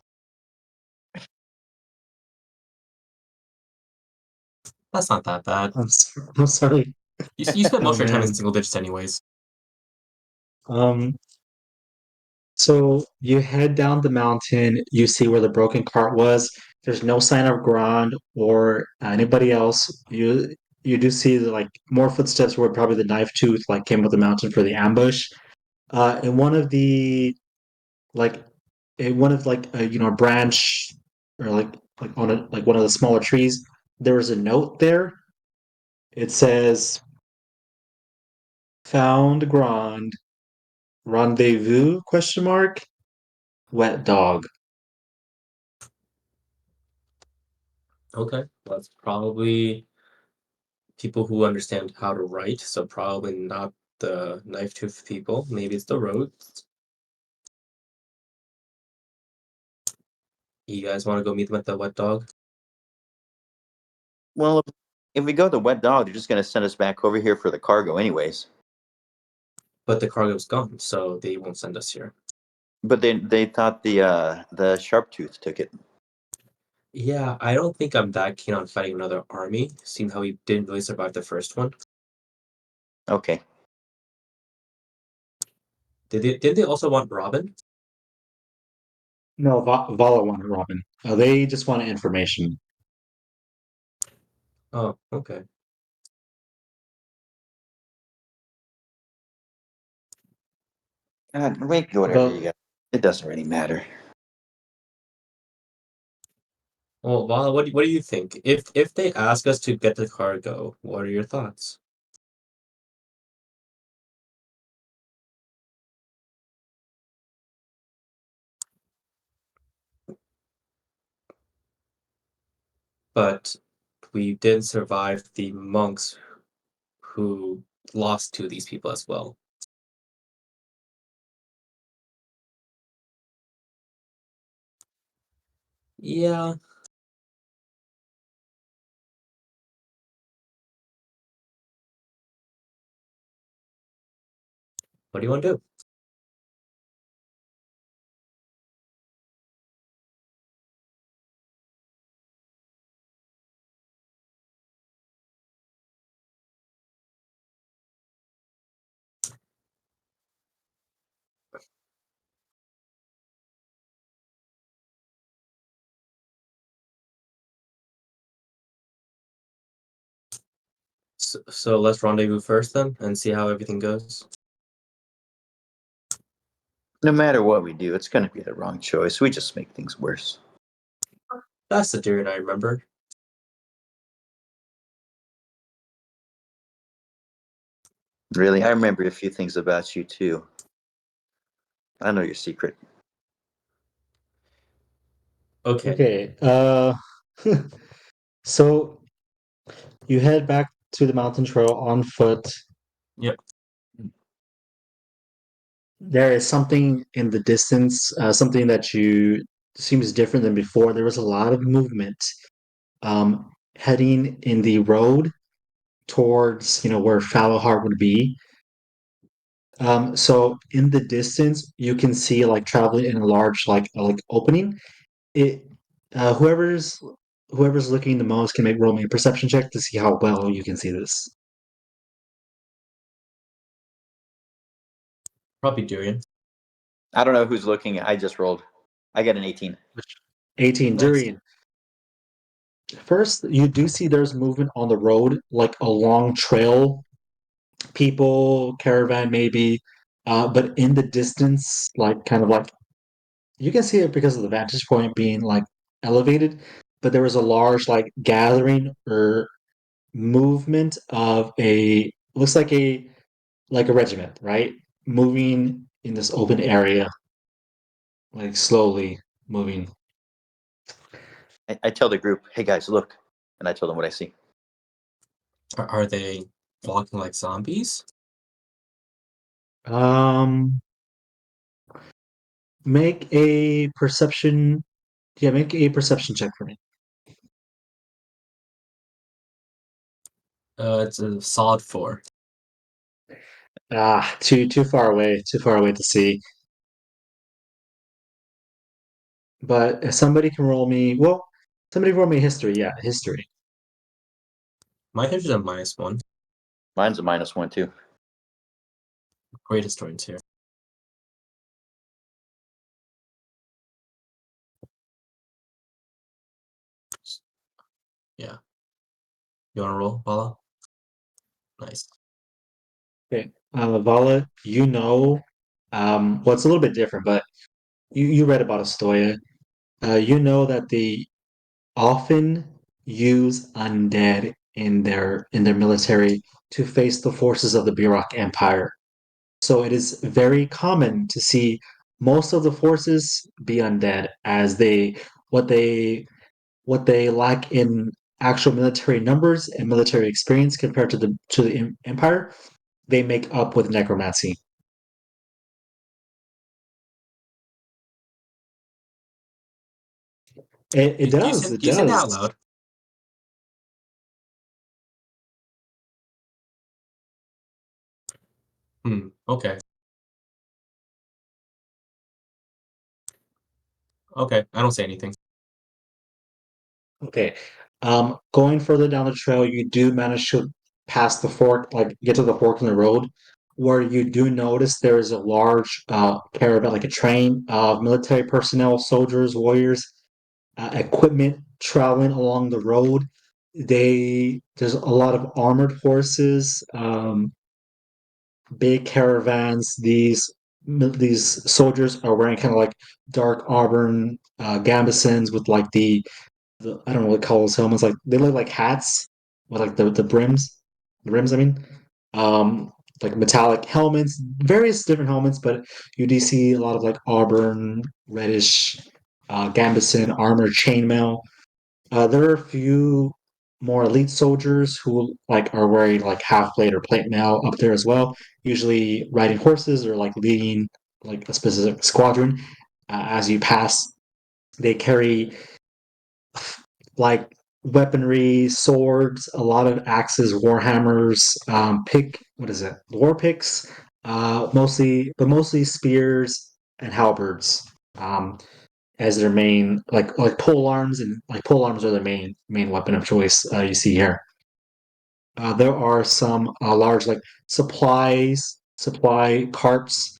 That's not that bad. I'm sorry. You spend Oh most of your time in man. single digits anyways. Um, so you head down the mountain, you see where the broken cart was. There's no sign of Grand or anybody else. You do see like more footsteps where probably the knife tooth like came up the mountain for the ambush. In one of the like in one of like a branch or like on a like one of the smaller trees, there was a note there. It says found Grand rendezvous question mark wet dog. Okay. That's probably people who understand how to write, so probably not the knife tooth people. Maybe it's the roads. You guys want to go meet them at the wet dog? Well, if we go to Wet Dog, they're just going to send us back over here for the cargo, anyways. But the cargo's gone, so they won't send us here. But they thought the sharp tooth took it. Yeah, I don't think I'm that keen on fighting another army, seeing how we didn't really survive the first one. Okay. Did they also want Robin? No, Vala wanted Robin. They just wanted information. Oh, okay. Make whatever you got. It doesn't really matter. Well, Vala, what do you think? If they ask us to get the cargo, what are your thoughts? But we did survive the monks who lost to these people as well. Yeah, What do you want to do? So let's rendezvous first then and see how everything goes. No matter what we do, it's going to be the wrong choice. We just make things worse. That's the Durian I remember. Really, I remember a few things about you too. I know your secret. Okay. Okay. So you head back to the mountain trail on foot. Yep. There is something in the distance, something that you seems different than before. There was a lot of movement heading in the road towards, where Fallowheart would be. So in the distance, you can see like traveling in a large like opening. It whoever's looking the most can roll me a perception check to see how well you can see this. Probably Durian. I don't know who's looking. I just rolled. I got an 18. 18, Nice. Durian. First, you do see there's movement on the road, like a long trail, people, caravan maybe, but in the distance, like kind of like you can see it because of the vantage point being like elevated, but there was a large like gathering or movement of a looks like a regiment, right? Moving in this open area, like slowly moving. I tell the group, hey guys, look. And I tell them what I see. Are they walking like zombies? Um, make a perception. Yeah, make a perception check for me. It's a solid 4. Ah, too far away to see. But if somebody can roll me, well, somebody roll me history. Yeah, history. My history's a -1. Mine's a -1 too. Great historians here. Yeah. You want to roll, Vala? Nice. Okay, Vala, well, it's a little bit different, but you read about Astoya. You know that they often use undead in their military to face the forces of the Burok Empire. So it is very common to see most of the forces be undead, as what they what they lack in actual military numbers and military experience compared to the Empire, they make up with necromancy. It Do you does, say, it do you say that does. out loud? Okay. Okay, I don't say anything. Okay. Going further down the trail, you do manage to pass the fork, like get to the fork in the road, where you do notice there is a large caravan, like a train of military personnel, soldiers, warriors, equipment traveling along the road. There's a lot of armored horses, big caravans. These soldiers are wearing kind of like dark auburn gambesons with like the I don't know what they call those helmets. Like they look like hats with like the brims, the rims. I mean, um, like metallic helmets, various different helmets. But you do see a lot of like auburn, reddish, gambeson armor, chainmail. There are a few more elite soldiers who like are wearing like half plate or plate mail up there as well. Usually riding horses or like leading like a specific squadron. As you pass, they carry like weaponry, swords, a lot of axes, warhammers, pick what is it? War picks, mostly spears and halberds. As their main like pole arms, and like pole arms are their main weapon of choice. You see here. There are some large like supply carts,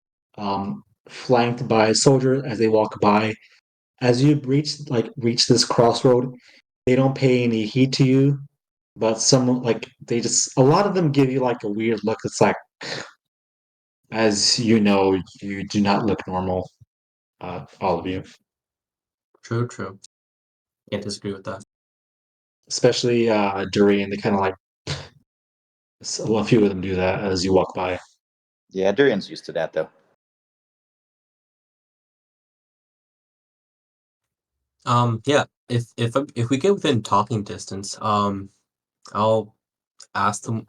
flanked by soldiers as they walk by. As you reach this crossroad, they don't pay any heed to you, but some like they just a lot of them give you like a weird look. It's like, as you know, you do not look normal, all of you. True, true. Can't disagree with that. Especially Durian. They kind of like a few of them do that as you walk by. Yeah, Durian's used to that though. Yeah. If we get within talking distance, I'll ask them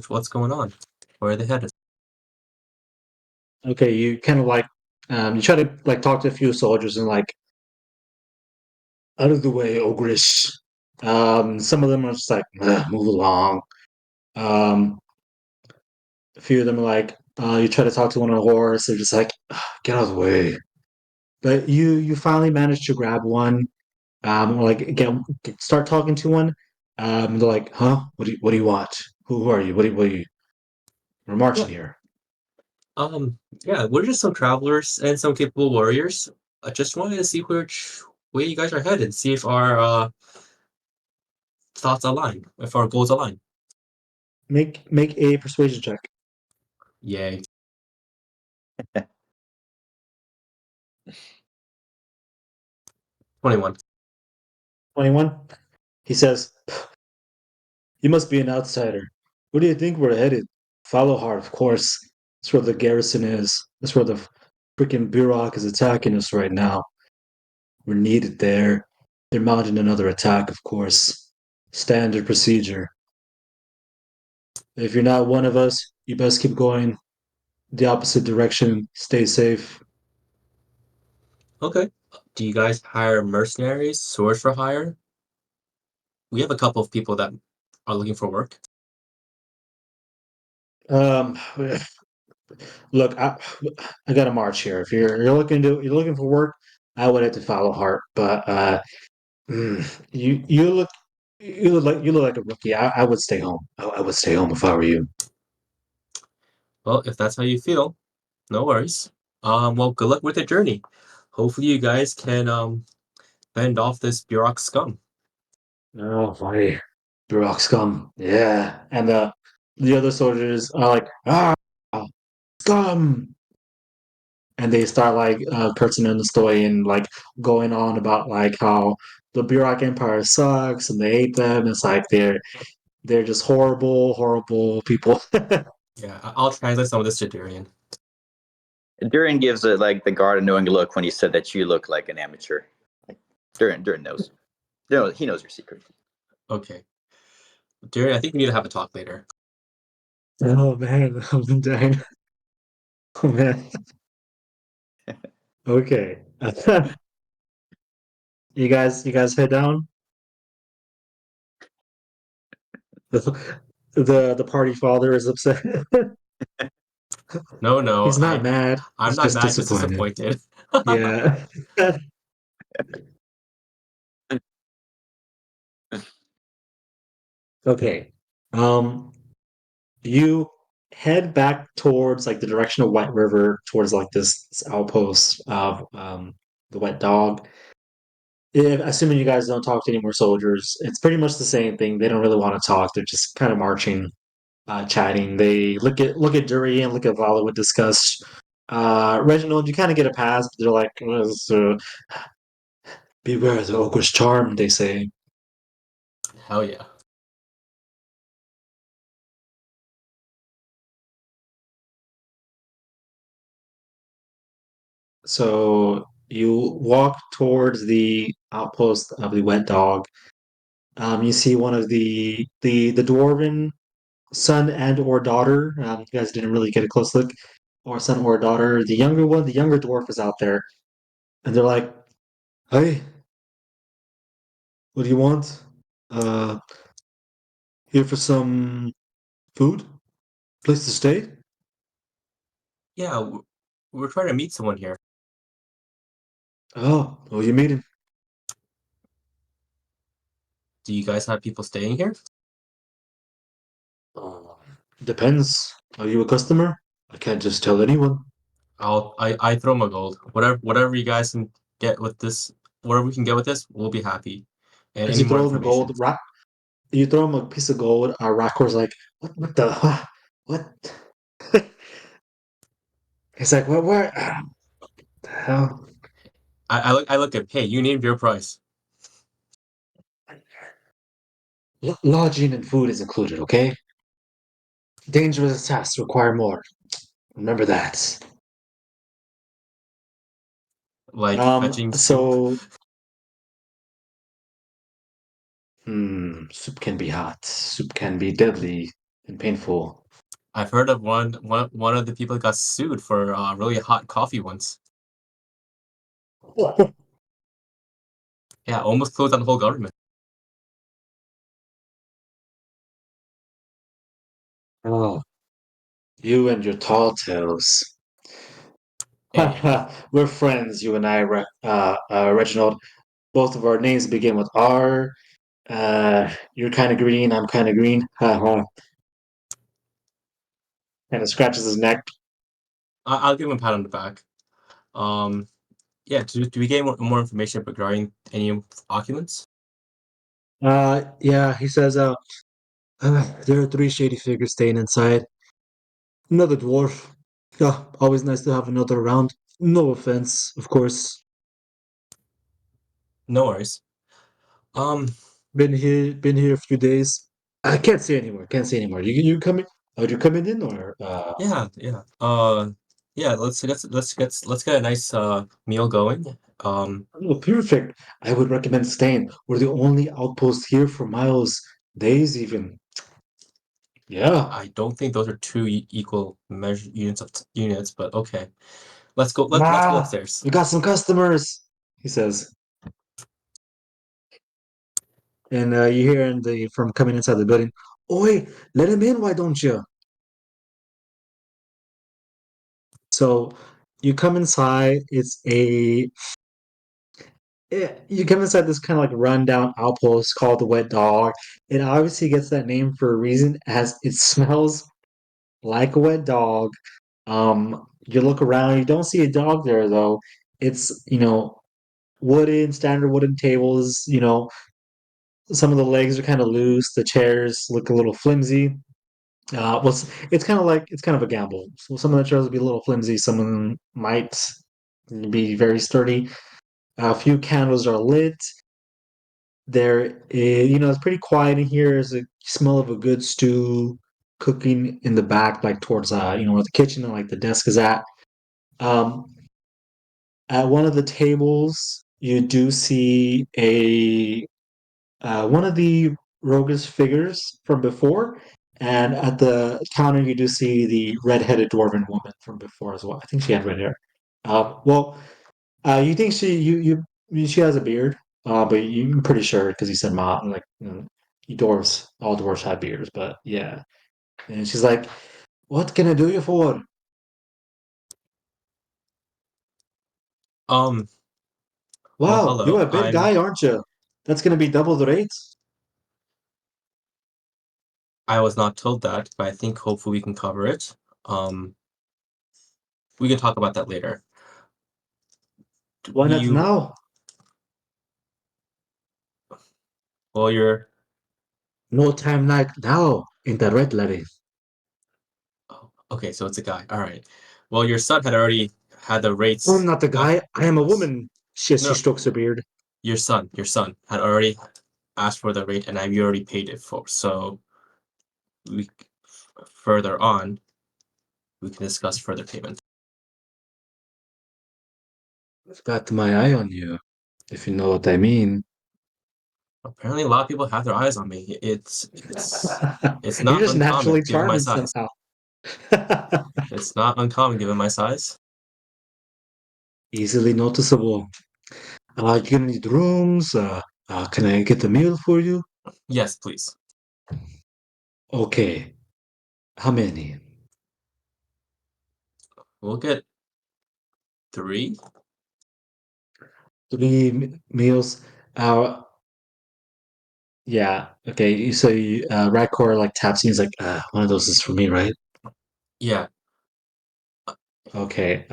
what's going on. Where are they headed? Okay, you kind of like you try to like talk to a few soldiers and like, out of the way, ogrish. Some of them are just like, "Ugh, move along. Um, a few of them are like, you try to talk to one on a horse, they're just like, "Ugh, get out of the way." But you finally manage to grab one, or like start talking to one. They're like, huh? What do you want? Who are you? What are you? We're Yeah. marching here. Yeah, we're just some travelers and some capable warriors. I just wanted to see which way you guys are headed, see if our thoughts align, if our goals align. Make a persuasion check. Yay. 21. 21. He says, "You must be an outsider. Where do you think we're headed?" "Follow hard, of course. That's where the garrison is. That's where the freaking Burok is attacking us right now. We're needed there. They're mounting another attack, of course. Standard procedure. If you're not one of us, you best keep going the opposite direction. Stay safe." Okay. Do you guys hire mercenaries, swords for hire? We have a couple of people that are looking for work. Um, look, I got to march here. If you're looking for work, I would have to follow heart. But you look like a rookie. I would stay home. I would stay home if I were you. Well, if that's how you feel, no worries. Well, good luck with the journey. Hopefully you guys can fend off this Burok scum. Oh my, Burok scum. Yeah, and the other soldiers are like, ah, scum, and they start like personing the story and like going on about like how the Burok Empire sucks and they hate them. It's like they're just horrible people. Yeah, I'll translate some of this to Durian. Durian gives it like the guard a knowing look when he said that you look like an amateur. Like Durian knows. He knows your secret. Okay. Durian, I think we need to have a talk later. Oh man, I'm dying. Oh man. Okay. You guys head down. The party father is upset. No, He's not mad. I'm He's not just mad, just disappointed. disappointed. Yeah. Okay. Um, you head back towards like the direction of White River, towards like this outpost of the Wet Dog. If, assuming you guys don't talk to any more soldiers, it's pretty much the same thing. They don't really want to talk. They're just kind of marching, chatting. They look at Durian, look at Vala with disgust. Reginald, you kind of get a pass, but they're like, "Beware the ogre's charm," they say. Hell yeah. So you walk towards the outpost of the Wet Dog. You see one of the dwarven son and or daughter. You guys didn't really get a close look, or son or daughter. The younger one, the younger dwarf, is out there, and they're like, "Hey, what do you want? Uh, here for some food, place to stay." Yeah, we're trying to meet someone here. Oh, who you meeting? Do you guys have people staying here? Uh, Depends. Are you a customer? I can't just tell anyone. I throw my gold. Whatever you guys can get with this, whatever we can get with this, we'll be happy. And As any you more throw him a information. gold, you throw him a piece of gold. Rakor's like, what the, what? He's like, what, where? The hell? I look at, hey, you named your price. Lodging and food is included, okay? Dangerous tasks require more. Remember that. Like fetching soup. So, soup can be hot. Soup can be deadly and painful. I've heard of one of the people that got sued for really hot coffee once. Yeah, almost closed down the whole government. Oh, you and your tall tales. Hey, We're friends, you and I, Reginald. Both of our names begin with R. You're kind of green, I'm kind of green. Ha ha. And it scratches his neck. I'll give him a pat on the back. Um, yeah. Do we get more information regarding any occupants? Yeah, he says, there are three shady figures staying inside. Another dwarf. Yeah, always nice to have another around. No offense, of course. No worries. Um, Been here a few days. I can't say anymore. Can't say anymore. You coming? Are you coming in or yeah. Yeah. Let's get a nice meal going. Oh, perfect. I would recommend staying. We're the only outpost here for miles, days even. Yeah. I don't think those are two equal measure units of units, but okay. Let's go. Let's go Ah, upstairs. we got some customers, he says. And you hear from coming inside the building. Oi, let him in, why don't you? So you come inside. You come inside this kind of like rundown outpost called the Wet Dog. It obviously gets that name for a reason, as it smells like a wet dog. You look around, you don't see a dog there though. It's standard wooden tables. Some of the legs are kind of loose. The chairs look a little flimsy. It's kind of a gamble. So some of the chairs will be a little flimsy. Some of them might be very sturdy. A few candles are lit. It's pretty quiet in here. There's a smell of a good stew cooking in the back, like towards where the kitchen and like the desk is at. Um, at one of the tables, you do see a one of the roguish figures from before, and at the counter, you do see the red-headed dwarven woman from before as well. I think she had red hair. Well, you think she has a beard, but you're pretty sure because you said ma, like all dwarves have beards, but yeah. And she's like, "What can I do you for?" Um. Well, Wow, you're hello. a big guy, aren't you? That's gonna be double the rates. I was not told that, but I think hopefully we can cover it. Um. We can talk about that later. Why not You. now? Well, you're. No time like now in the red lady. Oh, okay, so it's a guy. All right. Well, your son had already had the I'm rates not the up guy. I with am a us. woman. She No, strokes her beard. your son had already asked for the rate, and you already paid it for. So we further on, we can discuss further payment. I've got my eye on you, if you know what I mean. Apparently, a lot of people have their eyes on me. It's You're not just uncommon naturally given my charming size. somehow. It's not uncommon given my size. Easily noticeable. You're gonna need rooms. Can I get a meal for you? Yes, please. Okay. How many? We'll get 3. 3 meals. Yeah. Okay. So Rackor like taps you. He's like, one of those is for me, right? Yeah. Okay.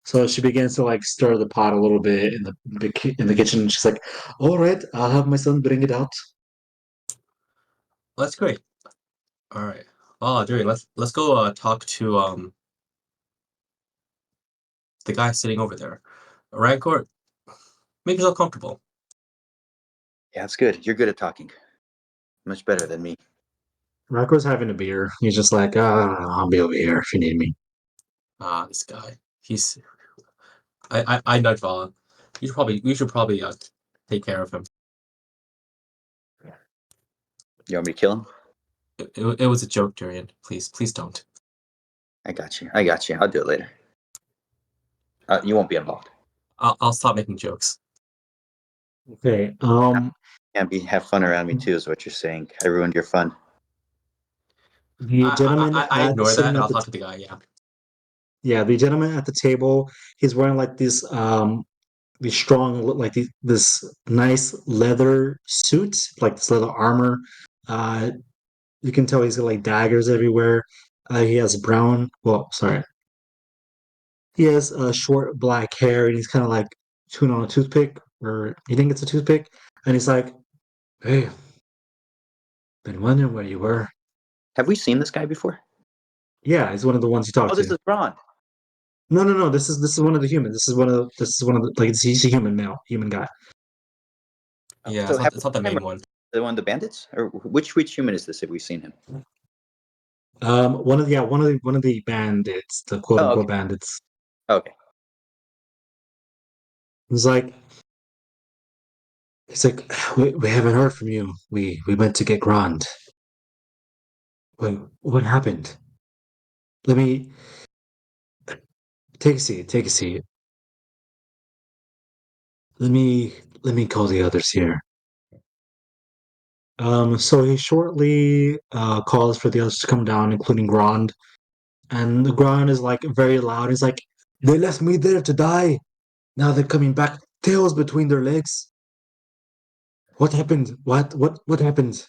So she begins to like stir the pot a little bit in the kitchen. And she's like, "All right, I'll have my son bring it out." Well, that's great. All right. Oh, Durian, let's go talk to the guy sitting over there. Rancor, make yourself comfortable. Yeah, it's good. You're good at talking. Much better than me. Rackor's having a beer. He's just like, I'll be over here if you need me." This guy. He's I nudge Vala. We should probably take care of him. You want me to kill him? It was a joke, Durian. Please don't. I got you. I'll do it later. You won't be involved. I'll stop making jokes. Okay. Have fun around me too, is what you're saying. I ruined your fun. The gentleman I ignore that sitting and at I'll the talk to the guy. Yeah. yeah, the gentleman at the table. He's wearing like these strong like this nice leather suit, like this leather armor. Uh, you can tell he's got like daggers everywhere. He has brown. Well, sorry. He has short black hair, and he's kind of like chewing on a toothpick, or you think it's a toothpick, and he's like, "Hey, been wondering where you were." Have we seen this guy before? Yeah, he's one of the ones you talk Oh, this to. is Ron. No. This is one of the humans. This is one of the like he's a human male, human guy. Yeah, So have it's not the we seen him, main one. the one of the bandits, or which human is this? Have we seen him? One of the bandits, the quote Oh, unquote okay. bandits. Okay. He's like, we haven't heard from you. We went to get Grand. What happened? Let me take a seat. Take a seat. Let me let me call the others here. So he shortly calls for the others to come down, including Grand. And the Grand is like very loud. He's like, they left me there to die. Now they're coming back, tails between their legs. What happened? What happened?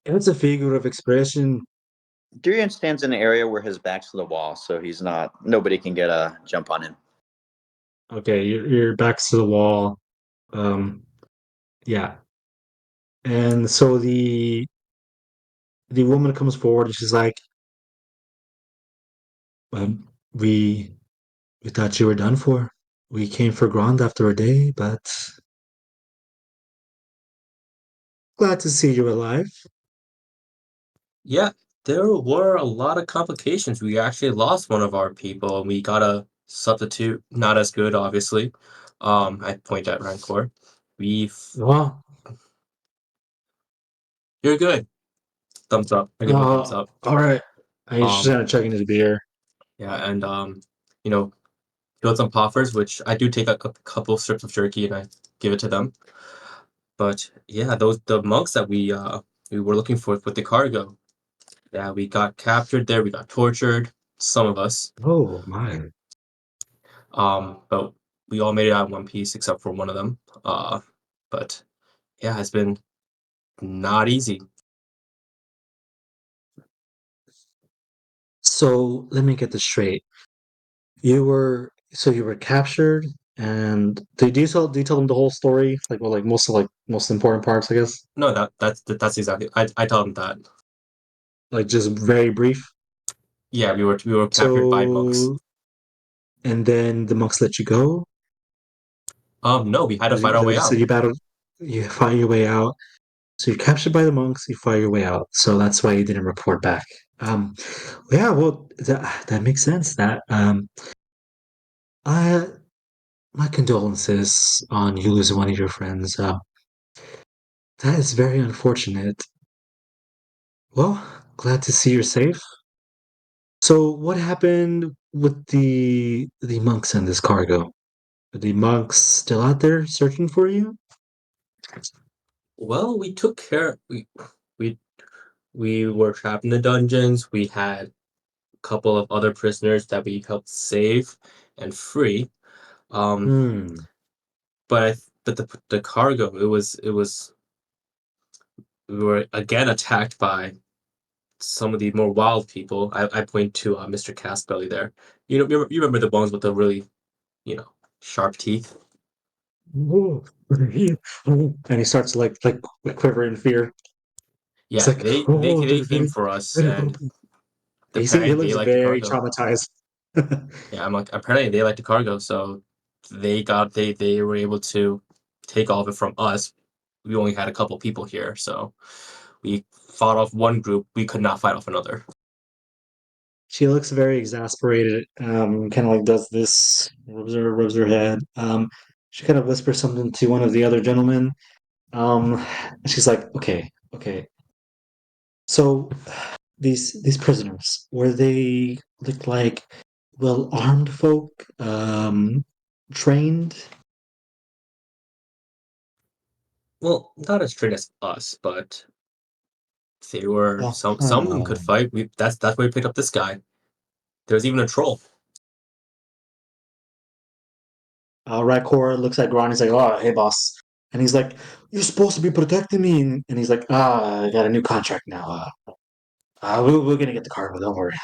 It's a figure of expression. Durian stands in an area where his back's to the wall, so nobody can get a jump on him. Okay, your back's to the wall. Um, yeah. And so the woman comes forward and she's like, we thought you were done for. We came for Grand after a day, but glad to see you alive." Yeah, there were a lot of complications. We actually lost one of our people, and we got a substitute, not as good, obviously. I point at Rancor. We've Well, You're good. Thumbs up. I give him a thumbs up. all right. I just Um, kind of chugging his beer. yeah, and you know, build some poffers, which I do take a couple strips of jerky and I give it to them. But yeah, the monks that we were looking for with the cargo. Yeah, we got captured there. We got tortured. Some of us. Oh my. But we all made it out in one piece except for one of them. But yeah, it's been not easy. So let me get this straight. You were captured, and do you tell them the whole story? Like most important parts, I guess. No, that's exactly. I tell them that. Like just very brief. Yeah, we were captured by monks. So and then the monks let you go. No, we had to fight our way So out. you fight your way out. So you're captured by the monks, you fight your way out. So that's why you didn't report back. Um, yeah, well, that makes sense. I my condolences on you losing one of your friends. That is very unfortunate. Well, glad to see you're safe. So, what happened with the monks and this cargo? Are the monks still out there searching for you? Well, we took care. We we were trapped in the dungeons. We had couple of other prisoners that we helped save and free. Hmm. But the cargo, it was we were again attacked by some of the more wild people. I point to Mr. Castbelly there. You remember the ones with the really, sharp teeth? Oh, and he starts to like quiver in fear. It's Yeah, like, they came for us, and he apparently they looks like the very cargo. traumatized. Yeah, I'm like, apparently they like the cargo, so they were able to take all of it from us. We only had a couple people here, so we fought off one group. We could not fight off another. She looks very exasperated. Kind of like does this, rubs her head. She kind of whispers something to one of the other gentlemen. She's like, okay. So these prisoners, were they looked like well armed folk, trained? Well, not as trained as us, but they were some of them Uh-huh. could fight. That's why we picked up this guy. There was even a troll. Rakor looks at Gron. He's like, "Oh, hey, boss," and he's like, "You're supposed to be protecting me," and he's like, I got a new contract now. We're gonna get the cargo. Don't worry."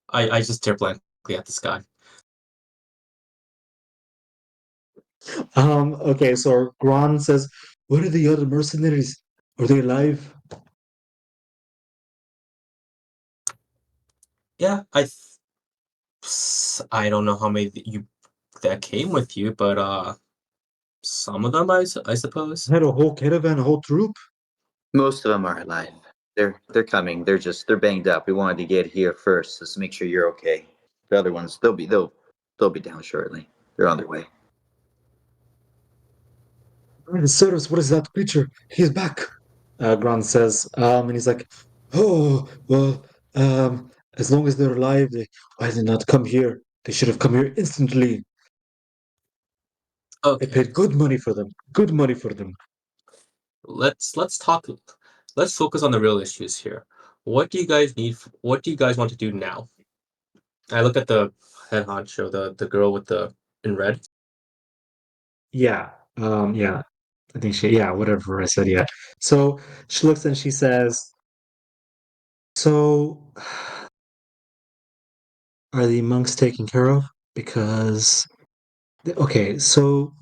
I just stare blankly at this guy. Okay, so Gron says, "What are the other mercenaries? Are they alive?" Yeah, I don't know how many that came with you, but some of them I suppose. Had a whole caravan, a whole troop. Most of them are alive. They're coming. They're banged up. We wanted to get here first just to make sure you're okay. The other ones, they'll be down shortly. They're on their way. Cerberus, what is that creature? He's back. Gron says, and he's like, "Oh, well, as long as they're alive, why did they not come here? They should have come here instantly. I Okay, paid good money for them. Good money for them." let's talk. Let's focus on the real issues here. What do you guys need? What do you guys want to do now? I look at the head honcho, the girl with the in red. Yeah, yeah. I think yeah, whatever I said, yeah. So she looks and she says, "So, are the monks taken care of? Because, okay, so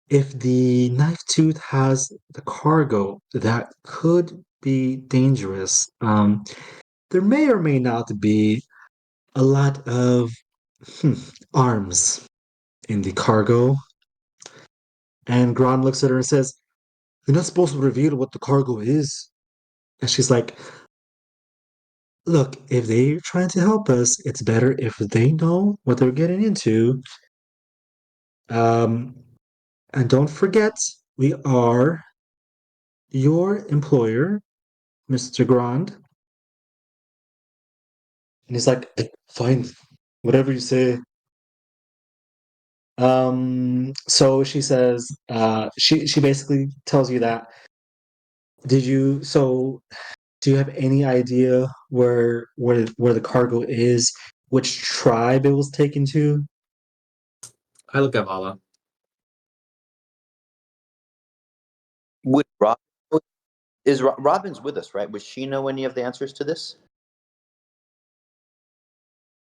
if the knife tooth has the cargo, that could be dangerous. There may or may not be a lot of hmm, arms in the cargo." And Gron looks at her and says, "You're not supposed to reveal what the cargo is." And she's like, "Look, if they're trying to help us, it's better if they know what they're getting into. Um, and don't forget, we are your employer, Mr. Grand." And he's like, "Fine, whatever you say." So she says, she basically tells you that, do you have any idea where the cargo is, which tribe it was taken to? I look at Vala. Would Robin's with us, right? Would she know any of the answers to this?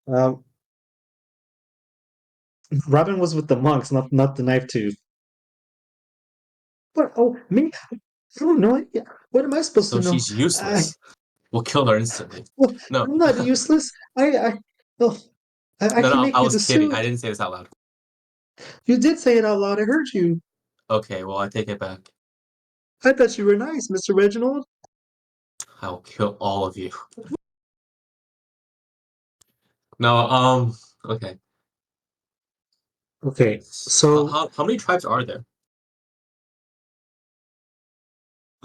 Um, Robin was with the monks, not the knife tooth. What? Oh, me? I don't know. Yeah. What am I supposed So to know? she's I useless. We'll kill her instantly. well, No, I'm not useless. Oh, I no, can no. make I you was the kidding. I suit. didn't say this out loud. You did say it out loud. I heard you. Okay, well I take it back. I thought you were nice, Mr. Reginald. I will kill all of you. No, okay. Okay, How so how many tribes are there?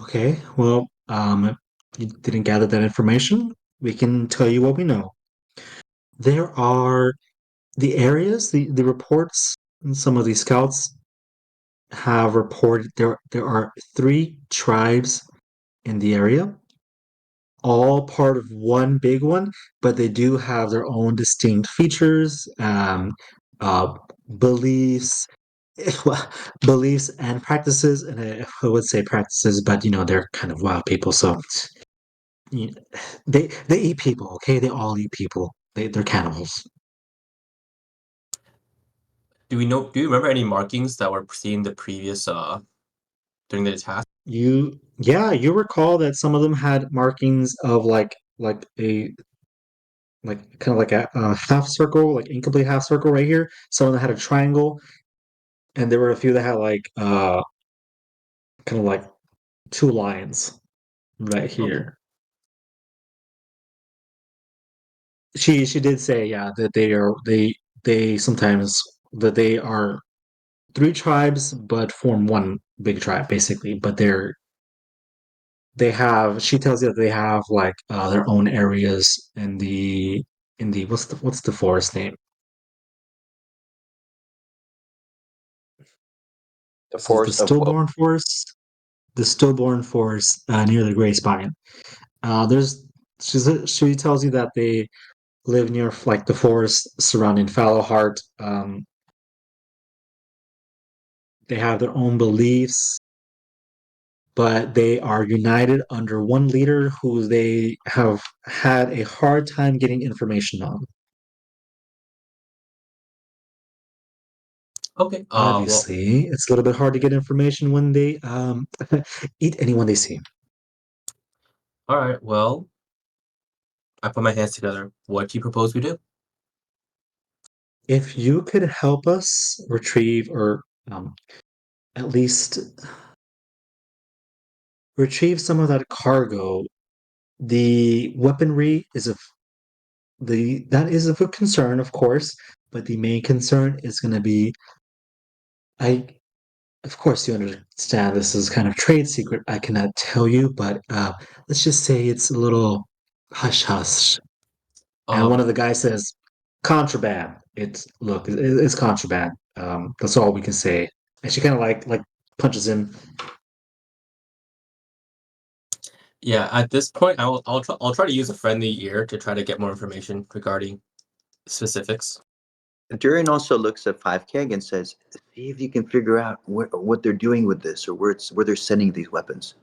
okay, well, you didn't gather that information. We can tell you what we know. There are the areas, the reports, and some of these scouts have reported there are three tribes in the area. all part of one big one, but they do have their own distinct features, uh, beliefs, well, beliefs and practices. And I would say practices, but they're kind of wild people, so you they eat people. Okay, they all eat people. They're cannibals. Do you remember any markings that were seen the previous during the task? You recall that some of them had markings of like a like kind of like a half circle, like incomplete half circle right here. Some of them had a triangle, and there were a few that had like kind of like two lines right Okay. here. She did say, yeah, that they sometimes that they are three tribes but form one big tribe basically, but they have she tells you that they have like their own areas in the what's the forest name? The This is the forest of woe. stillborn forest. The stillborn forest near the Gray Spine. There's she tells you that they live near like the forest surrounding Fallowheart. They have their own beliefs, but they are united under one leader who they have had a hard time getting information on. Okay. Well, Obviously, it's a little bit hard to get information when they eat anyone they see. all right. Well, I put my hands together. What do you propose we do? If you could help us retrieve or at least retrieve some of that cargo, the weaponry is of the that is of a concern, of course, but the main concern is going to be I. Of course, you understand this is kind of trade secret. I cannot tell you, but let's just say it's a little hush hush. And one Um, of the guys says, "Contraband." It's contraband. That's all we can say. And she kind of like punches him. yeah. At this point, I'll try to use a friendly ear to try to get more information regarding specifics. Durian also looks at 5K and says, "See if you can figure out what they're doing with this, or where they're sending these weapons."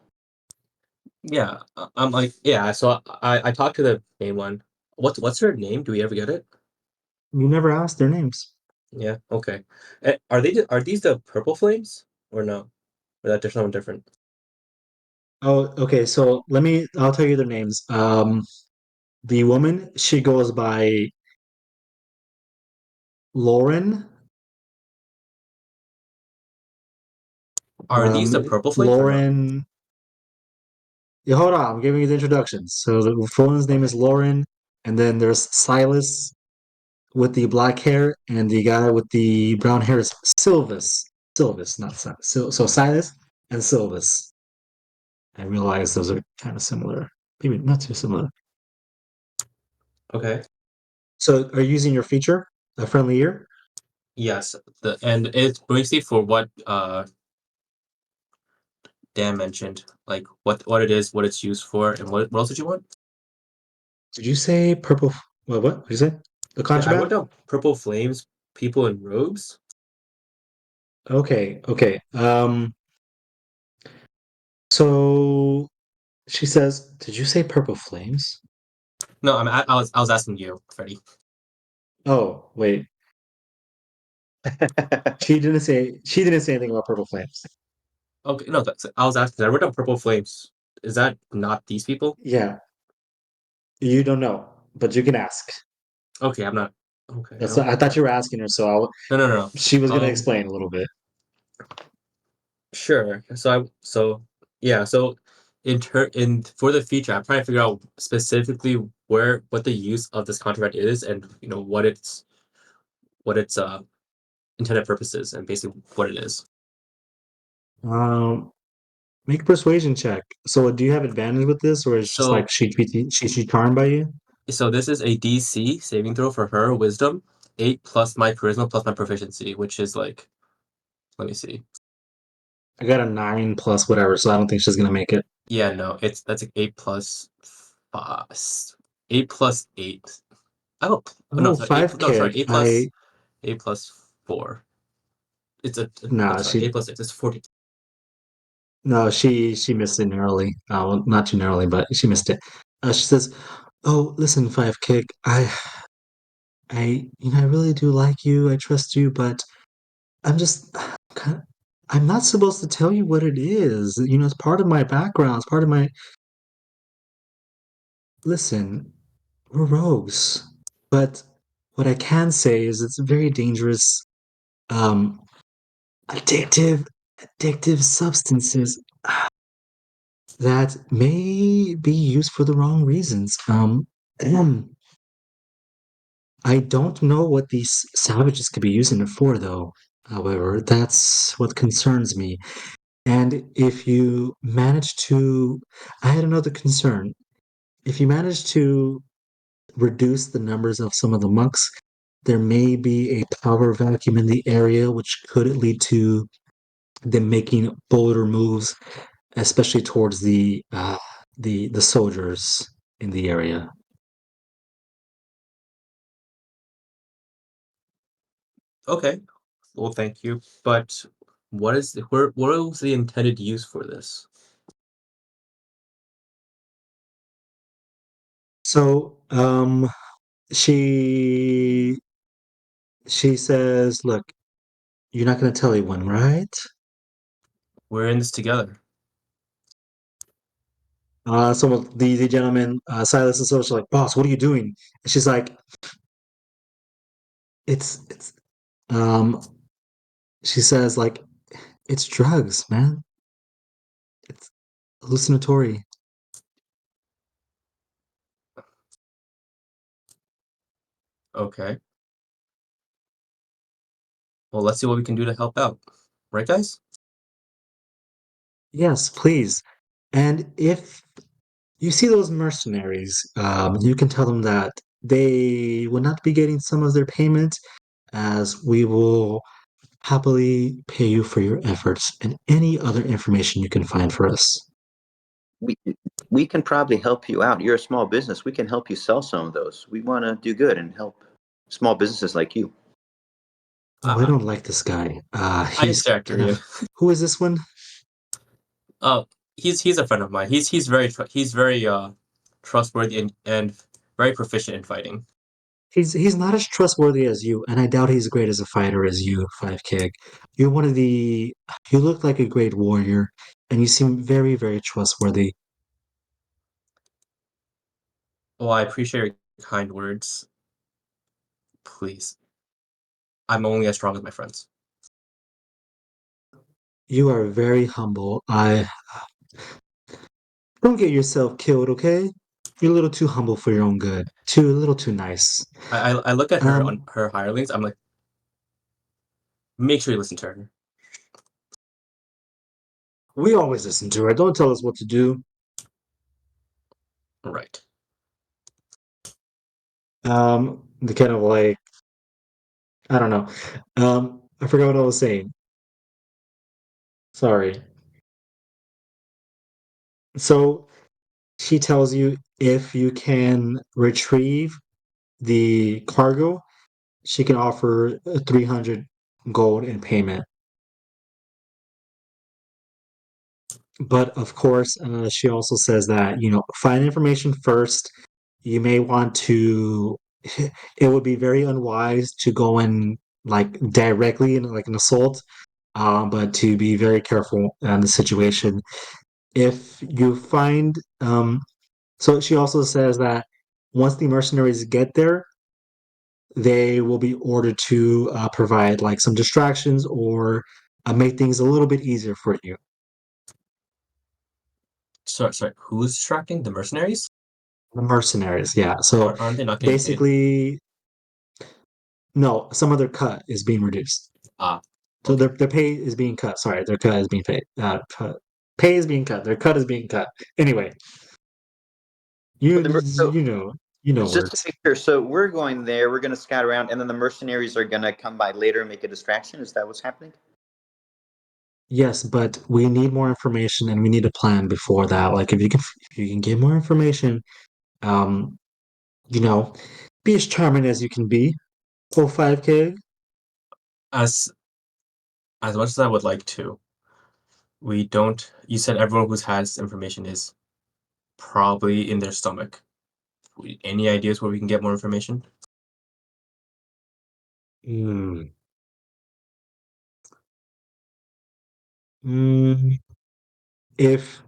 Yeah. I'm like, yeah. So I talked to the main one. What's her name? Do we ever get it? You never asked their names. Yeah. Okay. Are these the purple flames or no? Or that there's someone different? Oh, okay. So I'll tell you their names. The woman, she goes by Lauren. Are these the purple flames or no? Lauren. Yeah, hold on. I'm giving you the introductions. So the woman's name Okay. is Lauren, and then there's Silas with the black hair, and the guy with the brown hair is Silvis. Silvis, not Silas. So Silas and Silvis. I realize those are kind of similar. Maybe not too similar. Okay. So are you using your feature, a friendly ear? Yes. And it's basically for what Dan mentioned, like what it is, what it's used for, and what else did you want? Did you say purple? What did you say? The Yeah, I wrote contraband? down purple flames, people in robes. Okay, okay. So she says, "Did you say purple flames?" No, I was asking you, Freddy. Oh, wait. She didn't say anything about purple flames. Okay, no, I was asking. I wrote down purple flames. Is that not these people? Yeah, you don't know, but you can ask. Okay, I'm not. Okay, I That's don't I know. thought you were asking her, so No, no, no. she was No. gonna explain a little bit. Sure. Yeah. So in for the feature, I'm trying to figure out specifically what the use of this contract is, and what its intended purpose is, and basically what it is. Um, Make a persuasion check. So, do you have advantage with this, or is it just like So she charmed by you? so this is a DC saving throw for her wisdom, 8 plus my charisma plus my proficiency, which is like, let me see. I got a 9 plus whatever, so I don't think she's gonna make it. Yeah, no, that's like 8 plus 8 plus 8. Oh, no, Oh, sorry. five No, sorry. keg. 8 plus 4. It's no, Nah, sorry. 8 plus 6 is 40. no, she missed it narrowly. Well, not too narrowly, but she missed it. She says, "Oh, listen, five kick. I really do like you. I trust you, but I'm just, I'm not supposed to tell you what it is. It's part of my background. It's part of my. Listen, we're rogues, but what I can say is it's very dangerous. Um, addictive, addictive substances that may be used for the wrong reasons. I don't know what these savages could be using it for, though. However, that's what concerns me. And if you manage to, I had another concern. If you manage to reduce the numbers of some of the monks, there may be a power vacuum in the area, which could lead to them making bolder moves, especially towards the soldiers in the area. Okay. Well, thank you. But what was the intended use for this? So, she she says, "Look, you're not going to tell anyone, right?" We're in this together. Some of the gentlemen, Silas and Social, like, "Boss, what are you doing?" And she's like, "It's." Um, she says, like, "It's drugs, man. It's hallucinatory." Okay. Well, let's see what we can do to help out. Right, guys? Yes, please. And if you see those mercenaries, you can tell them that they will not be getting some of their payment, as we will happily pay you for your efforts and any other information you can find for us. We we can probably help you out. You're a small business. We can help you sell some of those. We want to do good and help small businesses like you. Oh, I don't like this guy. I his He's character, kind yeah. of. Who is this one? Oh, he's a friend of mine. He's very trustworthy and very proficient in fighting. He's not as trustworthy as you, and I doubt he's as great as a fighter as you, Five Kig. You're one of the. You look like a great warrior, and you seem very, very trustworthy. Well, I appreciate your kind words. Please. I'm only as strong as my friends. You are very humble. I don't get yourself killed, okay? You're a little too humble for your own good. A little too nice. I look at her on Um, her hirelings. I'm like, make sure you listen to her. we always listen to her. Don't tell us what to do. Right. The kind of like I don't know. I forgot what I was saying. Sorry. So she tells you if you can retrieve the cargo, she can offer 300 gold in payment. But of course, she also says that, find information first. You may want to, it would be very unwise to go in like directly in like an assault, but to be very careful in the situation. If you find, so she also says that once the mercenaries get there, they will be ordered to provide like some distractions or make things a little bit easier for you. Sorry. Who's distracting? The mercenaries? The mercenaries, yeah. So Aren't they not getting paid? basically, no, some of their cut is being reduced. Ah, So okay. their pay is being cut. Sorry, their cut is being paid. Pay is being cut. Their cut is being cut. Anyway, you But so you know you know just to words. be clear, so we're going there. We're going to scout around, and then the mercenaries are going to come by later and make a distraction. Is that what's happening? Yes, but we need more information and we need a plan before that. Like if you can get more information, Um, you know, be as charming as you can be. Oh, 5K. As much as I would like to, we don't. You said everyone who's has information is probably in their stomach. Any ideas where we can get more information? Hmm. Mm, if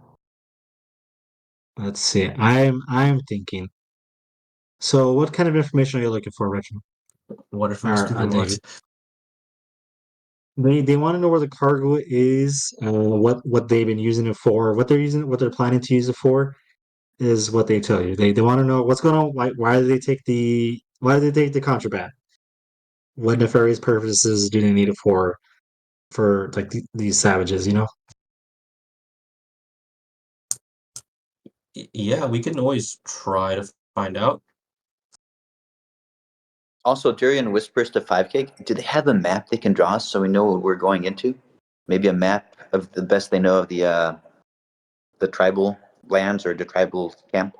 let's see, I'm thinking. So, what kind of information are you looking for, Reginald? What information Or do you David? want? They want to know where the cargo is, what they've been using it for, what they're planning to use it for, is what they tell you. They want to know what's going on. Why do they take the contraband? What nefarious purposes do they need it for like these savages? You know. Yeah, we can always try to find out. Also, Durian whispers to 5K, do they have a map they can draw us so we know what we're going into? Maybe a map of the best they know of the tribal lands or the tribal camp?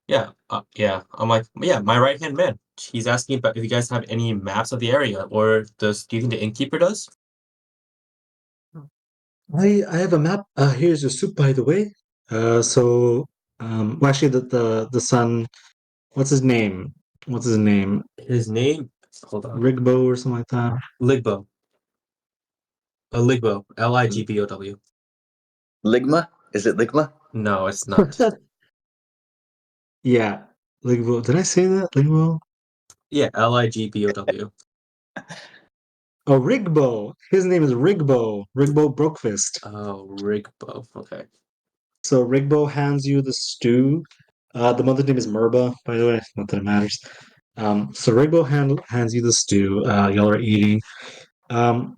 Yeah, yeah. I'm like, yeah, my right hand man. He's asking about if you guys have any maps of the area, or do you think the innkeeper does? I have a map. Here's your soup, by the way. Well, actually, the son. What's his name? What's his name? His name, hold on, Rigbo or something like that. Ligbo. Ligbo, Ligbow. Ligma? Is it Ligma? No, it's not. Yeah, Ligbo. Did I say that? Ligbo? Yeah, Ligbow. Oh, Rigbo. His name is Rigbo. Rigbo Brokefist. Oh, Rigbo. Okay. So Rigbo hands you the stew. The mother's name is Merba, by the way. Not that it matters. So Rigbo hands you the stew. Y'all are eating. Um,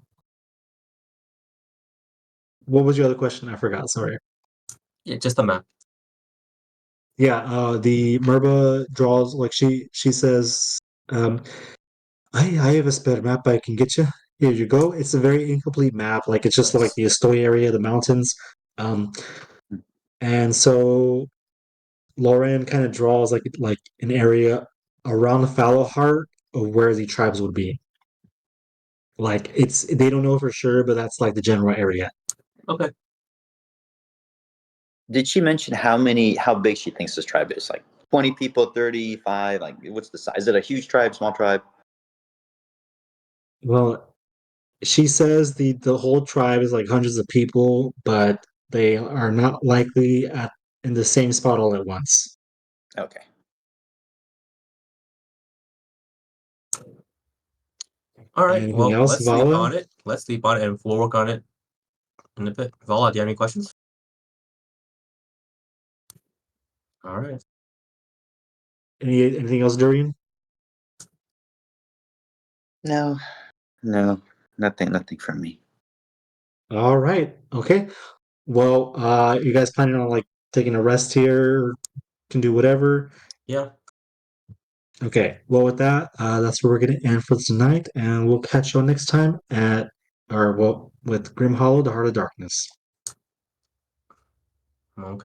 what was your other question? I forgot. Sorry. Yeah, just a map. Yeah. The Merba draws like she says. Um, I have a spare map I can get you. Here you go. It's a very incomplete map. Like it's just like Nice. the Estoy area, the mountains. Um, and so Lauren kind of draws like an area around the fallow heart of where the tribes would be. Like it's they don't know for sure, but that's like the general area. Okay. Did she mention how big she thinks this tribe is? Like 20 people, 35? Like, what's the size? Is it a huge tribe, small tribe? Well, she says the whole tribe is like hundreds of people, but they are not likely at in the same spot all at once. Okay. All right. Anything Well, else, let's sleep Vala? on it. Let's sleep on it, and we'll work on it in a bit. Vala, do you have any questions? All right. Anything else, Durian? No, no, nothing from me. All right. Okay. Well, you guys planning on like taking a rest here? Can do whatever. Yeah. Okay. Well, with that, that's where we're gonna end for tonight, and we'll catch you all next time with Grim Hollow, the Heart of Darkness. Okay.